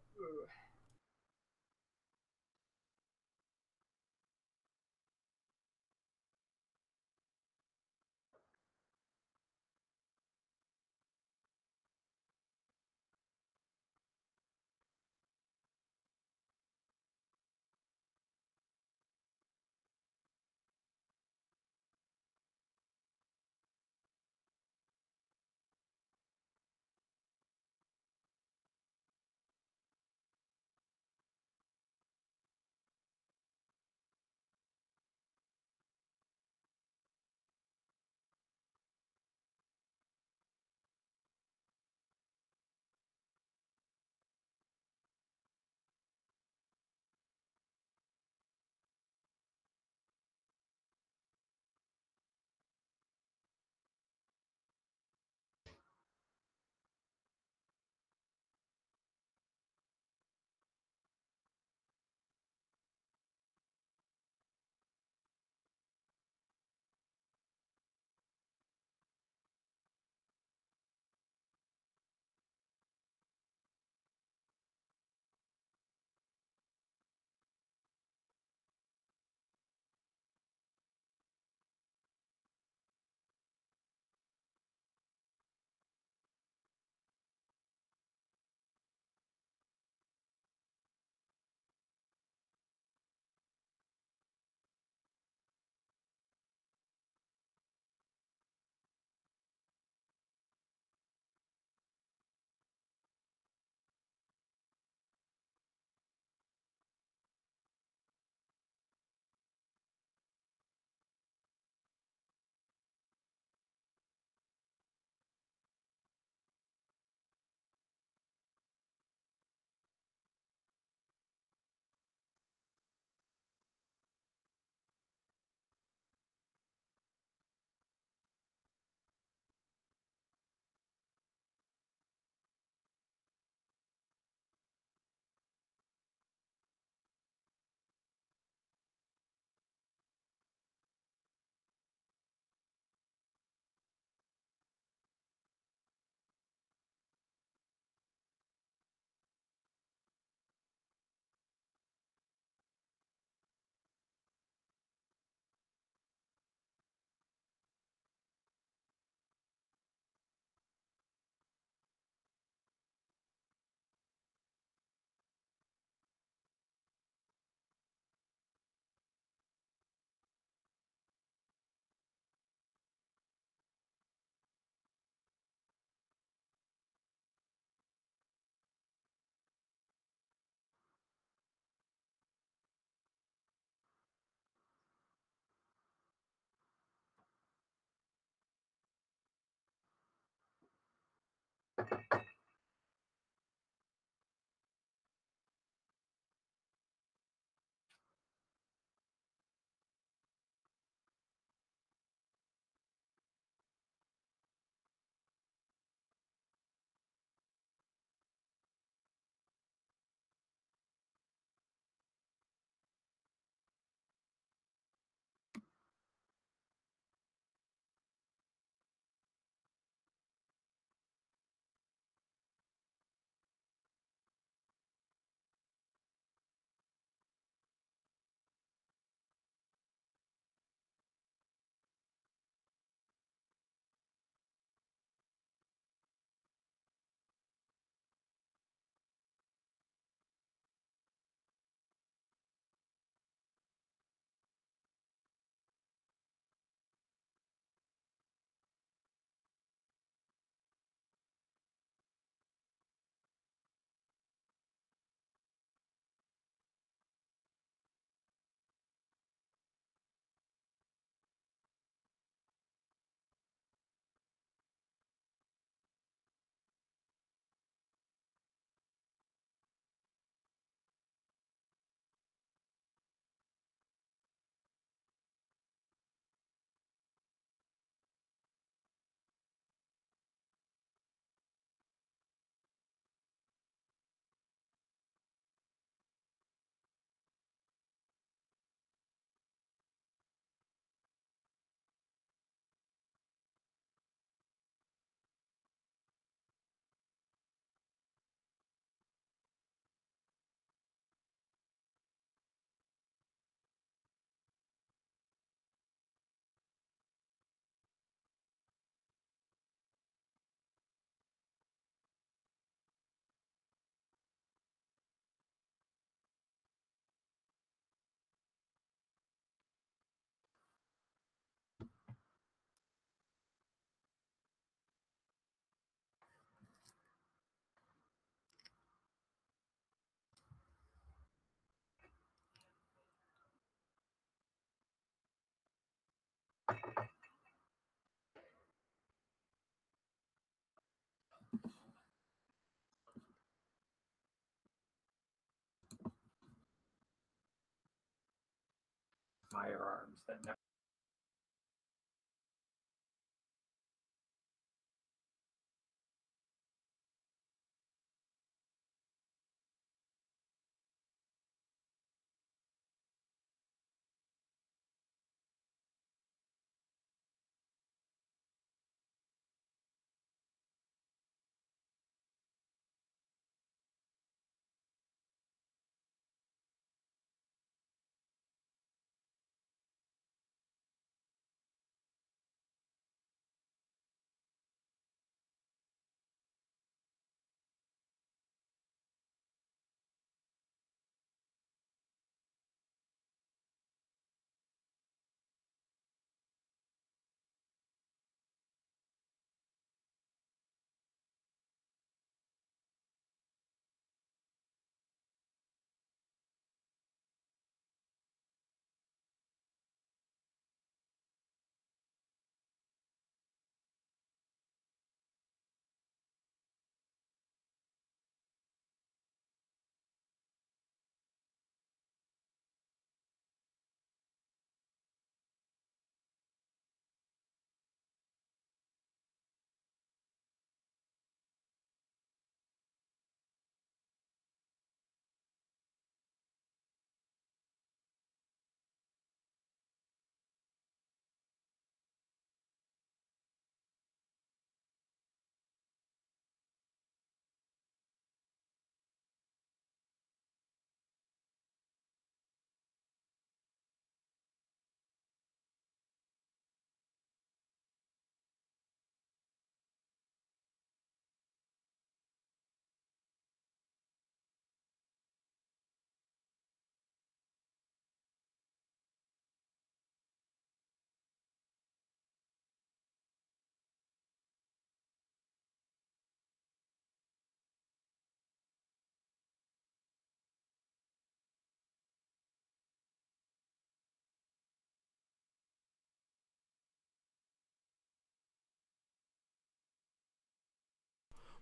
Firearms that never.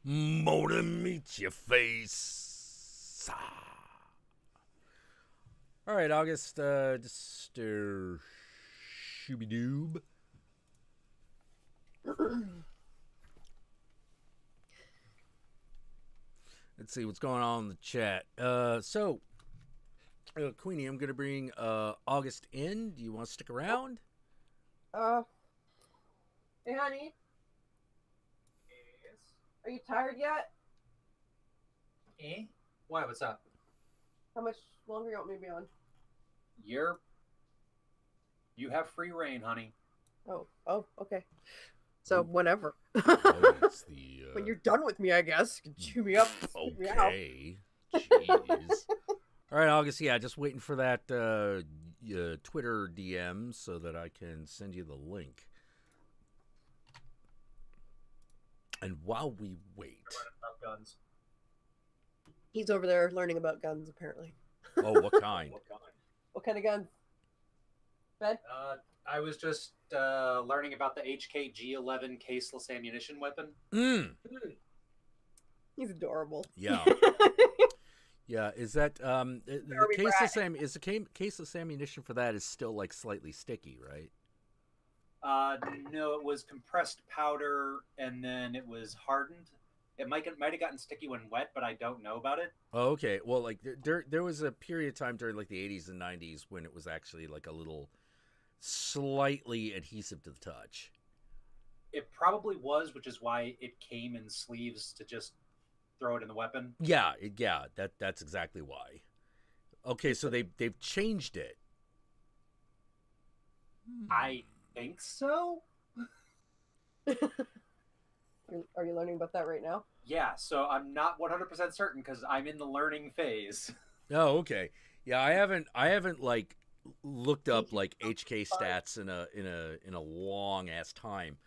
Mona meet your face. All right, August, just shooby-doob. Let's see what's going on in the chat. Queenie, I'm going to bring August in. Do you want to stick around? Hey, honey. Are you tired yet? Eh? Why? What's up? How much longer you want me to be on? You have free reign, honey. Oh, okay. So whenever. It's the, when you're done with me, I guess. You can chew me up. Spit me out. Okay. Jeez. All right, August. Yeah, just waiting for that Twitter DM so that I can send you the link. And while we wait, Guns. He's over there learning about guns, apparently. Oh, what kind? What kind of guns? Ben? I was just learning about the HK-G11 caseless ammunition weapon. He's adorable. Yeah. Yeah, is that the caseless ammunition for that is still like slightly sticky, right? No, it was compressed powder and then it was hardened. It might have gotten sticky when wet, but I don't know about it. Oh, okay. Well, like there was a period of time during like the 80s and 90s when it was actually like a little slightly adhesive to the touch. It probably was, which is why it came in sleeves to just throw it in the weapon. Yeah, that's exactly why. Okay, so they've changed it. I think so. Are you learning about that right now? Yeah, so I'm not 100% certain because I'm in the learning phase. Oh, okay. Yeah, I haven't like looked up like HK stats in a long ass time,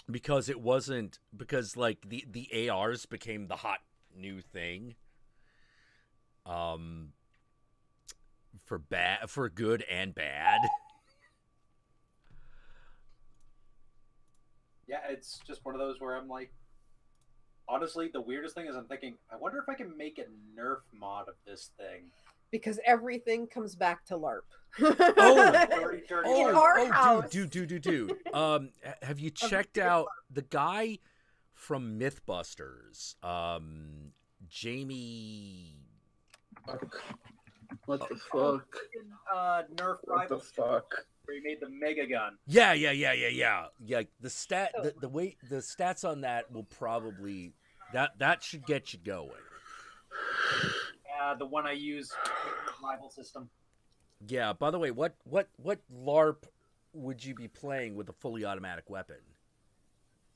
because like the ARs became the hot new thing, for good and bad. it's just one of those where I'm like, honestly, the weirdest thing is I'm thinking, I wonder if I can make a Nerf mod of this thing. Because everything comes back to LARP. In our house. Dude. Have you checked out the guy from MythBusters? Jamie. What the fuck? Nerf What the fuck? Where he made the Mega Gun. Yeah. The way the stats on that will probably that should get you going. The one I use rival system. Yeah. By the way, what LARP would you be playing with a fully automatic weapon?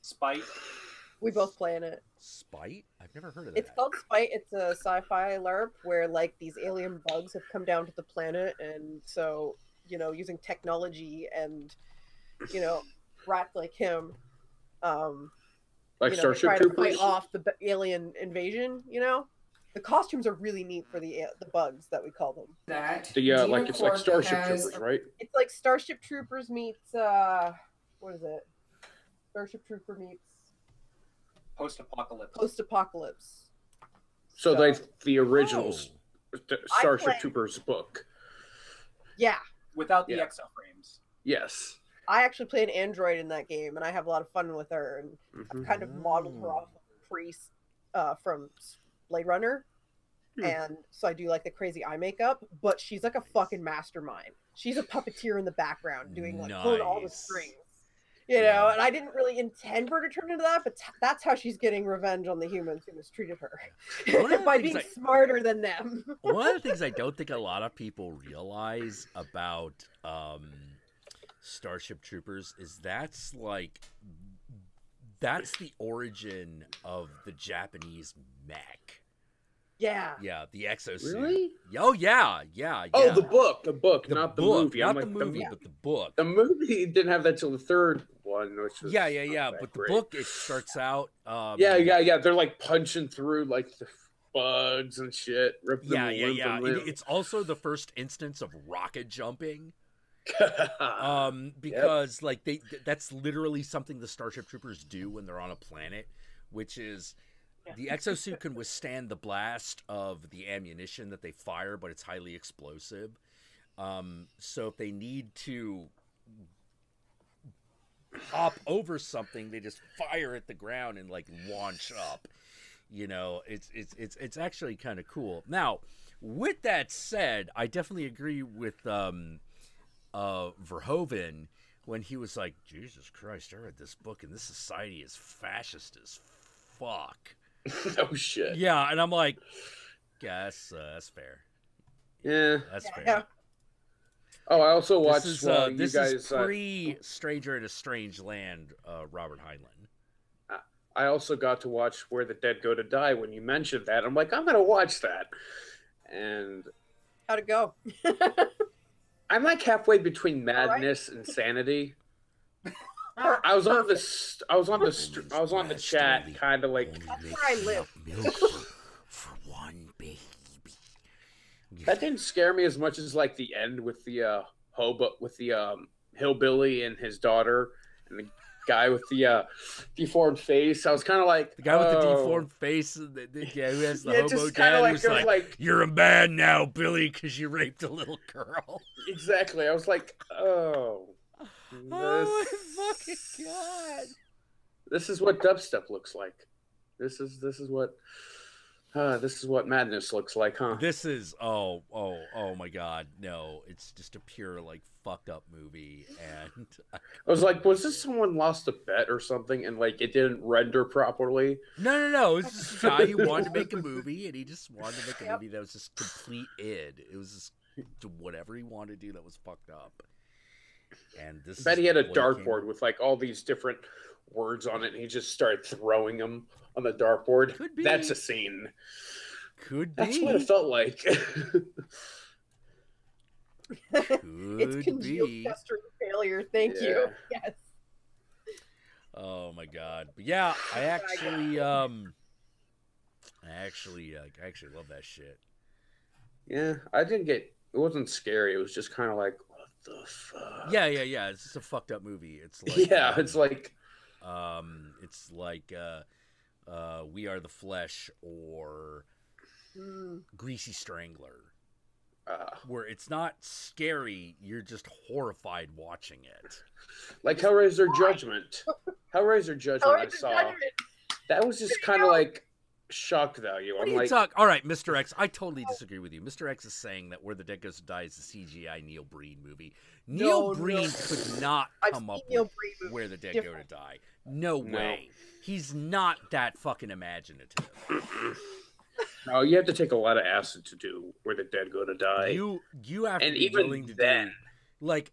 Spite. We both play in it. Spite? I've never heard of that. It's called Spite. It's a sci-fi LARP where like these alien bugs have come down to the planet, and so using technology and rats like him, like Starship try Troopers, to fight off the alien invasion. The costumes are really neat for the bugs that we call them. it's like Starship Troopers, right? It's like Starship Troopers meets what is it? Starship Trooper meets Post-apocalypse. So like the original Starship Troopers book. Yeah. Without the exoframes. Yes. I actually play an android in that game, and I have a lot of fun with her. And I've kind of modeled her off of Priest from Blade Runner. And so I do like the crazy eye makeup, but she's like a fucking mastermind. She's a puppeteer in the background doing like pulling all the strings. And I didn't really intend for her to turn into that, but that's how she's getting revenge on the humans who mistreated her. By being smarter than them. One of the things I don't think a lot of people realize about Starship Troopers is that's the origin of the Japanese mech. Yeah. Yeah, the exosuit. Really? Oh, yeah. Oh, the book, not the movie. Not the movie, but the book. The movie didn't have that till the third one, which was but the book, it starts out... Yeah. They're like punching through like the bugs and shit. Yeah. It's also the first instance of rocket jumping. Because that's literally something the Starship Troopers do when they're on a planet, which is... The exosuit can withstand the blast of the ammunition that they fire, but it's highly explosive. So if they need to hop over something, they just fire at the ground and like launch up. It's actually kind of cool. Now, with that said, I definitely agree with Verhoeven when he was like, "Jesus Christ, I read this book, and this society is fascist as fuck." Oh shit. Yeah, and I'm like, that's fair. Yeah, that's fair. Yeah. Oh, I also watched. This is pre-Stranger in a Strange Land, Robert Heinlein. I also got to watch Where the Dead Go to Die when you mentioned that. I'm like, I'm gonna watch that. And how'd it go? I'm like halfway between madness and sanity. I was on the chat, kind of like. That's where I live. For one baby. That didn't scare me as much as like the end with the hillbilly and his daughter, and the guy with the deformed face. I was kind of like the guy with the deformed face. Who has the hobo dad? Who's like, "You're a man now, Billy, because you raped a little girl." Exactly. I was like, oh. Oh my fucking god! This is what dubstep looks like. This is what madness looks like, huh? This is oh my god! No, it's just a pure like fucked up movie, and I was like, was this someone lost a bet or something, and like it didn't render properly? No. It's just a guy who wanted to make a movie, and he just wanted to make a movie that was just complete id. It was just whatever he wanted to do that was fucked up. And this. I bet he had a dartboard with like all these different words on it, and he just started throwing them on the dartboard. Could be. That's a scene. Could be. That's what it felt like. It's congealed festering failure. Thank you. Yes. Oh my god! But yeah, I actually love that shit. Yeah, I didn't get. It wasn't scary. It was just kind of like, what the fuck? Yeah. It's just a fucked up movie. It's like it's like It's like We Are the Flesh or Greasy Strangler. Where it's not scary, you're just horrified watching it. Like Hellraiser Judgment. Hellraiser Judgment I saw. That was just kind of like shock value. What are you talking? All right, Mr. X, I totally disagree with you. Mr. X is saying that Where the Dead Goes to Die is a CGI Neil Breen movie. Neil Breen could not come up with Where the Dead Go to Die. No way. He's not that fucking imaginative. No, you have to take a lot of acid to do Where the Dead Go to Die. You have to be willing to do, like,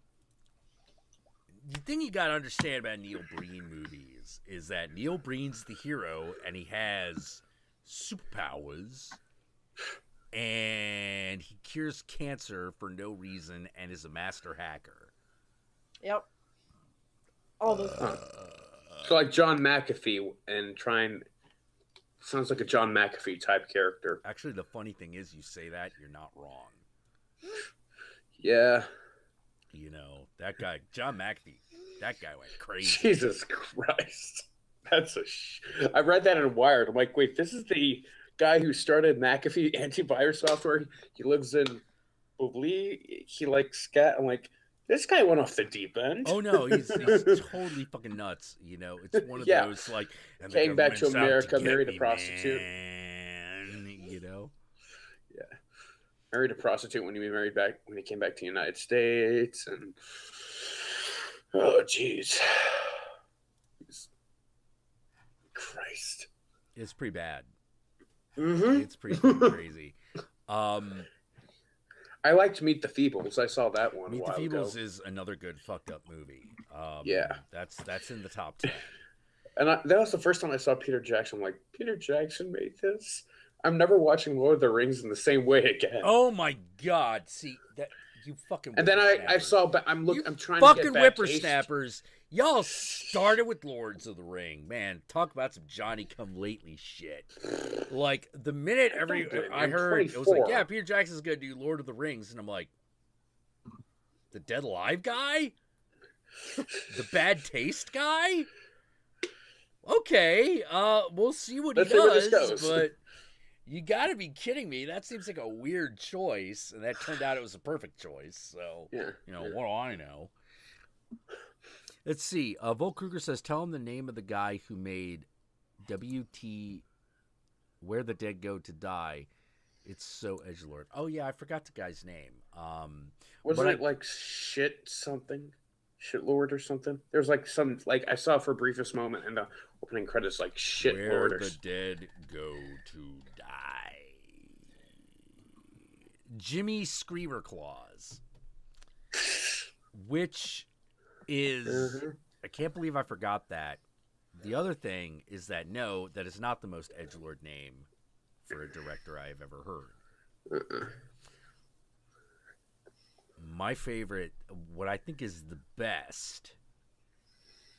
the thing you got to understand about Neil Breen movies is that Neil Breen's the hero and he has superpowers and he cures cancer for no reason and is a master hacker. Yep. All those things. So like John McAfee and trying... Sounds like a John McAfee type character. Actually, the funny thing is you say that, you're not wrong. Yeah. You know, that guy, John McAfee, that guy went crazy. Jesus Christ. That's I read that in Wired. I'm like, wait, this is the guy who started McAfee antivirus software. He lives in Bubli. He likes scat. I'm like, this guy went off the deep end. Oh no, he's totally fucking nuts. You know, it's one of those like and came back to America, married a prostitute. You know, yeah, married a prostitute when he came back to the United States, and oh jeez, Christ, it's pretty bad. Mm-hmm. It's pretty crazy. I liked Meet the Feebles. I saw that one. Meet the Feebles is another good fucked up movie. Yeah, that's in the top 10. And that was the first time I saw Peter Jackson. I'm like, Peter Jackson made this. I'm never watching Lord of the Rings in the same way again. Oh my God! See that you fucking. And then I saw. I'm trying to fucking get back whippersnappers. Y'all started with Lords of the Ring, man. Talk about some Johnny Come Lately shit. Like the minute I heard it was like, yeah, Peter Jackson's gonna do Lord of the Rings, and I'm like, the Dead Alive guy, the Bad Taste guy. Okay, we'll see what he does, but you got to be kidding me. That seems like a weird choice, and that turned out it was a perfect choice. So, yeah, you know, what do I know? Let's see. Volk Kruger says, tell him the name of the guy who made WT Where the Dead Go to Die. It's so edgelord. Oh, yeah, I forgot the guy's name. Wasn't it like Shit something? Shitlord or something? There's like some, like, I saw for a briefest moment in the opening credits, like Shitlord. Where the Dead Go to Die. Jimmy Screamer Claus. Which is I can't believe I forgot that. The other thing is that no, that is not the most edgelord name for a director I have ever heard. My favorite, what I think is the best,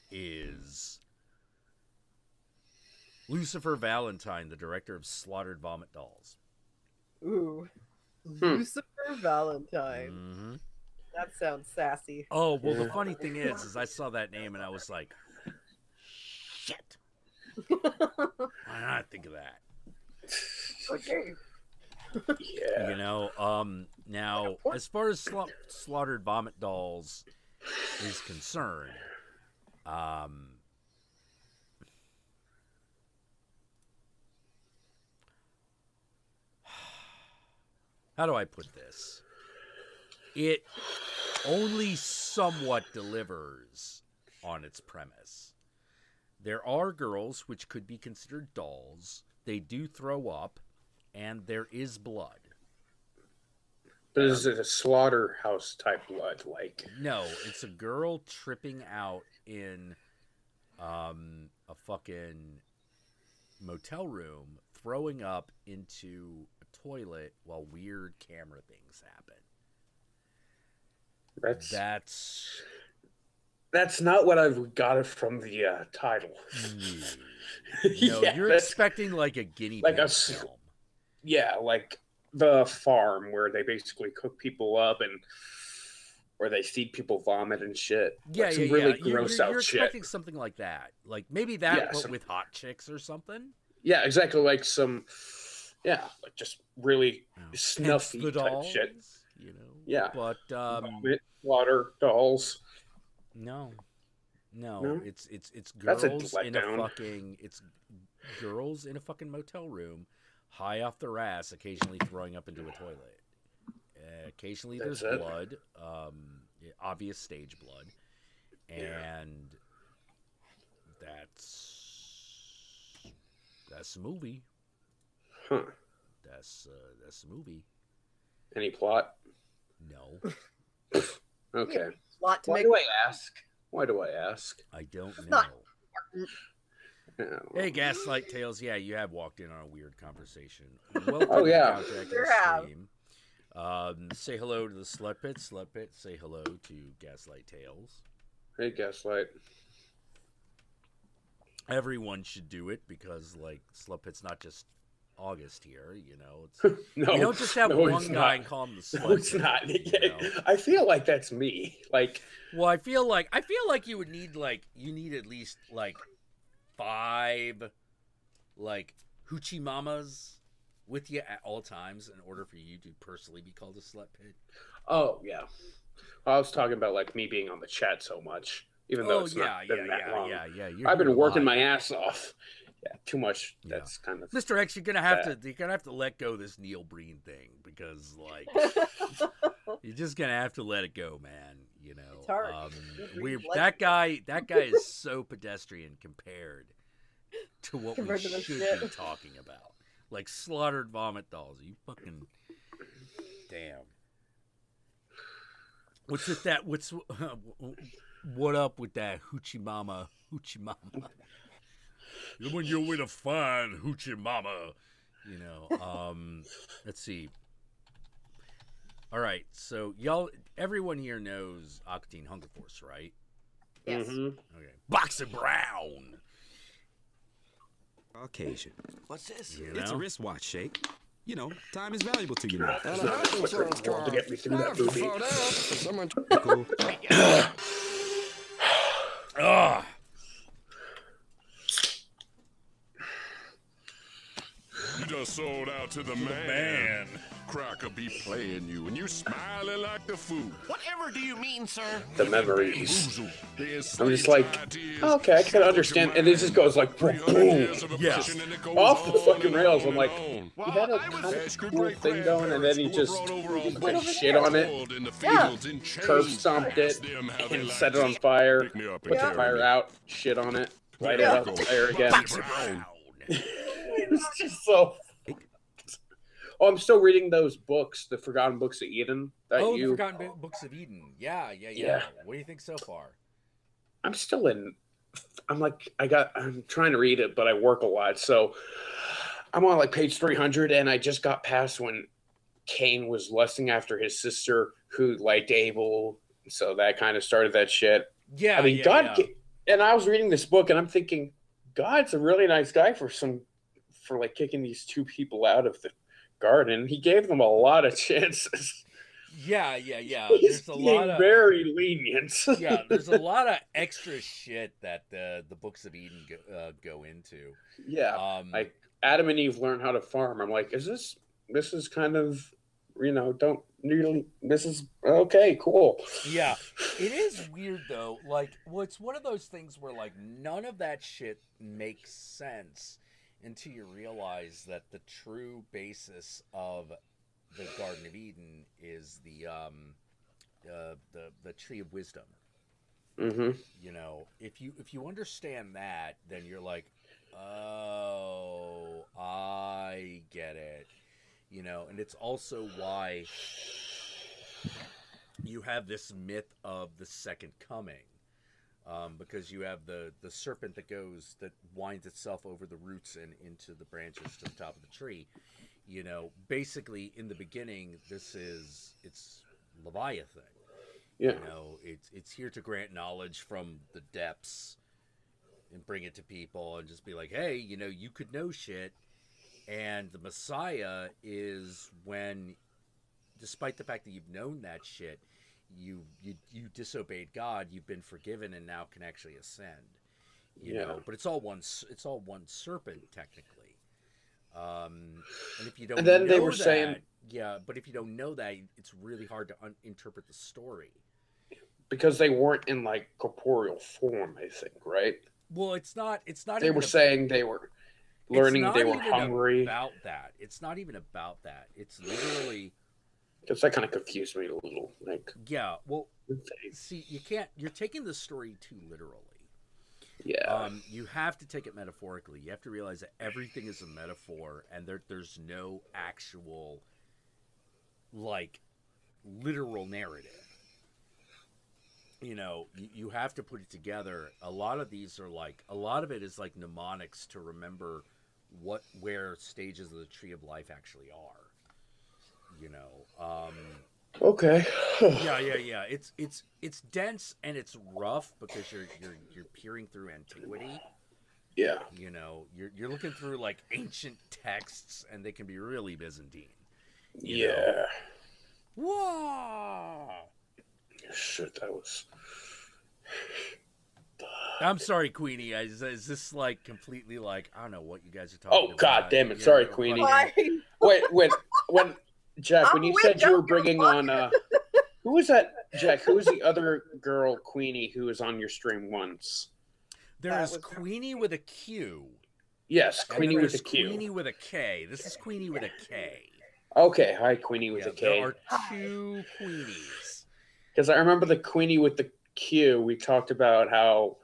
is Lucifer Valentine, the director of Slaughtered Vomit Dolls. Ooh, Lucifer Valentine. Mm-hmm. That sounds sassy. Oh, well, the funny thing is I saw that name and I was like, shit. Why not think of that? Okay. Yeah. You know, now, as far as Slaughtered Vomit Dolls is concerned, how do I put this? It only somewhat delivers on its premise. There are girls which could be considered dolls. They do throw up, and there is blood. But is it a slaughterhouse type blood? Like no, it's a girl tripping out in a fucking motel room, throwing up into a toilet while weird camera things happen. That's not what I've got it from the title. No, yeah, you're expecting like a guinea pig film. Yeah, like The Farm, where they basically cook people up, or they feed people vomit and shit. Yeah, like yeah, some really yeah. gross You're out shit. expecting something like that, like maybe that, Yeah, but with hot chicks or something. Yeah, exactly. Like some, like just really Hence snuffy the type dolls, shit. you know. Yeah, but vomit, water, dolls. No, No? it's That's a girls in a letdown. fucking girls in a fucking motel room, high off their ass, occasionally throwing up into a toilet. Occasionally there's That's it. blood, obvious stage blood, and that's the movie. Huh. That's the movie. Any plot? No. Okay. Plot to Why make. do I ask? Why do I ask? I don't know. not Hey, Gaslight Tales. Yeah, you have walked in on a weird conversation. Welcome Oh, yeah. to Counteract Sure and have. Stream. Say hello to the Slut Pit. Slut Pit, say hello to Gaslight Tales. Hey, Gaslight. Everyone should do it because, like, Slut Pit's not just August here, you know. It's, No, we don't just have no, one it's guy not. and call him the Slut No, it's Pit, not. you know? I feel like that's me. Like, Well, I feel like you would need at least like 5 like hoochie mamas with you at all times in order for you to personally be called a slut pit. oh yeah, I was talking about like me being on the chat so much, even though it's not been that long. yeah. I've been you're working lying. my ass off. Yeah, too much. Yeah. That's kind of Mr. X, you're gonna have sad. to let go of this Neil Breen thing because like you're just gonna have to let it go, man. You know, It's hard. that guy is so pedestrian compared to what Compared we to the should shit. be talking about. Like slaughtered vomit dolls. You fucking damn. What's with that? What up with that hoochie mama? When you're with a fine hoochie mama, you know. Let's see. All right, so everyone here knows Aquatine Hunger Force, right? Yes. Okay. Boxer Brown. Caucasian. What's this? You It's a know? wristwatch, Shake. You know, time is valuable to you now. to get me through that movie. Cool. Ah. You just sold out to the man. Cracker be playing you, and you smiling like the fool. Whatever do you mean, sir? The memories. I'm just like, okay, I can understand. And it just goes like, boom, Yeah. off the fucking rails. I'm like, he had a kind of cool thing going, and then he just put shit on it, curb stomped it, and set it on fire, put the fire out, shit on it, light it up, fire again. It was just so. Oh, I'm still reading those books, the Forgotten Books of Eden. The Forgotten Books of Eden. Yeah. What do you think so far? I'm still in. I'm trying to read it, but I work a lot, so I'm on like page 300, and I just got past when Cain was lusting after his sister who liked Abel, so that kind of started that shit. Yeah, I mean, yeah. And I was reading this book, and I'm thinking, God's a really nice guy for like kicking these 2 people out of the garden. He gave them a lot of chances. Yeah. He's There's a lot of very lenient. yeah. There's a lot of extra shit that the Books of Eden go into. Yeah, like Adam and Eve learn how to farm. I'm like, this is kind of, this is okay, cool. Yeah, it is weird though. Like, it's one of those things where like none of that shit makes sense until you realize that the true basis of the Garden of Eden is the Tree of Wisdom. Mm-hmm. You know, if you understand that, then you're like, oh, I get it. You know, and it's also why you have this myth of the second coming. Because you have the serpent that winds itself over the roots and into the branches to the top of the tree. You know, basically in the beginning, it's Leviathan. Yeah. You know, it's here to grant knowledge from the depths and bring it to people and just be like, hey, you know, you could know shit. And the Messiah is when, despite the fact that you've known that shit, you disobeyed God, you've been forgiven, and now can actually ascend. You know, but it's all one serpent technically. And if you don't, and then know they were that, saying, but if you don't know that, it's really hard to interpret the story because they weren't in like corporeal form. I think, right? Well, it's not. They were saying they were learning. They were hungry. About that, it's not even about that. It's literally. Because that kind of confused me a little. Like, yeah, well, see, you can't. You're taking the story too literally. Yeah. You have to take it metaphorically. You have to realize that everything is a metaphor, and there's no actual, like, literal narrative. You know, you have to put it together. A lot of these are like, a lot of it is like mnemonics to remember where stages of the tree of life actually are. You know, okay. yeah. It's dense and it's rough because you're peering through antiquity. Yeah. You know, you're looking through like ancient texts, and they can be really Byzantine. You know? Whoa! Shit, that was. I'm sorry, Queenie. Is this like completely like, I don't know what you guys are talking about? Oh, god damn it! Sorry, Queenie. Wait, when Jack, when you said you were bringing on, who was that, Jack? Who was the other girl, Queenie, who was on your stream once? There is Queenie with a Q. Yes, Queenie with a Q. Queenie with a K. This is Queenie with a K. Okay, hi, Queenie with a K. There are two Queenies. Because I remember the Queenie with the Q. We talked about how,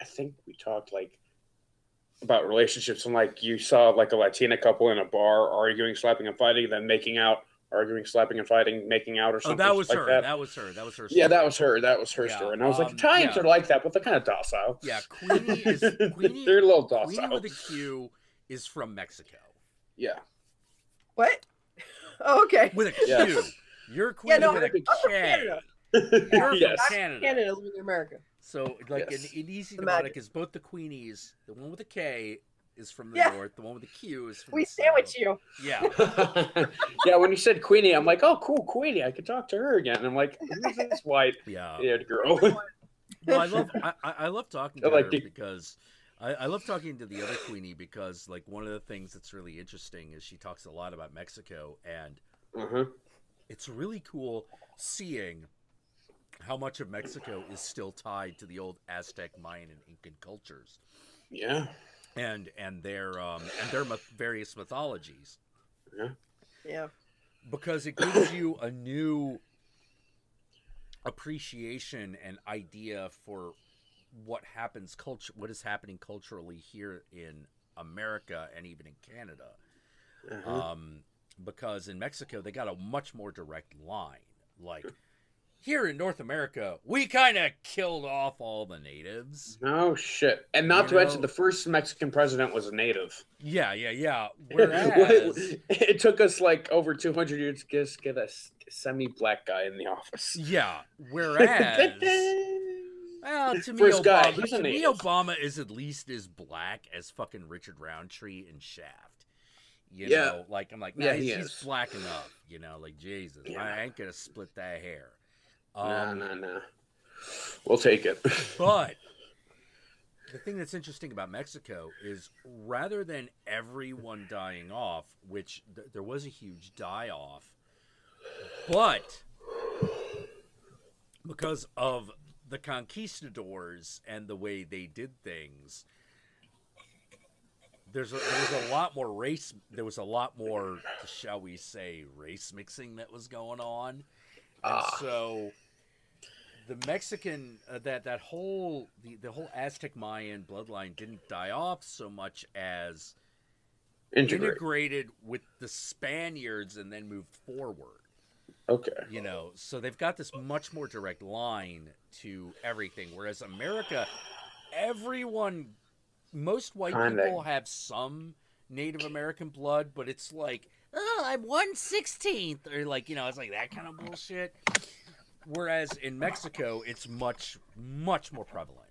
I think we talked like about relationships, and like you saw like a Latina couple in a bar arguing, slapping and fighting, then making out, arguing, slapping and fighting, making out, or something. Oh, that was like her. That was her. Story. Yeah, that was her. That was her story. And I was like, Italians are like that, but they're kind of docile. Yeah, Queenie is Queenie. They're a little docile. Queenie with a Q is from Mexico. Yeah. What? Oh, okay. With a Q. Yes. You're Queenie with a K. You're from Canada. Canada, living in America. So, like, an easy mnemonic is both the Queenies. The one with the K is from the north. The one with the Q is from the south. Sandwich you. Yeah. Yeah, when you said Queenie, I'm like, oh, cool, Queenie. I could talk to her again. And I'm like, who's this white girl? Well, I love talking to her because I love talking to the other Queenie because, like, one of the things that's really interesting is she talks a lot about Mexico, and it's really cool seeing how much of Mexico is still tied to the old Aztec, Mayan, and Incan cultures. Yeah. And their various mythologies. Yeah. Yeah. Because it gives you a new appreciation and idea for what is happening culturally here in America and even in Canada. Because in Mexico they got a much more direct line. Like, here in North America, we kind of killed off all the natives. Oh, shit. And not to mention, the first Mexican president was a native. Yeah. Whereas... it took us like over 200 years to get a semi-black guy in the office. Yeah. Whereas... well, to me, Obama is at least as black as fucking Richard Roundtree and Shaft. You know, like, I'm like, nah, he's black enough. You know, like, Jesus, I ain't gonna split that hair. No. We'll take it. But the thing that's interesting about Mexico is rather than everyone dying off, which there was a huge die-off, but because of the conquistadors and the way they did things, there was a lot more, shall we say, race mixing that was going on. And so the Mexican, the whole Aztec Mayan bloodline didn't die off so much as integrated with the Spaniards and then moved forward. Okay. You know, so they've got this much more direct line to everything. Whereas America, most white people have some Native American blood, but it's like, oh, I'm 1/16, or like, you know, it's like that kind of bullshit. Whereas in Mexico, it's much, much more prevalent.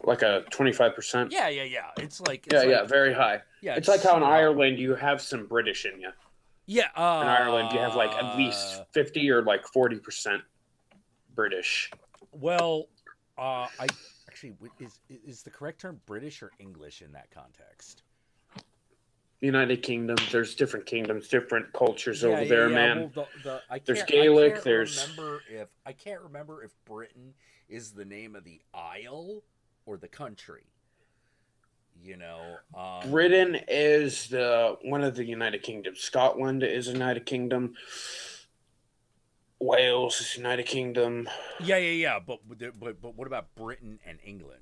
Like a 25%? Yeah. It's like... very high. Yeah, it's like how in Ireland you have some British in you. Yeah. In Ireland you have like at least 50 or like 40%. British. Well, I actually is the correct term British or English in that context? United Kingdom. There's different kingdoms, different cultures over there, man. Well, there's Gaelic. I can't remember if Britain is the name of the isle or the country. You know, Britain is one of the United Kingdoms. Scotland is a United Kingdom. Wales is United Kingdom. Yeah. But what about Britain and England?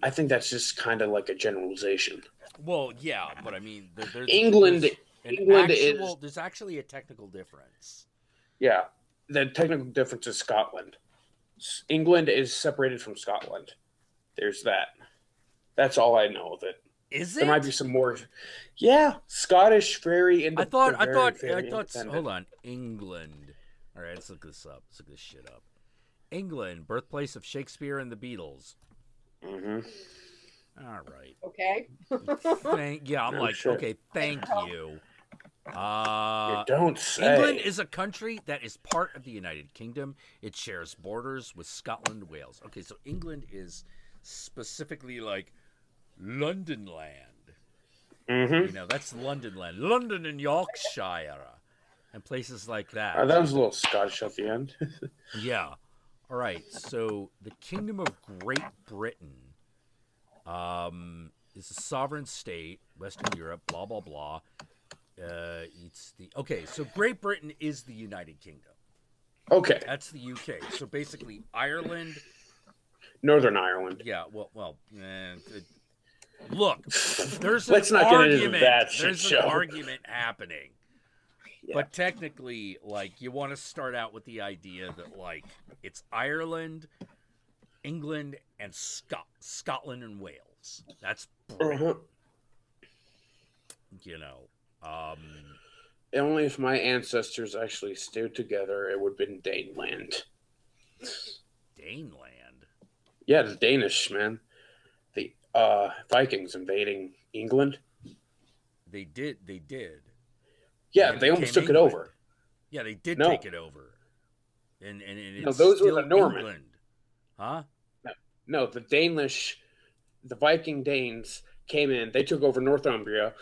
I think that's just kind of like a generalization. Well, yeah, but I mean, there's there's actually a technical difference. Yeah, the technical difference is Scotland. England is separated from Scotland. There's that. That's all I know of it. Is it? There might be some more. Yeah, Scottish very independent. I thought. Hold on, England. All right, let's look this up. Let's look this shit up. England, birthplace of Shakespeare and the Beatles. Mm-hmm. All right. Okay. I'm like, shit. okay, thank you. You don't say. England is a country that is part of the United Kingdom. It shares borders with Scotland and Wales. Okay, so England is specifically like London land. Mm-hmm. You know, that's London land. London and Yorkshire and places like that. That was a little Scottish at the end. Yeah. All right. So the Kingdom of Great Britain is a sovereign state, Western Europe, blah, blah, blah. So Great Britain is the United Kingdom. Okay. That's the UK. So basically Ireland. Northern Ireland. Yeah, look, there's Let's an not get argument. into that shit There's show. an argument happening. Yeah. But technically, like, you want to start out with the idea that, like, it's Ireland, England, and Scotland and Wales. That's Britain. Uh-huh. You know. Only if my ancestors actually stayed together, it would have been Daneland. Daneland? Yeah, the Danish, man. The Vikings invading England. They did. Yeah, they almost took it over. Yeah, they did take it over. And it's those were still the Norman. England. Huh? No, the Danish, the Viking Danes came in. They took over Northumbria.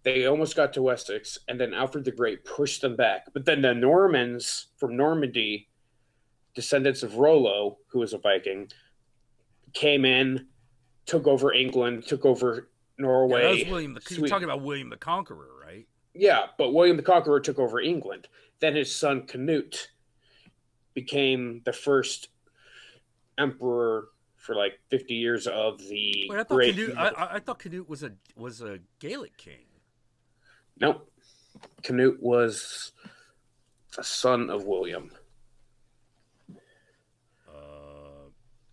They almost got to Wessex, and then Alfred the Great pushed them back. But then the Normans from Normandy, descendants of Rollo, who was a Viking, came in, took over England, took over Norway. Yeah, that was William. You're talking about William the Conqueror, right? Yeah, but William the Conqueror took over England. Then his son Canute became the first emperor for like 50 years of the Wait, I thought Canute was a Gaelic king. Nope. Canute was a son of William.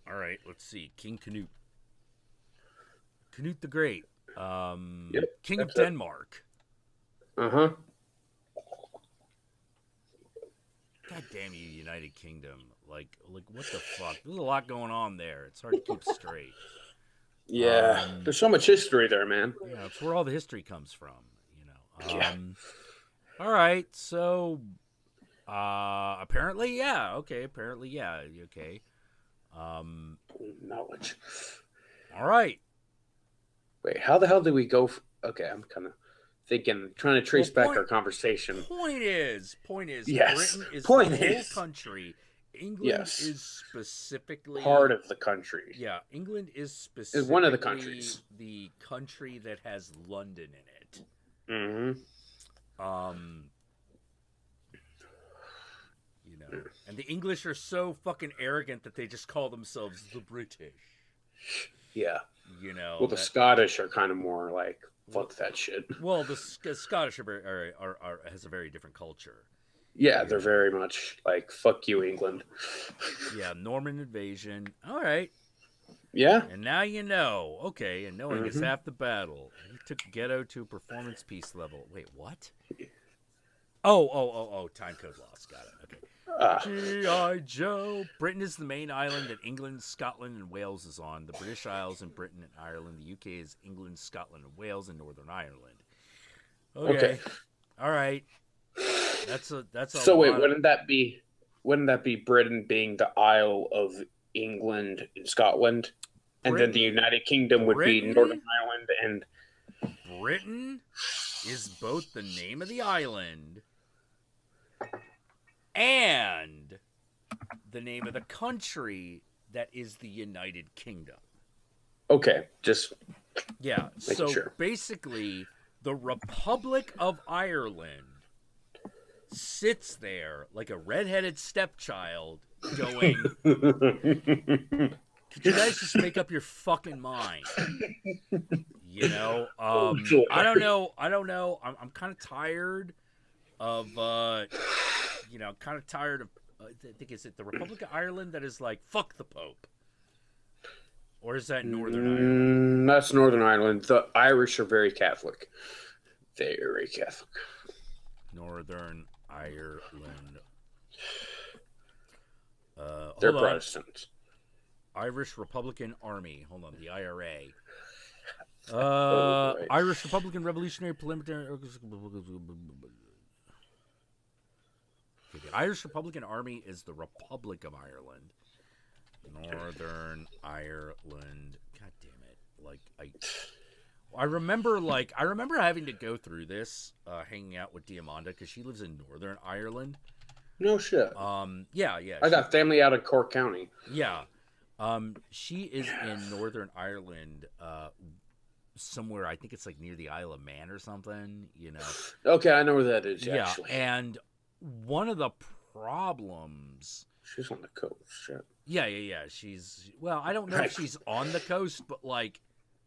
All right, let's see. King Canute. Canute the Great. King of Denmark. Uh-huh. God damn you, United Kingdom. Like what the fuck? There's a lot going on there. It's hard to keep straight. Yeah. There's so much history there, man. Yeah, it's where all the history comes from, you know. Yeah. All right, so apparently, yeah. Okay, apparently, yeah. Okay. Knowledge. All right. Wait, how the hell did we go? Okay, I'm kind of thinking, trying to trace back our conversation. Point is, yes. Britain is point the is, whole country. England is specifically part of the country. Yeah, England is specifically one of the countries. The country that has London in it. Mm-hmm. You know, and the English are so fucking arrogant that they just call themselves the British. Yeah. You know. Well, the Scottish are kind of more like fuck that shit. Well, the Scottish has a very different culture. Yeah, they're very much like fuck you, England. Yeah, Norman invasion. All right. Yeah. And now you know. Okay, and knowing is half the battle. He took Ghetto to performance peace level. Wait, what? Oh, time code lost. Got it. Okay. G.I. Joe. Britain is the main island that England, Scotland, and Wales is on. The British Isles and Britain and Ireland. The UK is England, Scotland, and Wales, and Northern Ireland. Okay. All right. That's a. So wait, wouldn't that be wouldn't that be Britain being the Isle of England and Scotland, and then the United Kingdom would be Northern Ireland and Britain is both the name of the island and the name of the country that is the United Kingdom. Okay, just so sure. Basically, the Republic of Ireland sits there like a redheaded stepchild going, could you guys just make up your fucking mind? You know, I don't know. I'm kind of tired of, kind of tired of, I think, is it the Republic of Ireland that is like, fuck the Pope? Or is that Northern Ireland? That's Northern Ireland. The Irish are very Catholic. Very Catholic. Northern Ireland. They're Protestants. Irish Republican Army. Hold on, the IRA. Right. Irish Republican Revolutionary Parliamentary. The Irish Republican Army is the Republic of Ireland. Northern Ireland. God damn it! Like I remember having to go through this hanging out with Diamanda because she lives in Northern Ireland. No shit. Yeah. I got family out of Cork County. Yeah. She is in Northern Ireland, somewhere. I think it's like near the Isle of Man or something. You know. Okay, I know where that is. Yeah, Actually. and one of the problems. She's on the coast. Shit. Yeah. She's I don't know if she's on the coast, but like.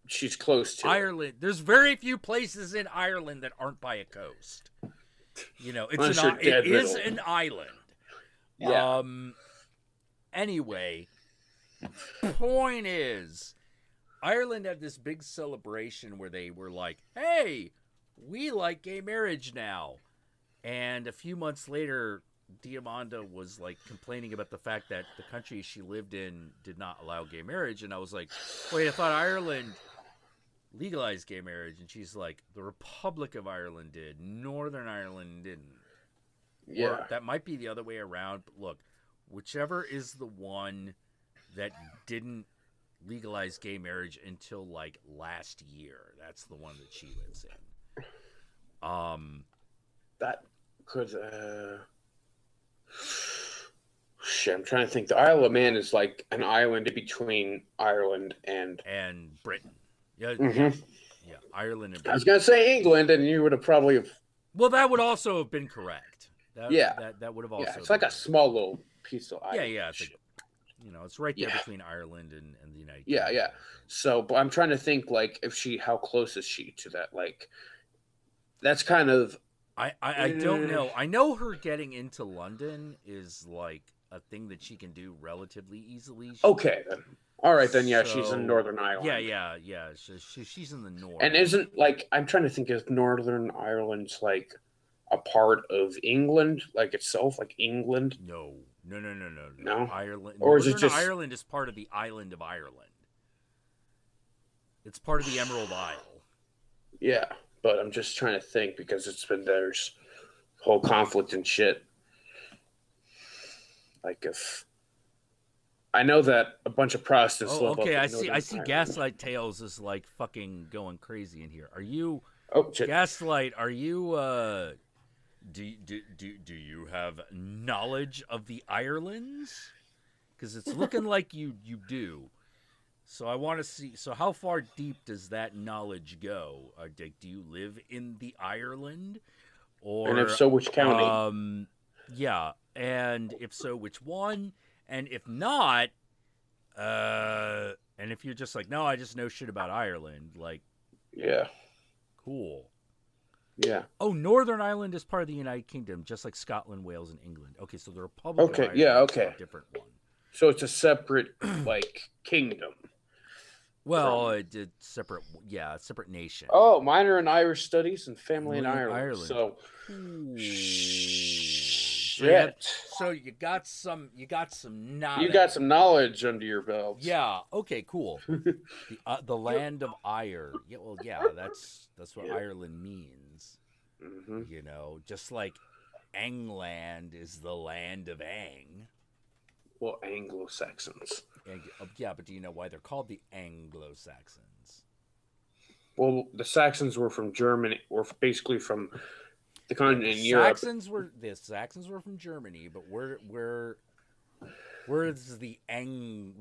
She's close to Ireland. There's very few places in Ireland that aren't by a coast. You know, it is an island. Yeah. Anyway, point is, Ireland had this big celebration where they were like, "Hey, we like gay marriage now," and a few months later, Diamanda was like complaining about the fact that the country she lived in did not allow gay marriage, and I was like, "Wait, I thought Ireland legalized gay marriage," and she's like, the Republic of Ireland did, Northern Ireland didn't. Yeah, or that might be the other way around, but look, whichever is the one that didn't legalize gay marriage until like last year, that's the one that she lives in. That could shit, I'm trying to think. The Isle of Man is like an island in between Ireland and Britain. Yeah, mm-hmm. yeah, Ireland and Britain. I was gonna say England, and you would have probably. Well, that would also have been correct. That would have also. Yeah, it's like a small little piece of island. Yeah. It's like, it's right there between Ireland and the United Kingdom. Kingdom. Yeah. So, but I'm trying to think, like, how close is she to that? Like, that's kind of. I don't know. I know her getting into London is like a thing that she can do relatively easily. Okay, then. All right, then. Yeah, she's in Northern Ireland. Yeah. She's in the north. And isn't, like, I'm trying to think, is Northern Ireland's like a part of England, like itself, like England? No. Or Ireland. Northern is it just Ireland is part of the island of Ireland. It's part of the Emerald Isle. Yeah, but I'm just trying to think because there's whole conflict and shit. Like if I know that a bunch of Protestants. Oh, okay. I see. Gaslight Tales is like fucking going crazy in here. Are you? Oh, shit. Gaslight. Are you? Do you have knowledge of the Irelands? Because it's looking like you do. So I want to see. So how far deep does that knowledge go? Do you live in the Ireland? Or, and if so, which county? Yeah, and if so, which one? And if not, and if you're just like, no, I just know shit about Ireland, like, yeah, cool. Yeah. Oh, Northern Ireland is part of the United Kingdom, just like Scotland, Wales, and England. Okay, so the Republic of Ireland is a different one. So it's a separate, like, kingdom. Well, it's separate nation. Oh, minor in Irish studies and family in Ireland. So, shit. So you got some knowledge. You got some knowledge under your belt. Yeah. Okay. Cool. The land of Ire. Yeah. Well, yeah. That's what Ireland means. Mm-hmm. Just like England is the land of Ang. Well, Anglo-Saxons. Yeah, but do you know why they're called the Anglo-Saxons? Well, the Saxons were from Germany, or basically from the continent in Europe. The Saxons were from Germany, but who are the Anglos?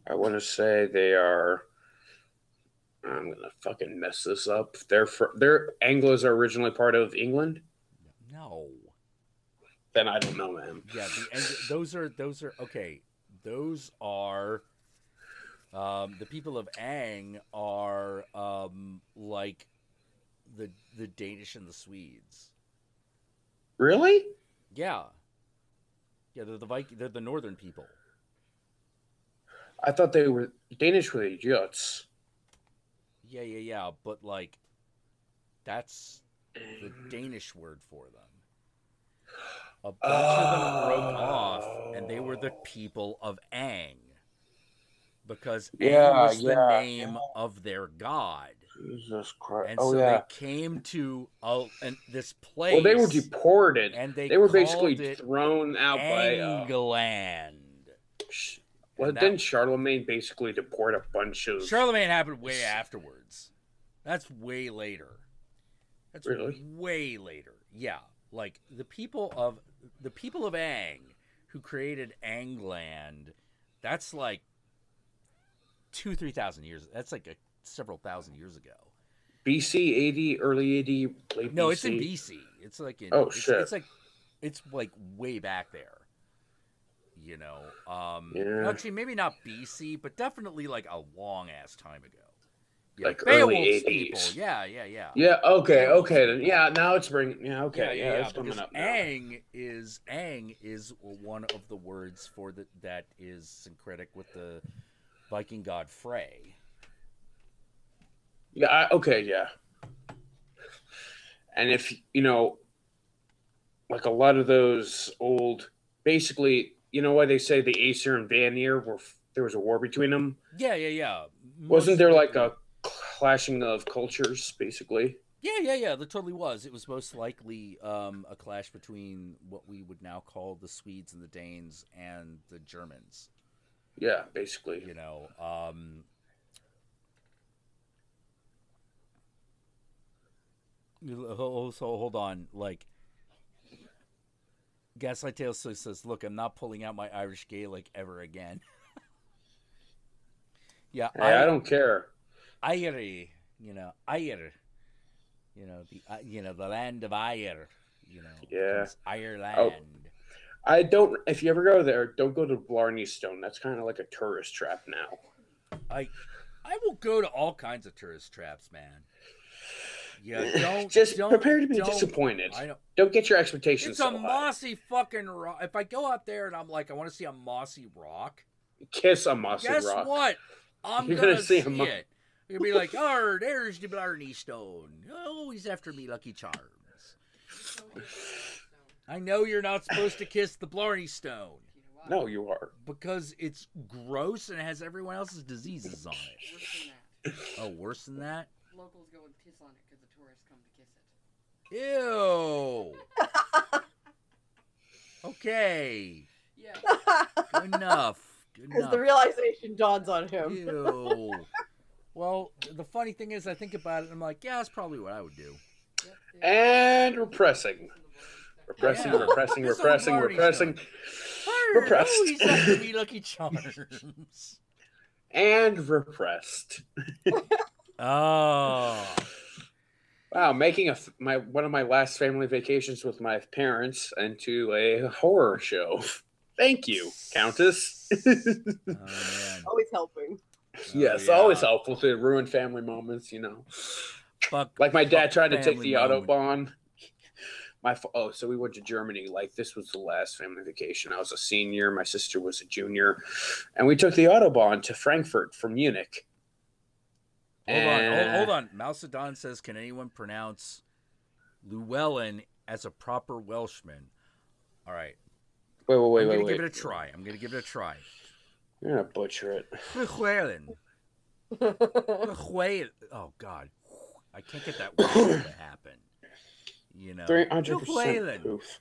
I want to say they are. I'm gonna fucking mess this up. They're Anglos are originally part of England. No. Then I don't know, man. Yeah, those are okay. Those are the people of Ang are like the Danish and the Swedes. Really? Yeah. Yeah, they're the northern people. I thought they were Danish were the Juts. Yeah, but like that's the Danish word for them. A bunch of them broke off, and they were the people of Ang. Because Ang was the name of their god. Jesus Christ. And so they came to this place. Well, they were deported. And they were basically thrown out by England. Well, didn't Charlemagne basically deport a bunch of... Charlemagne happened way afterwards. That's way later. That's really? Way later. Yeah. Like, the people of Ang who created Angland, that's like 2,000-3,000 years. That's like several thousand years ago. BC, AD, early AD, late BC? No, it's in BC. It's like in... shit. It's like way back there. You know, actually, maybe not BC, but definitely like a long ass time ago. Yeah, like early 80s. People. Yeah. Yeah. Okay. Then, yeah. Now it's bringing. Yeah. Okay. Yeah. It's coming up. Ang is one of the words for that is syncretic with the Viking god Frey. Yeah. Okay. Yeah. And if like a lot of those old, basically. You know why they say the Aesir and Vanir there was a war between them? Yeah. Wasn't there like a clashing of cultures, basically? Yeah. There totally was. It was most likely a clash between what we would now call the Swedes and the Danes and the Germans. Yeah, basically. You know, so hold on, like. Gaslight Tales says, "Look, I'm not pulling out my Irish Gaelic ever again." Yeah, hey, I don't care. The land of Ire, yeah, Ireland. Oh, I don't. If you ever go there, don't go to Blarney Stone. That's kind of like a tourist trap now. I will go to all kinds of tourist traps, man. Yeah, don't prepare to be disappointed. Don't get your expectations. It's so a mossy fucking rock. If I go out there and I'm like, I want to see a mossy rock. Kiss a mossy rock. Guess what? I'm gonna see it. You'll be like, oh, there's the Blarney Stone. Oh, he's after me, Lucky Charms. I know you're not supposed to kiss the Blarney Stone. No, you are. Because it's gross and it has everyone else's diseases on it. Oh, worse than that? Locals go and piss on it because the tourists come to kiss it. Ew. Okay. Yeah. Good enough. Because the realization dawns on him. Ew. Well, the funny thing is, I think about it, and I'm like, yeah, that's probably what I would do. And repressing. Repressing. Repressed. Oh, he's after me, Lucky Charms. And repressed. Oh. Wow, making one of my last family vacations with my parents into a horror show. Thank you, Countess. Oh, man. Always helping. Yes, always helpful to ruin family moments, like my dad tried to take the Autobahn. So we went to Germany. Like, this was the last family vacation. I was a senior. My sister was a junior. And we took the Autobahn to Frankfurt from Munich. Hold on. Mousadon says, can anyone pronounce Llewellyn as a proper Welshman? All right. Wait. I'm going to give it a try. You're going to butcher it. Llewellyn. Oh God, I can't get that word to happen. You know, 300% proof.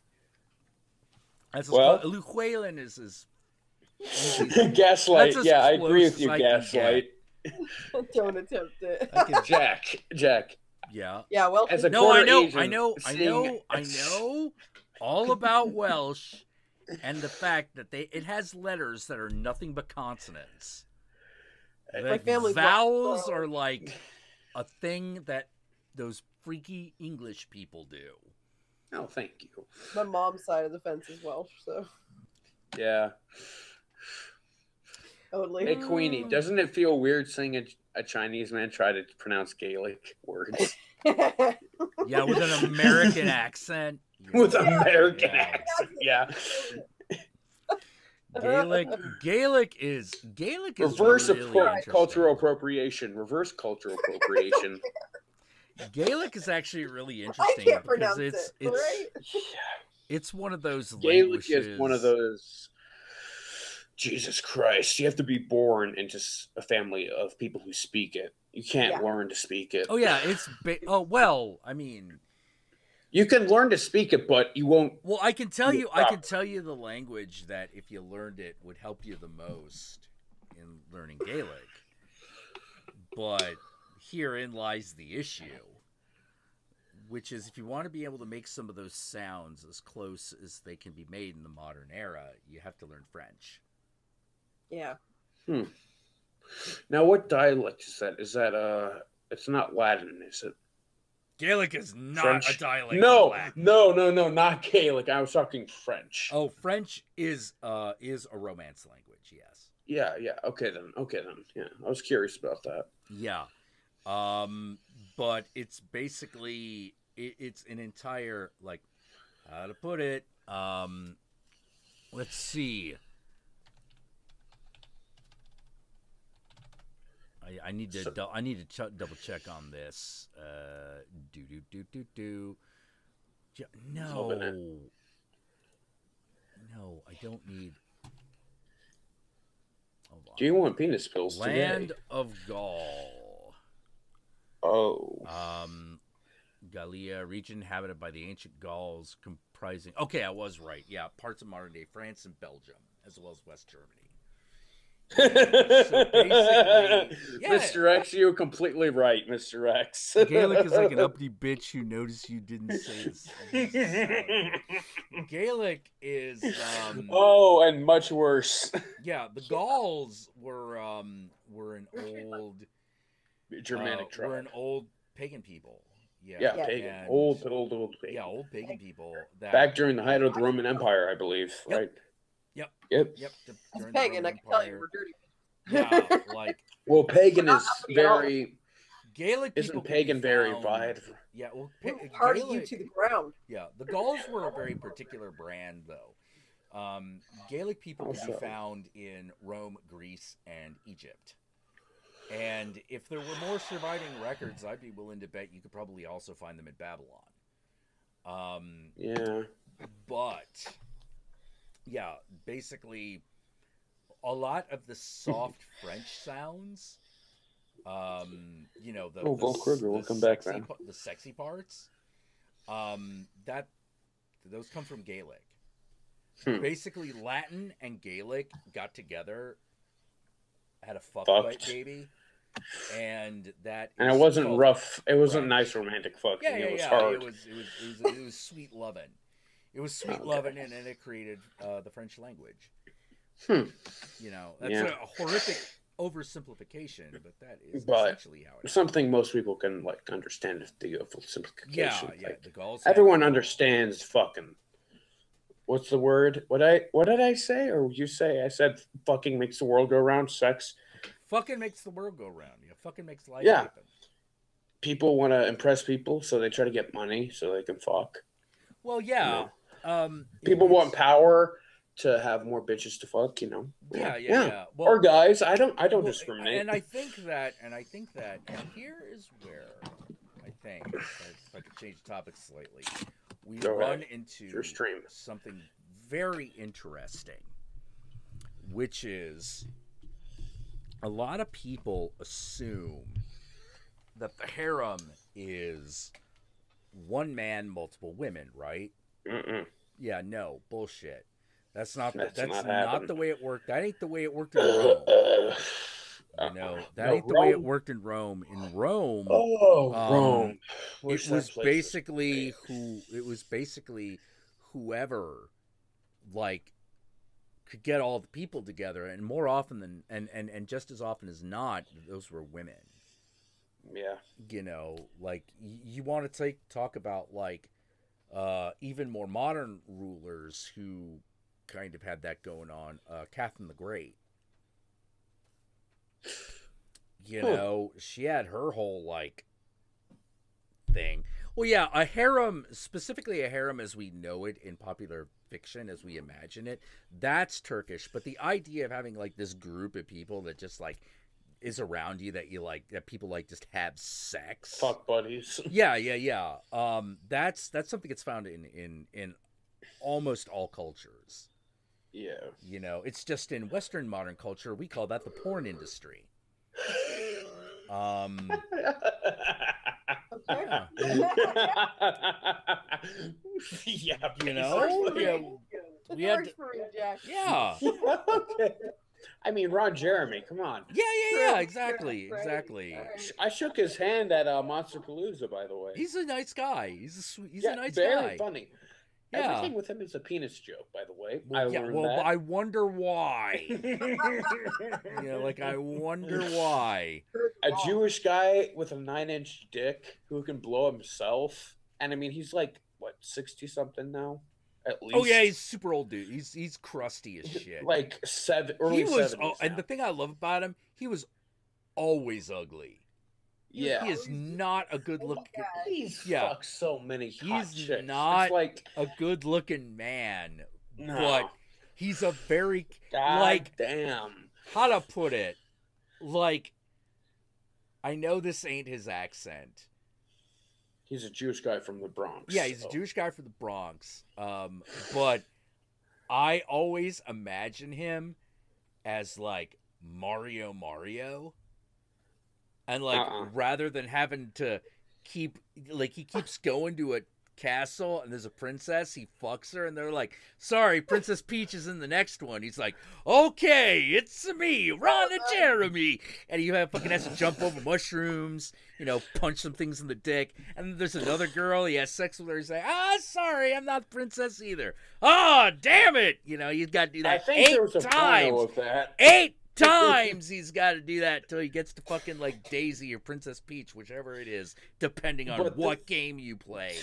That's Well, Luhuelen is Gaslight. Yeah, I agree with you, Gaslight. Don't attempt it. Jack. Yeah. Yeah, well, as a no, I know, Asian, I know all about Welsh and the fact that it has letters that are nothing but consonants. Like, vowels are like a thing that those freaky English people do. Oh, thank you. My mom's side of the fence is Welsh, so. Yeah. Totally. Hey, Queenie, doesn't it feel weird seeing a Chinese man try to pronounce Gaelic words? Yeah, with an American accent. With American accent, yeah. Gaelic is reverse really cultural appropriation. Reverse cultural appropriation. Gaelic is actually really interesting because it's one of those Gaelic languages. is one of those. Jesus Christ! You have to be born into a family of people who speak it. You can't learn to speak it. Oh yeah, well, I mean, you can learn to speak it, but you won't. Well, I can tell you the language that if you learned it would help you the most in learning Gaelic. But herein lies the issue, which is if you want to be able to make some of those sounds as close as they can be made in the modern era, you have to learn French. Yeah. Now, what dialect is that? Is that it's not Latin, is it? Gaelic is not French? a dialect. No, not Gaelic. I was talking French. Oh, French is a Romance language. Yes. Yeah. Okay then. Yeah, I was curious about that. Yeah. But it's basically it's an entire, like, how to put it. Let's see. I need to double check on this. No, I don't need. Do you want penis pills Land today? of Gaul. Oh. Gallia, region inhabited by the ancient Gauls, comprising. Okay, I was right. Yeah, parts of modern day France and Belgium, as well as West Germany. So basically, yeah. Mr. X, you're completely right, Mr. X. Gaelic is like an uppity bitch who noticed you didn't say this. Gaelic is and much worse. Yeah, the Gauls were an old Germanic tribe. Were an old pagan people. Yeah, pagan. And, old pagan. Yeah, old pagan people. Back during the height of the Roman Empire, I believe, right? Yep. As pagan, I can tell you we're dirty. Yeah, like. Well, pagan is very. Gaelic isn't pagan very wide? Yeah, well, party you to the ground. Yeah, the Gauls were a very particular brand, though. Gaelic people could be found in Rome, Greece, and Egypt. And if there were more surviving records, I'd be willing to bet you could probably also find them in Babylon. Yeah. But. Yeah, basically, a lot of the soft French sounds, the sexy parts, those come from Gaelic. Basically, Latin and Gaelic got together, had a fuckfight, baby, and it wasn't rough. It wasn't nice romantic fucking. Yeah, it was hard. It was sweet loving. It was sweet loving, and then it created the French language. You know, that's a horrific oversimplification, but that is essentially how it is. Something most people can understand if the simplification. Yeah, the Gauls. Everyone understands fucking. What's the word? What did I say, or you say? I said fucking makes the world go round. Sex. Fucking makes the world go round. Yeah, fucking makes life happen. People want to impress people, so they try to get money so they can fuck. Well, yeah. You know? People want power to have more bitches to fuck, you know. Yeah. Well, or guys, I don't discriminate. And I think that, and here is where I think, if I could change the topic slightly, we run into something very interesting, which is a lot of people assume that the harem is one man, multiple women, right? Mm-mm. Yeah, no, bullshit. That's not That's that's not not happening. the way it worked. That ain't the way it worked in Rome. You know, that No, ain't the way it Rome- worked in Rome. In Rome, Rome. Wish it that was place basically whoever like could get all the people together, and more often than and just as often as not, those were women. Yeah. You know, like you want to talk about like even more modern rulers who kind of had that going on. Catherine the Great. You know, she had her whole like thing. Well, yeah, a harem, specifically a harem as we know it in popular fiction, as we imagine it, that's Turkish. But the idea of having like this group of people that just like is around you, that you like, that people like just have sex, fuck buddies. Yeah. That's something that's found in almost all cultures. Yeah. You know, it's just in Western modern culture we call that the porn industry. Yeah. Yeah, you know, yeah, we had to, yeah. Okay. I mean, Ron Jeremy, come on. Yeah, exactly. I shook his hand at Monsterpalooza, by the way. He's a nice guy. He's a nice very guy. Funny. Yeah. Everything with him is a penis joke, by the way. Well, I learned that. I wonder why. I wonder why. A Jewish guy with a 9-inch dick who can blow himself, and I mean, he's like what, 60-something now, at least. Oh yeah, he's super old dude. He's crusty as shit. Like early 70s. And the thing I love about him, he was always ugly. Yeah, he is not a good look. He's fucked so many hot He's chicks. not It's like a good looking man, No. but he's a very God damn. How to put it? Like, I know this ain't his accent. He's a Jewish guy from the Bronx. Yeah, he's a Jewish guy from the Bronx. But I always imagine him as like Mario. And like rather than having to keep like he keeps going to a castle and there's a princess, he fucks her and they're like, sorry, Princess Peach is in the next one. He's like, okay, it's me, Ron Jeremy. And he fucking has to jump over mushrooms, you know, punch some things in the dick. And then there's another girl, he has sex with her, he's like, sorry, I'm not princess either. Oh, damn it. You know, he's got to do that I think there was a 8 porno times. of that. 8 times he's got to do that till he gets to fucking like Daisy or Princess Peach, whichever it is, depending on what game you play.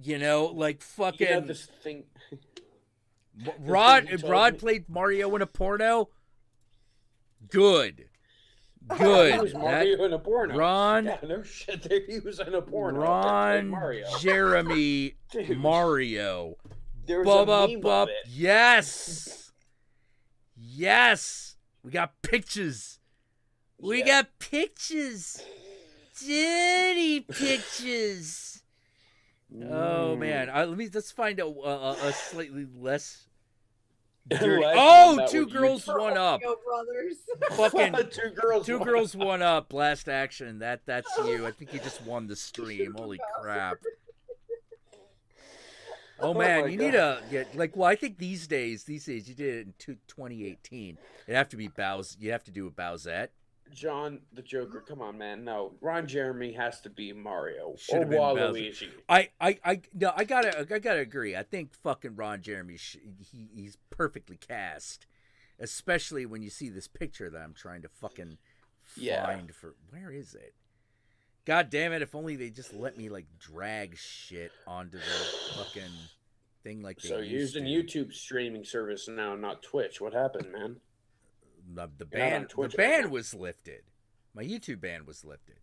You know, like fucking. You know this thing. Rod played Mario in a porno. Good. He was Mario in a porno. Ron. Yeah, no shit. He was in a porno. Ron Mario. Jeremy Mario. There was a meme of it. Yes. We got pictures. We got pictures. Dirty pictures. Oh man, let's find a slightly less dirty. Oh, 2 girls, 1 up. Fucking 2 girls, 1 up. Last action. That's you. I think you just won the stream. Holy crap. Oh man, you need to get like. Well, I think these days you did it in 2018. It'd have to be You have to do a Bowsette. John the Joker, come on, man. No, Ron Jeremy has to be Mario Should've or been Waluigi. I gotta agree. I think fucking Ron Jeremy, he's perfectly cast, especially when you see this picture that I'm trying to fucking find for. Where is it? God damn it! If only they just let me like drag shit onto the fucking thing like they So used using to. YouTube streaming service now, not Twitch. What happened, man? The ban was lifted. My YouTube ban was lifted.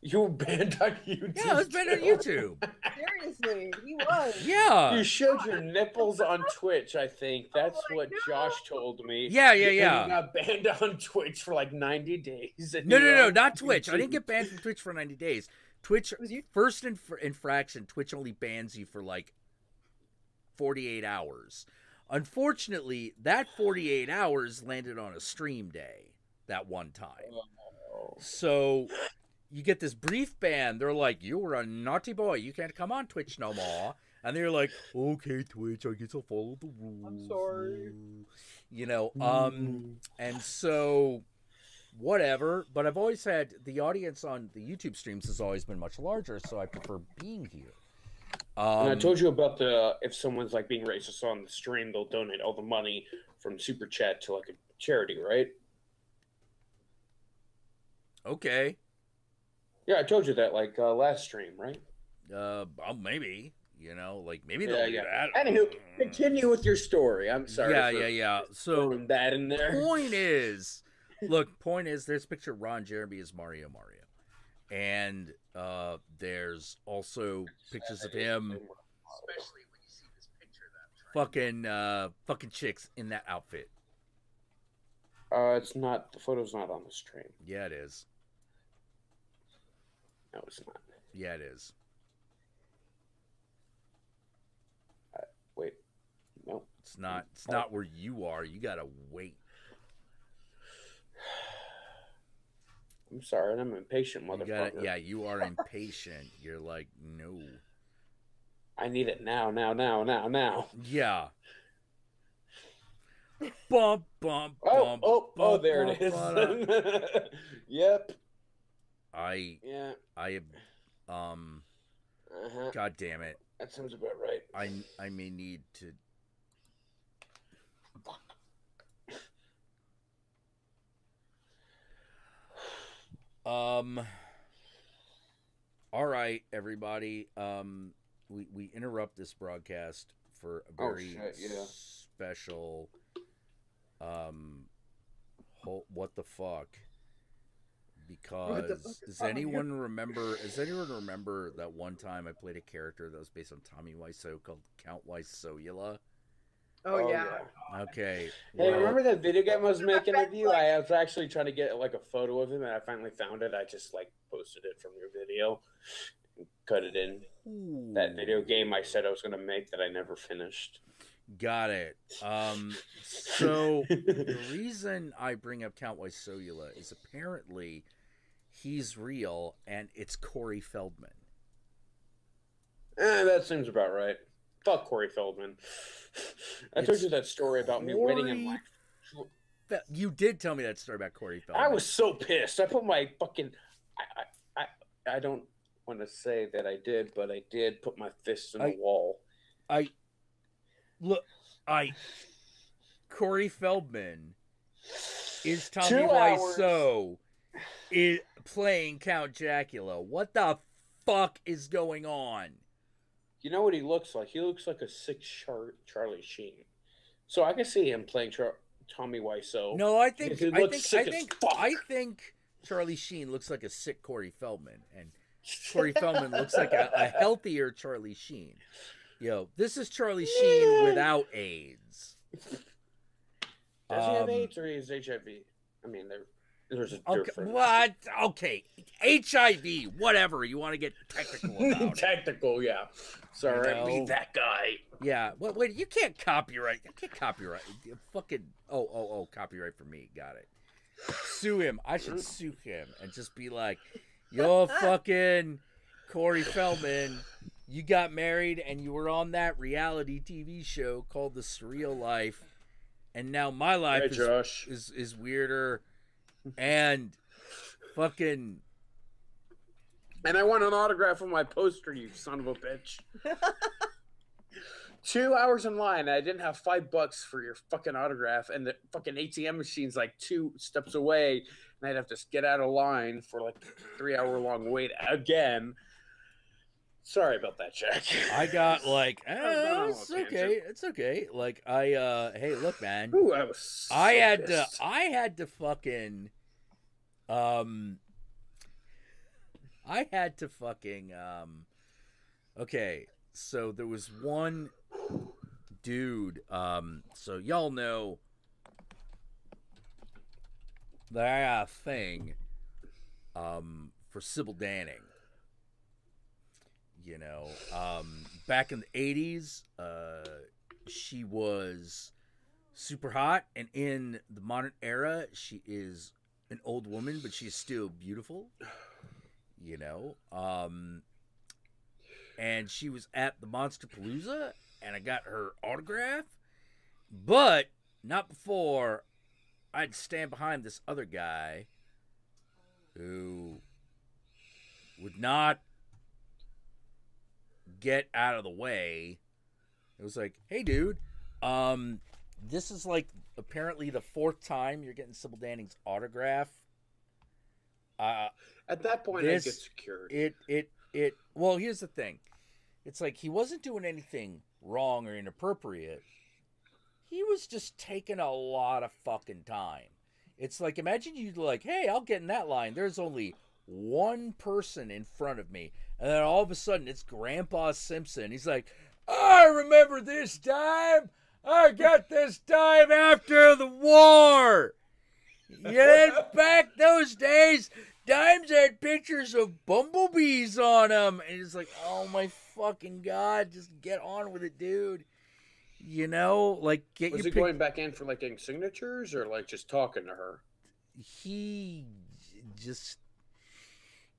You were banned on YouTube? Yeah, I was banned on YouTube. Seriously, he was. Yeah. You showed your nipples on Twitch, I think. That's what Josh told me. Yeah. And you got banned on Twitch for like 90 days. No, not Twitch. I didn't get banned from Twitch for 90 days. Twitch, first infraction, Twitch only bans you for like 48 hours. Unfortunately, that 48 hours landed on a stream day. that one time. So you get this brief ban. They're like, you were a naughty boy. You can't come on Twitch no more. And they're like, okay, Twitch, I guess I'll follow the rules. I'm sorry. You know, and so whatever. But I've always had the audience on the YouTube streams has always been much larger, so I prefer being here. And I told you about if someone's like being racist on the stream, they'll donate all the money from Super Chat to like a charity, right? Okay. Yeah, I told you that like last stream, right? Maybe. You know, like maybe they'll do that. Anywho, continue with your story. I'm sorry. Yeah. So throwing that in there. Point is, there's a picture of Ron Jeremy as Mario, and there's also pictures of him, especially when you see this picture of that fucking chicks in that outfit. It's not. The photo's not on the stream. Yeah, it is. No, it's not. Yeah, it is. Wait. No. It's not. It's not where you are. You gotta wait. I'm sorry. I'm impatient, motherfucker. Yeah, you are impatient. You're like, no. I need it now. Yeah. Bump. Oh, there it is. Yep. God damn it. That sounds about right. I may need to. All right, everybody. We interrupt this broadcast for a very special. What the fuck? Because does anyone remember that one time I played a character that was based on Tommy Wiseau called Count Wiseaula? Oh yeah. Okay. Hey, remember that video game I was making of you? I was actually trying to get like a photo of him, and I finally found it. I just like posted it from your video, and cut it in. That video game I said I was going to make that I never finished. Got it. So the reason I bring up Count Wiseaula is apparently he's real, and it's Corey Feldman. That seems about right. Fuck Corey Feldman. I told you that story about me winning in life. You did tell me that story about Corey Feldman. I was so pissed. I put my fucking... I don't want to say that I did, but I did put my fist in the wall. Corey Feldman is Tommy Wiseau is playing Count Jackula. What the fuck is going on? You know what he looks like? He looks like a sick Charlie Sheen. So I can see him playing Tommy Wiseau. No, I think Charlie Sheen looks like a sick Corey Feldman, and Corey Feldman looks like a healthier Charlie Sheen. Yo, this is Charlie Sheen without AIDS. Does he have AIDS or he has HIV? I mean, there's a difference. What? Okay, HIV, whatever. You want to get technical about it. Technical, yeah. Sorry, be that guy. Yeah. Wait, you can't copyright. Fucking. Oh, copyright for me. Got it. Sue him. I should sue him and just be like, yo, fucking Corey Feldman. You got married and you were on that reality TV show called The Surreal Life, and now my life is weirder, and fucking. And I want an autograph on my poster, you son of a bitch. 2 hours in line, and I didn't have $5 for your fucking autograph, and the fucking ATM machine's like 2 steps away, and I'd have to get out of line for like 3-hour-long wait again. Sorry about that, Jack. I got like, it's okay. It's okay. Like hey, look, man. Ooh, I was so pissed. I had to fucking, okay. So there was one dude. So y'all know that I got a thing, for Sybil Danning. You know, back in the 80s, she was super hot, and in the modern era, she is an old woman, but she's still beautiful. You know, and she was at the Monsterpalooza, and I got her autograph, but not before I'd stand behind this other guy who would not get out of the way. It was like, hey, dude, this is like apparently the 4th time you're getting Sybil Danning's autograph. At that point, I get secured. Well, here's the thing. It's like he wasn't doing anything wrong or inappropriate. He was just taking a lot of fucking time. It's like, imagine you like, hey, I'll get in that line. There's only one person in front of me. And then all of a sudden, it's Grandpa Simpson. He's like, I remember this time. I got this time after the war. You know, back those days, dimes had pictures of bumblebees on them. And it's like, oh my fucking God, just get on with it, dude. You know, like, get Was your he going back in for like getting signatures or like just talking to her? He just,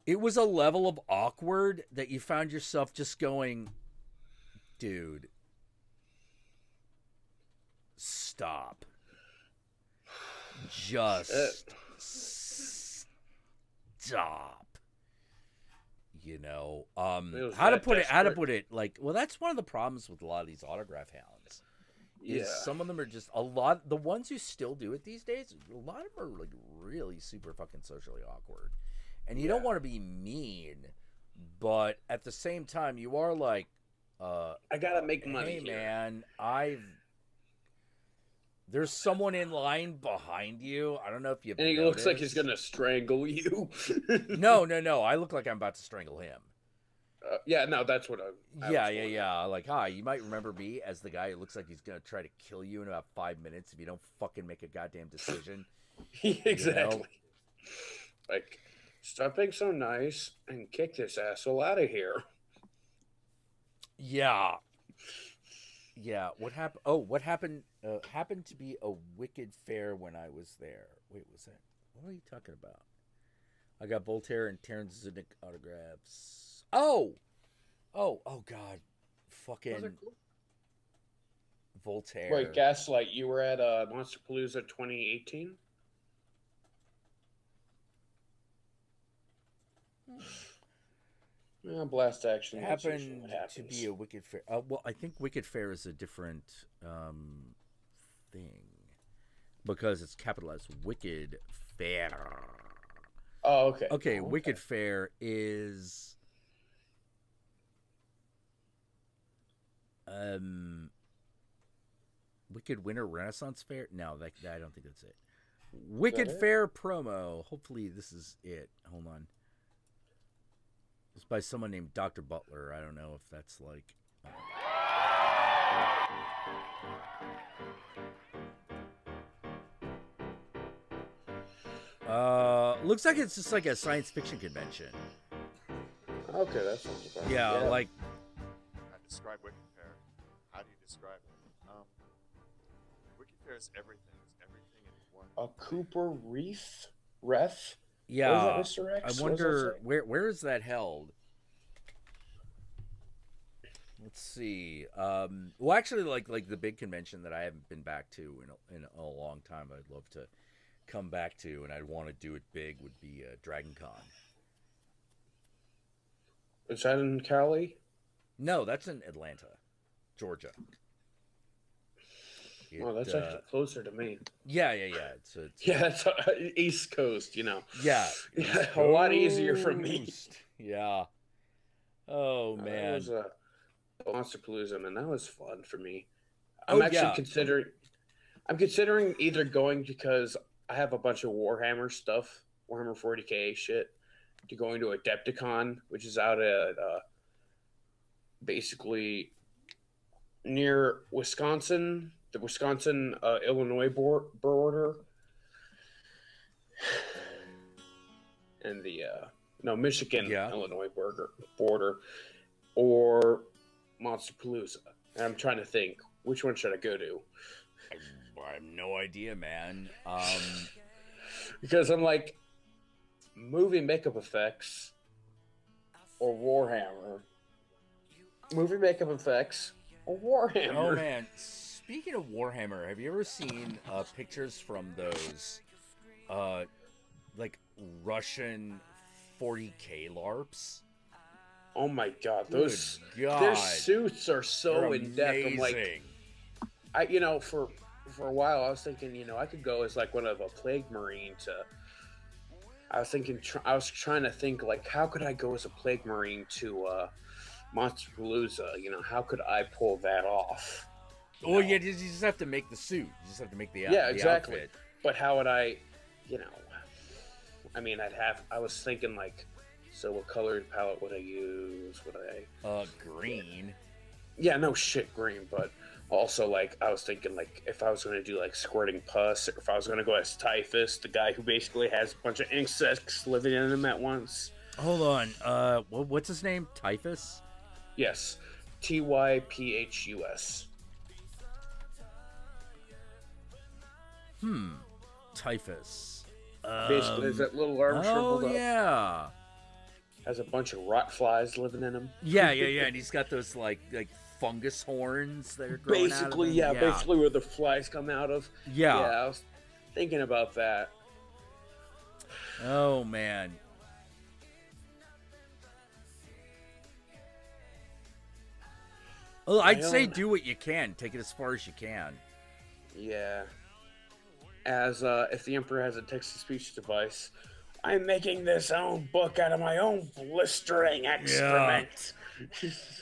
it was a level of awkward that you found yourself just going, dude, stop. Just stop. You know, how to put it, like, well, that's one of the problems with a lot of these autograph hounds. Is some of them are just the ones who still do it these days, a lot of them are like really super fucking socially awkward. And you don't want to be mean, but at the same time you are like, I gotta make money. Hey man, there's someone in line behind you. I don't know if you. And he looks like he's gonna strangle you. No. I look like I'm about to strangle him. Yeah, no, that's what I Yeah. Like, hi, you might remember me as the guy who looks like he's gonna try to kill you in about 5 minutes if you don't fucking make a goddamn decision. Exactly. You know? Like, stop being so nice and kick this asshole out of here. Yeah. What happened? Oh, what happened? Happened to be a wicked fair when I was there. Wait, was that? What are you talking about? I got Voltaire and Terence Zinnick autographs. Oh, God, fucking Voltaire. Wait, Gaslight, you were at Monsterpalooza 2018? Blast Action happened to be a Wicked Fair. Well, I think Wicked Fair is a different thing because it's capitalized. Wicked Fair. Oh, okay. Okay, Wicked Fair is Wicked Winter Renaissance Fair. No, I don't think that's it. Wicked Fair promo. Hopefully this is it. Hold on. It's by someone named Dr. Butler. I don't know if that's like. Looks like it's just like a science fiction convention. Okay, that's not too bad. Yeah, like. I describe Wicked Fair. How do you describe it? Wicked Fair is everything. It's everything in one. A Cooper Ref? Yeah, is that, Mr. X? I wonder where is that held? Let's see. Well, actually, like the big convention that I haven't been back to in a long time, I'd love to come back to, and I'd want to do it big. Would be Dragon Con. Is that in Cali? No, that's in Atlanta, Georgia. Well, that's actually closer to me. Yeah. It's it's East Coast, you know. Yeah, a lot easier for me. Yeah. Oh man. That was Monsterpalooza, man. That was fun for me. I'm considering either going because I have a bunch of Warhammer stuff, Warhammer 40K shit, to going to Adepticon, which is out at basically near Wisconsin. The Wisconsin Illinois border, and the Michigan Illinois border, or Monsterpalooza. And I'm trying to think, which one should I go to? I have no idea, man. Because I'm like, movie makeup effects or Warhammer. Movie makeup effects or Warhammer. Oh man, speaking of Warhammer, have you ever seen pictures from those like Russian 40K LARPs? Oh my god, Good their suits are so in depth. I'm like, for a while I was thinking, I could go as like one of a plague marine to. I was trying to think like, how could I go as a plague marine to Monsterpalooza? How could I pull that off? Well, yeah, you just have to make the suit. You just have to make the exactly. outfit. But how would I? I mean, I was thinking like, so what color palette would I use? Would I? Green. Yeah, no shit, green. But also, like, I was thinking, like, if I was going to do, like, squirting pus, or if I was going to go as Typhus, the guy who basically has a bunch of insects living in him at once. Hold on. What's his name? Typhus? Yes. Typhus. Typhus. Basically, is that little arm shriveled up? Oh, yeah. Has a bunch of rot flies living in him. Yeah, and he's got those, like fungus horns that are growing out of him. Basically where the flies come out of. Yeah. I was thinking about that. Oh, man. Well, I'd say do what you can. Take it as far as you can. Yeah. As if the Emperor has a text-to-speech device, I'm making this own book out of my own blistering excrement.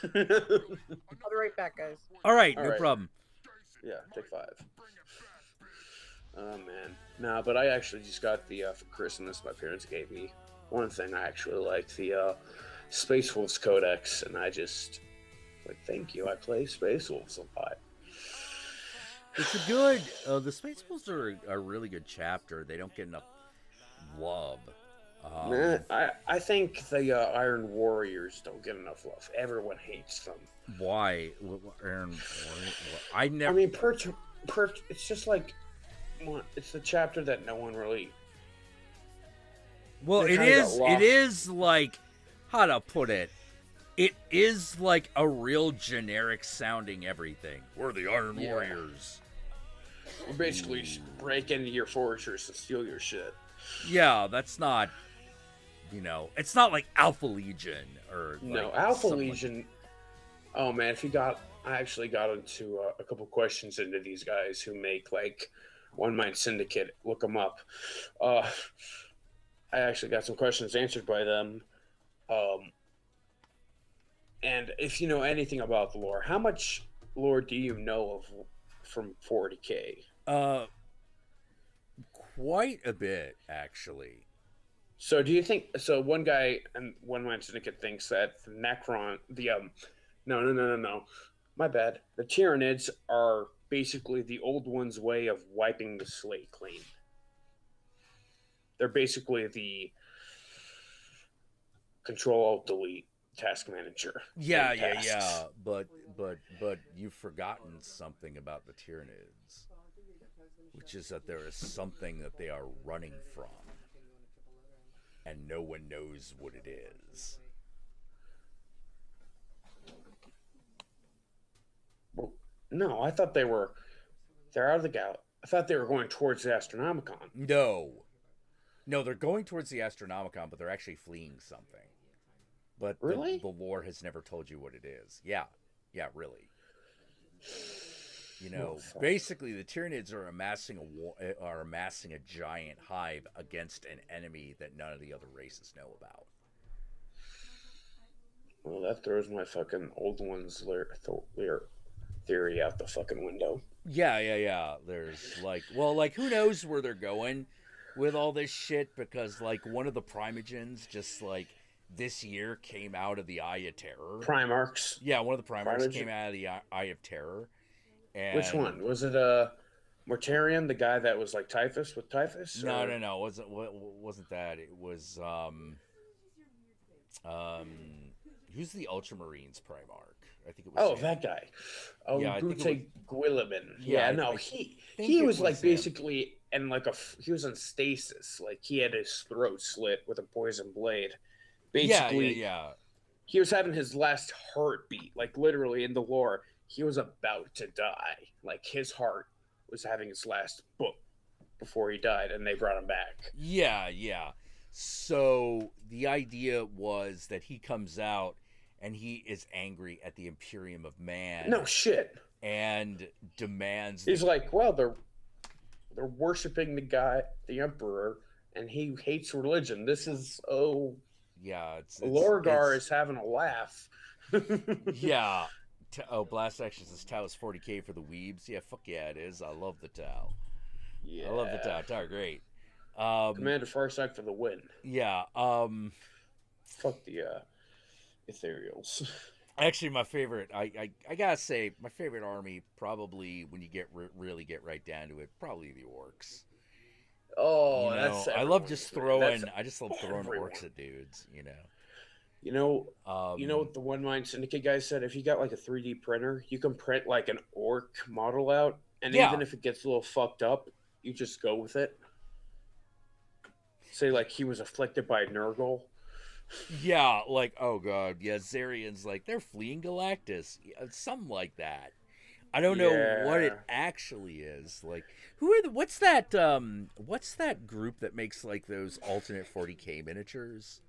I'll be right back, guys. All right, no problem. Yeah, take 5. Oh, man. Nah, but I actually just got the, for Christmas, my parents gave me one thing I actually liked, the Space Wolves Codex, and I just, thank you, I play Space Wolves a lot. It's a good, the Space Wolves are a really good chapter. They don't get enough love. I think the Iron Warriors don't get enough love. Everyone hates them. Why? Iron I never. I mean, it's just like, it's the chapter that no one really. Well, it is like, how to put it? It is like a real generic sounding everything. We're the Iron Warriors. We basically break into your fortress and steal your shit. Yeah, that's not, it's not like Alpha Legion or no Alpha Legion. Oh man, I actually got into a couple questions into these guys who make like One Mind Syndicate. Look them up. I actually got some questions answered by them. And if you know anything about the lore, how much lore do you know of from 40K? Quite a bit, actually. So do you think, one guy and One Man Syndicate thinks that the Necron, no. My bad. The Tyranids are basically the old one's way of wiping the slate clean. They're basically the Control-Alt-Delete task manager. Yeah. But you've forgotten something about the Tyranids, which is that there is something that they are running from, and no one knows what it is. Well, no, I thought they're out of the galaxy. I thought they were going towards the Astronomicon. No, they're going towards the Astronomicon, but they're actually fleeing something. But really? The lore has never told you what it is. Yeah, really. Basically, the Tyranids are amassing a giant hive against an enemy that none of the other races know about. Well, that throws my fucking old one's theory out the fucking window. Yeah. There's who knows where they're going with all this shit, because one of the Primogens just this year came out of the Eye of Terror. Primarchs. Yeah, one of the Primarchs came out of the Eye of Terror. And which one? Was it Mortarion, the guy that was like Typhus with Typhus? No. Wasn't that. It was who's the Ultramarines Primarch? I think it was that guy. Oh, yeah, Gute Gwilliman. Yeah, he was basically and like he was in stasis. Like he had his throat slit with a poison blade. Basically, he was having his last heartbeat. Like literally in the lore, he was about to die. Like his heart was having its last book before he died, and they brought him back. Yeah. So the idea was that he comes out and he is angry at the Imperium of Man. No shit. And demands. He's like, well, they're worshiping the Emperor, and he hates religion. This is Lorgar is having a laugh. Yeah. Blast Action says Tau is 40K for the weebs. Yeah, fuck yeah, it is. I love the Tau. Yeah, I love the Tau. Tau are great. Commander Farsight for the win. Yeah. Fuck the Ethereals. Actually, my favorite, I gotta say, my favorite army, probably when you really get right down to it, probably the Orcs. Oh, that's I love just throwing. I just love throwing Orcs at dudes. You know what the One Mind Syndicate guy said? If you got like a 3D printer, you can print like an orc model out, and even if it gets a little fucked up, you just go with it. Say like he was afflicted by Nurgle. Yeah, like oh god, yeah, Zarian's like they're fleeing Galactus, something like that. I don't know what it actually is. Like, who are what's that group that makes like those alternate 40K miniatures?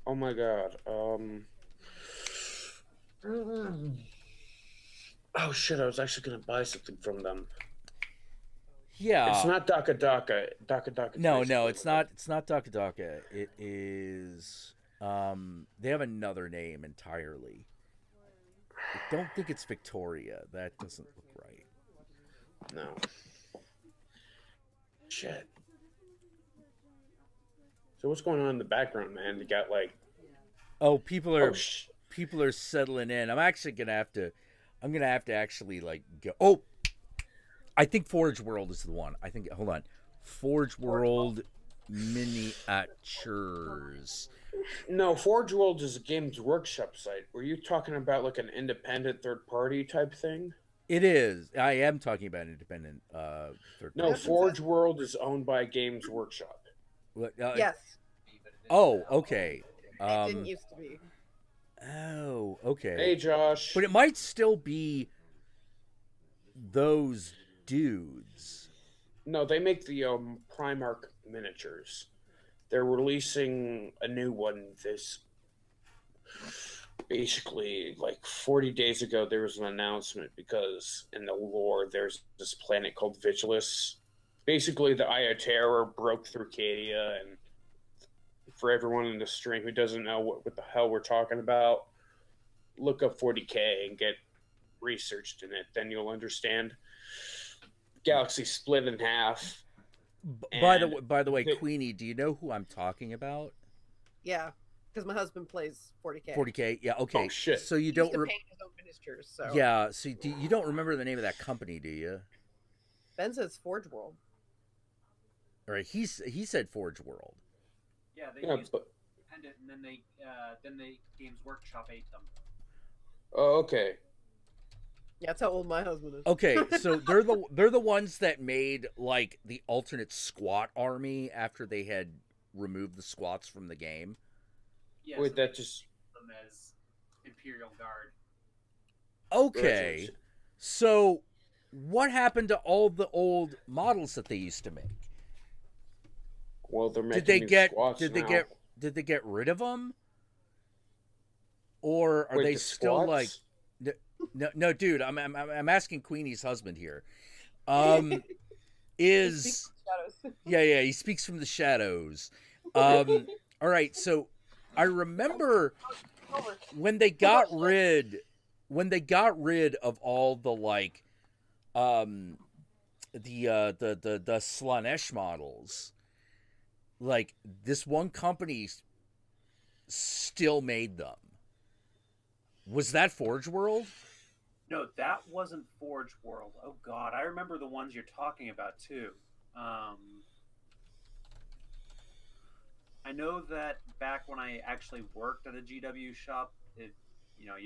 Oh my god. Oh shit, I was actually gonna buy something from them. Yeah. It's not Daka Daka. Daka Daka. No, it's not Daka Daka. It is they have another name entirely. I don't think it's Victoria. That doesn't look right. No. Shit. So what's going on in the background, man? You got like people are settling in. I'm actually gonna have to actually like go. Oh, I think Forge World is the one. I think hold on, Forge World miniatures. No, Forge World is a Games Workshop site. Were you talking about like an independent third party type thing? It is. I am talking about independent third party. No, Forge World is owned by Games Workshop. Yes. Oh, okay. It didn't used to be. Oh, okay. Hey, Josh. But it might still be those dudes. No, they make the Primarch miniatures. They're releasing a new one basically like 40 days ago. There was an announcement because in the lore there's this planet called Vigilus. Basically the Eye of Terror broke through Cadia, and for everyone in the stream who doesn't know what the hell we're talking about, look up 40K and get researched in it. Then you'll understand. Galaxy split in half. By the way, Queenie, do you know who I'm talking about? Yeah, because my husband plays 40K. 40K, yeah, okay. Oh shit! So you he don't used to paint his own miniatures. So yeah, so you don't remember the name of that company, do you? Ben says Forge World. All right, he said Forge World. Yeah, they used to independent, and then they Games Workshop ate them. Oh, okay. Yeah, that's how old my husband is. Okay, so they're the ones that made like the alternate squat army after they had removed the squats from the game. Yeah, wait, so that just them as Imperial Guard. Okay, so what happened to all the old models that they used to make? Well, they're making Did they get rid of them, or are they still squats? like? No, dude. I'm asking Queenie's husband here. Is yeah, he speaks from the shadows. All right, so I remember when they got rid of all the like the Slanesh models. Like this one company still made them. Was that Forge World? No, that wasn't Forge World. Oh god, I remember the ones you're talking about too. I know that back when I actually worked at a GW shop, you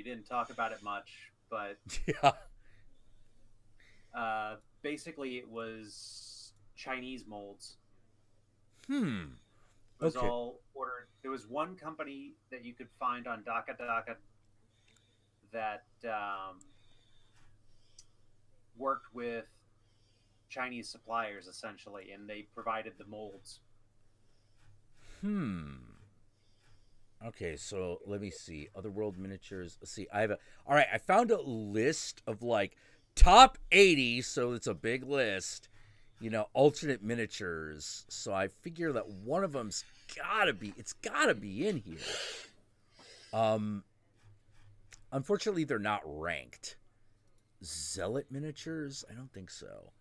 didn't talk about it much, but yeah. basically it was Chinese molds. Hmm. It was Okay. all ordered. There was one company that you could find on Daka that worked with Chinese suppliers essentially, and they provided the molds. Okay, so let me see. Otherworld miniatures. Let's see. All right, I found a list of like top 80, so it's a big list. You know, alternate miniatures. So I figure that one of them's gotta be in here. Unfortunately, they're not ranked. Zealot miniatures? I don't think so.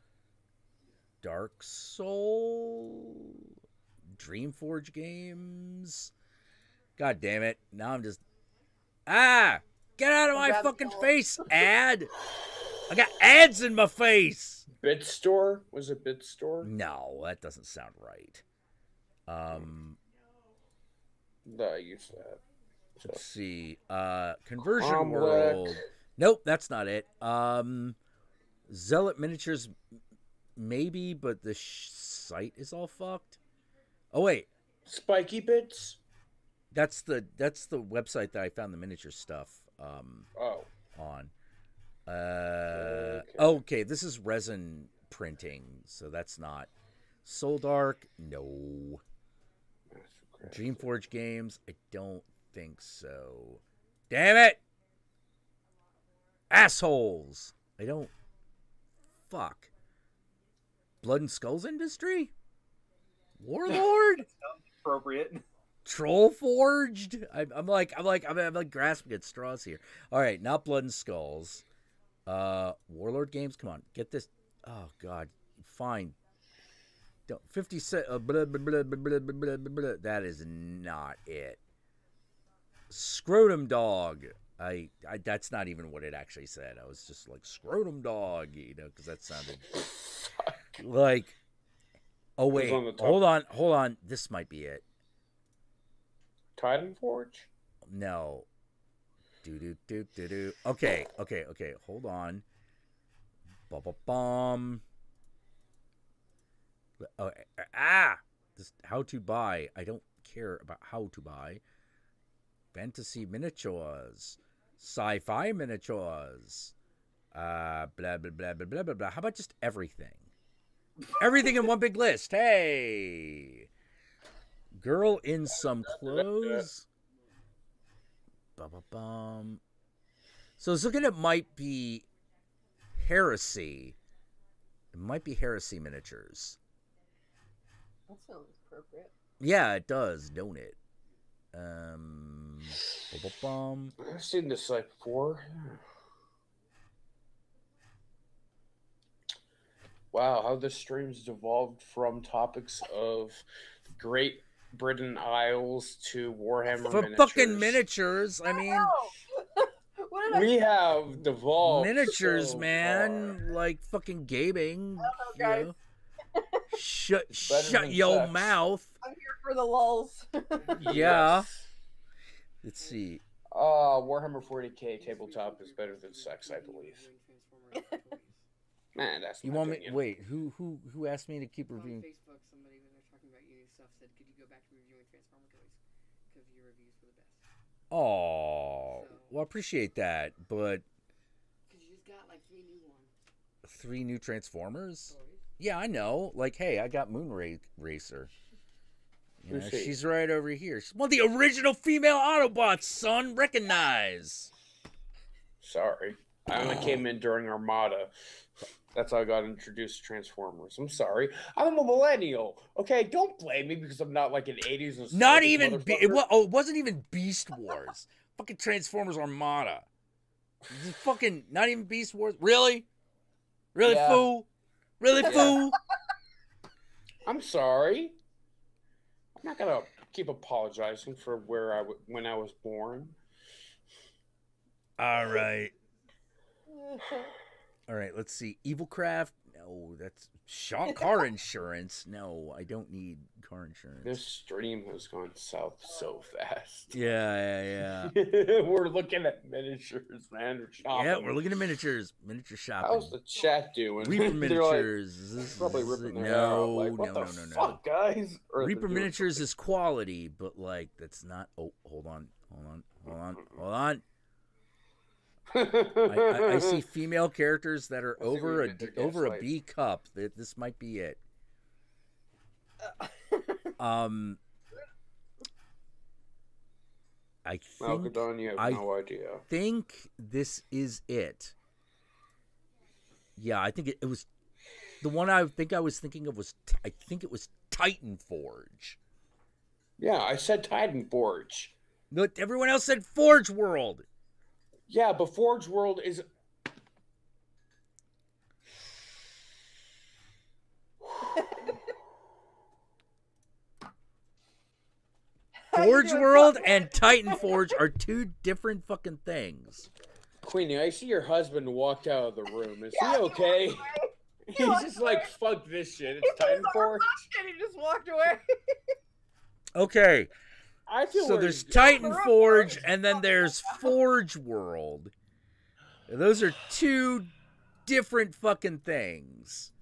Dark Soul? Dreamforge games? God damn it. Now I'm just... Ah! Get out of my fucking face, ad! I got ads in my face! BitStore? Was it BitStore? No, that doesn't sound right. No, I used that. Let's see. Conversion Cromlech. World. Nope, that's not it. Zealot Miniatures, maybe, but the site is all fucked. Oh wait, Spiky Bits. that's the website that I found the miniature stuff on. Okay, this is resin printing, so that's not. Soul Dark, no. Dreamforge Games, I don't think so. Damn it! Assholes! I don't. Fuck. Blood and Skulls Industry? Warlord? Appropriate. Troll Forged? I'm like grasping at straws here. All right, not Blood and Skulls. Warlord Games. Come on, get this. Oh God, fine. Don't 50 cent. That is not it. Scrotum Dog. I that's not even what it actually said. I was just like Scrotum Dog, you know, because that sounded like. Oh wait, hold on. This might be it. Titan Forge? No. Okay. Hold on. Bomb. Oh, this how to buy. I don't care about how to buy. Fantasy miniatures, sci-fi miniatures. Blah blah blah blah blah blah blah. How about just everything? Everything in one big list. Hey. Girl in some clothes. Bum. So I was looking at might be Heresy. It might be Heresy miniatures. That sounds appropriate. Yeah, it does, don't it? I've seen this site before. Wow, how this stream's devolved from topics of Great Britain Isles to Warhammer For miniatures. fucking miniatures, I mean... We have devolved miniatures, so man. far. Like fucking gaming. You guys. know? Shut than your sex. mouth. I'm here for the lulls. Yeah. Let's see. Warhammer 40k tabletop is better than sex, I believe. Man, that's You my want me? opinion. Wait, who asked me to keep reviewing? On Facebook, somebody when they're talking about Unity stuff said, "Could you go back to reviewing Transformer toys because your reviews were the best." Oh, well, I appreciate that, but Because you just got like 3 new ones. 3 new Transformers? Yeah, I know. Like, hey, I got Racer. You know, Who's she? she's right over here. She's one of the original female Autobots, son. Recognize. Sorry. I only came in during Armada. That's how I got introduced to Transformers. I'm sorry. I'm a millennial. Okay, don't blame me because I'm not like an 80s and Not even it wasn't even Beast Wars. Fucking Transformers Armada. This is fucking not even Beast Wars. Really? Really, Yeah. fool? Really, Yeah. fool? I'm sorry. I'm not gonna keep apologizing for when I was born. All right. All right, let's see. Evilcraft. No, that's car insurance. No, I don't need car insurance. This stream has gone south so fast. Yeah. We're looking at miniatures, man. We're shopping. Yeah, we're looking at miniatures. Miniature shopping. How's the chat doing? Reaper Miniatures. Miniatures. Probably ripping their hair out. Like, what the fuck, guys? Or Reaper Miniatures is quality, but like that's not. Oh, hold on. I see female characters that are over a B cup. This might be it. I think Malcadon, you have no idea. I think this is it. Yeah, I think it was the one I was thinking of was I think it was Titan Forge. Yeah, I said Titan Forge. But everyone else said Forge World. Yeah, but Forge World is... Forge World and Titan Forge are two different fucking things. Queenie, I see your husband walked out of the room. Is he okay? He's just like, fuck this shit. It's Titan Forge. And he just walked away. Okay. I feel so there's Titan Forge and then there's Forge World. Those are two different fucking things.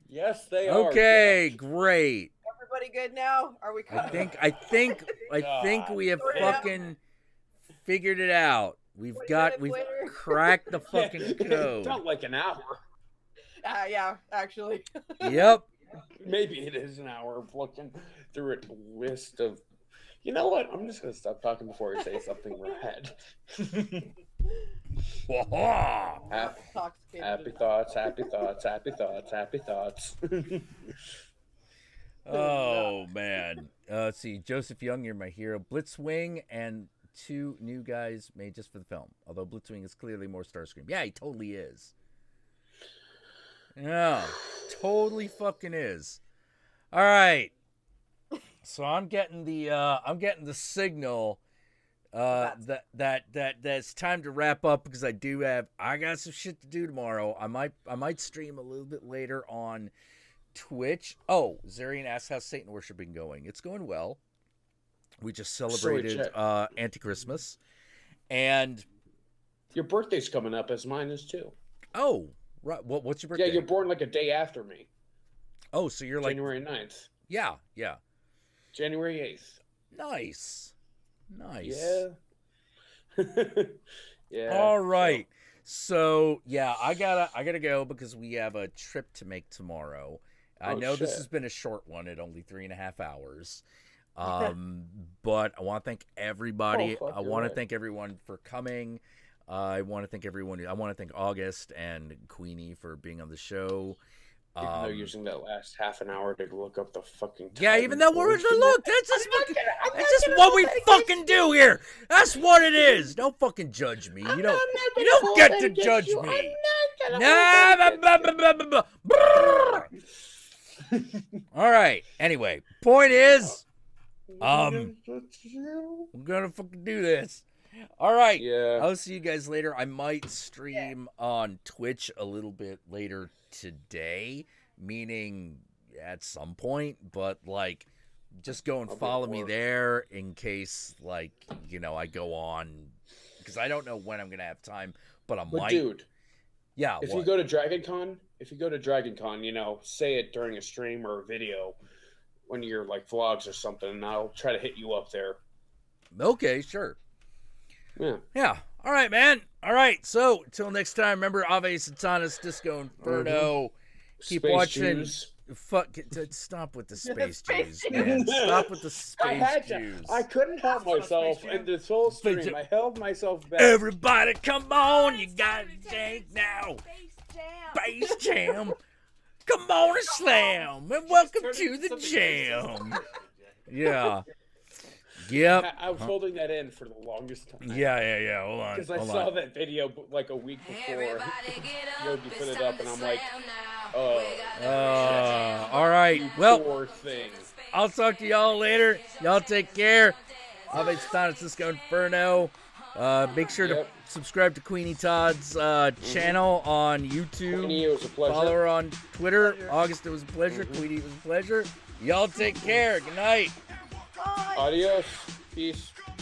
Yes, they are. Okay, great. Everybody good now? Are we coming? I think we have fucking figured it out. We've cracked the fucking code. It felt like an hour. Yeah, actually. Yep. Maybe it is an hour of looking through a list of... You know what? I'm just going to stop talking before I say something rad. Happy thoughts, happy thoughts, happy thoughts, happy thoughts. Oh, man. Let's see. Joseph Young, you're my hero. Blitzwing and 2 new guys made just for the film. Although Blitzwing is clearly more Starscream. Yeah, he totally is. Yeah, totally fucking is. All right. So I'm getting the signal that it's time to wrap up because I got some shit to do tomorrow. I might stream a little bit later on Twitch. Oh, Zarian asks how's Satan worshiping going. It's going well. We just celebrated Anti-Christmas, and your birthday's coming up, as mine is too. Oh, right. What's your birthday? Yeah, you're born like a day after me. Oh, so you're like January 9th. Yeah. January 8th. Nice. Yeah. Yeah. All right. So yeah, I gotta go because we have a trip to make tomorrow. I know this has been a short one at only 3.5 hours. But I want to thank everybody. I want to thank everyone for coming. I want to thank everyone. I want to thank August and Queenie for being on the show. Even though using that last half an hour to look up the fucking... Yeah, even though we're look, that's just what we fucking do here. That's what it is. Don't fucking judge me. You don't get to judge me. All right. Anyway, point is, I'm gonna fucking do this. All right. Yeah. I'll see you guys later. I might stream on Twitch a little bit later today, meaning at some point, but like just go and follow me there in case like, I go on because I don't know when I'm going to have time, but I might. Dude. Yeah. If you go to DragonCon, say it during a stream or a video when you're like vlogs or something, and I'll try to hit you up there. Okay, sure. Yeah. All right, man. All right. So, until next time, remember Ave Satanas, Disco Inferno. Keep Space watching. Jews. Stop with the Space Jews, man. Stop with the Space Jews. I couldn't help myself in this whole stream. I held myself back. Everybody, come on. You got to take now. Space Jam. Come on and slam. And welcome to the jam. Yeah. Yep. I was holding that in for the longest time. Yeah. Hold on. Because I saw that video like a week before Yogi put it up, and I'm like, all right. Well, poor thing. I'll talk to y'all later. Y'all take care. Ave Satanas, Disco Inferno. Make sure to subscribe to Queenie Todd's channel on YouTube. Queenie, it was a pleasure. Follow her on Twitter. August, it was a pleasure. Queenie, it was a pleasure. Y'all take care. Good night. Bye. Adios. Peace.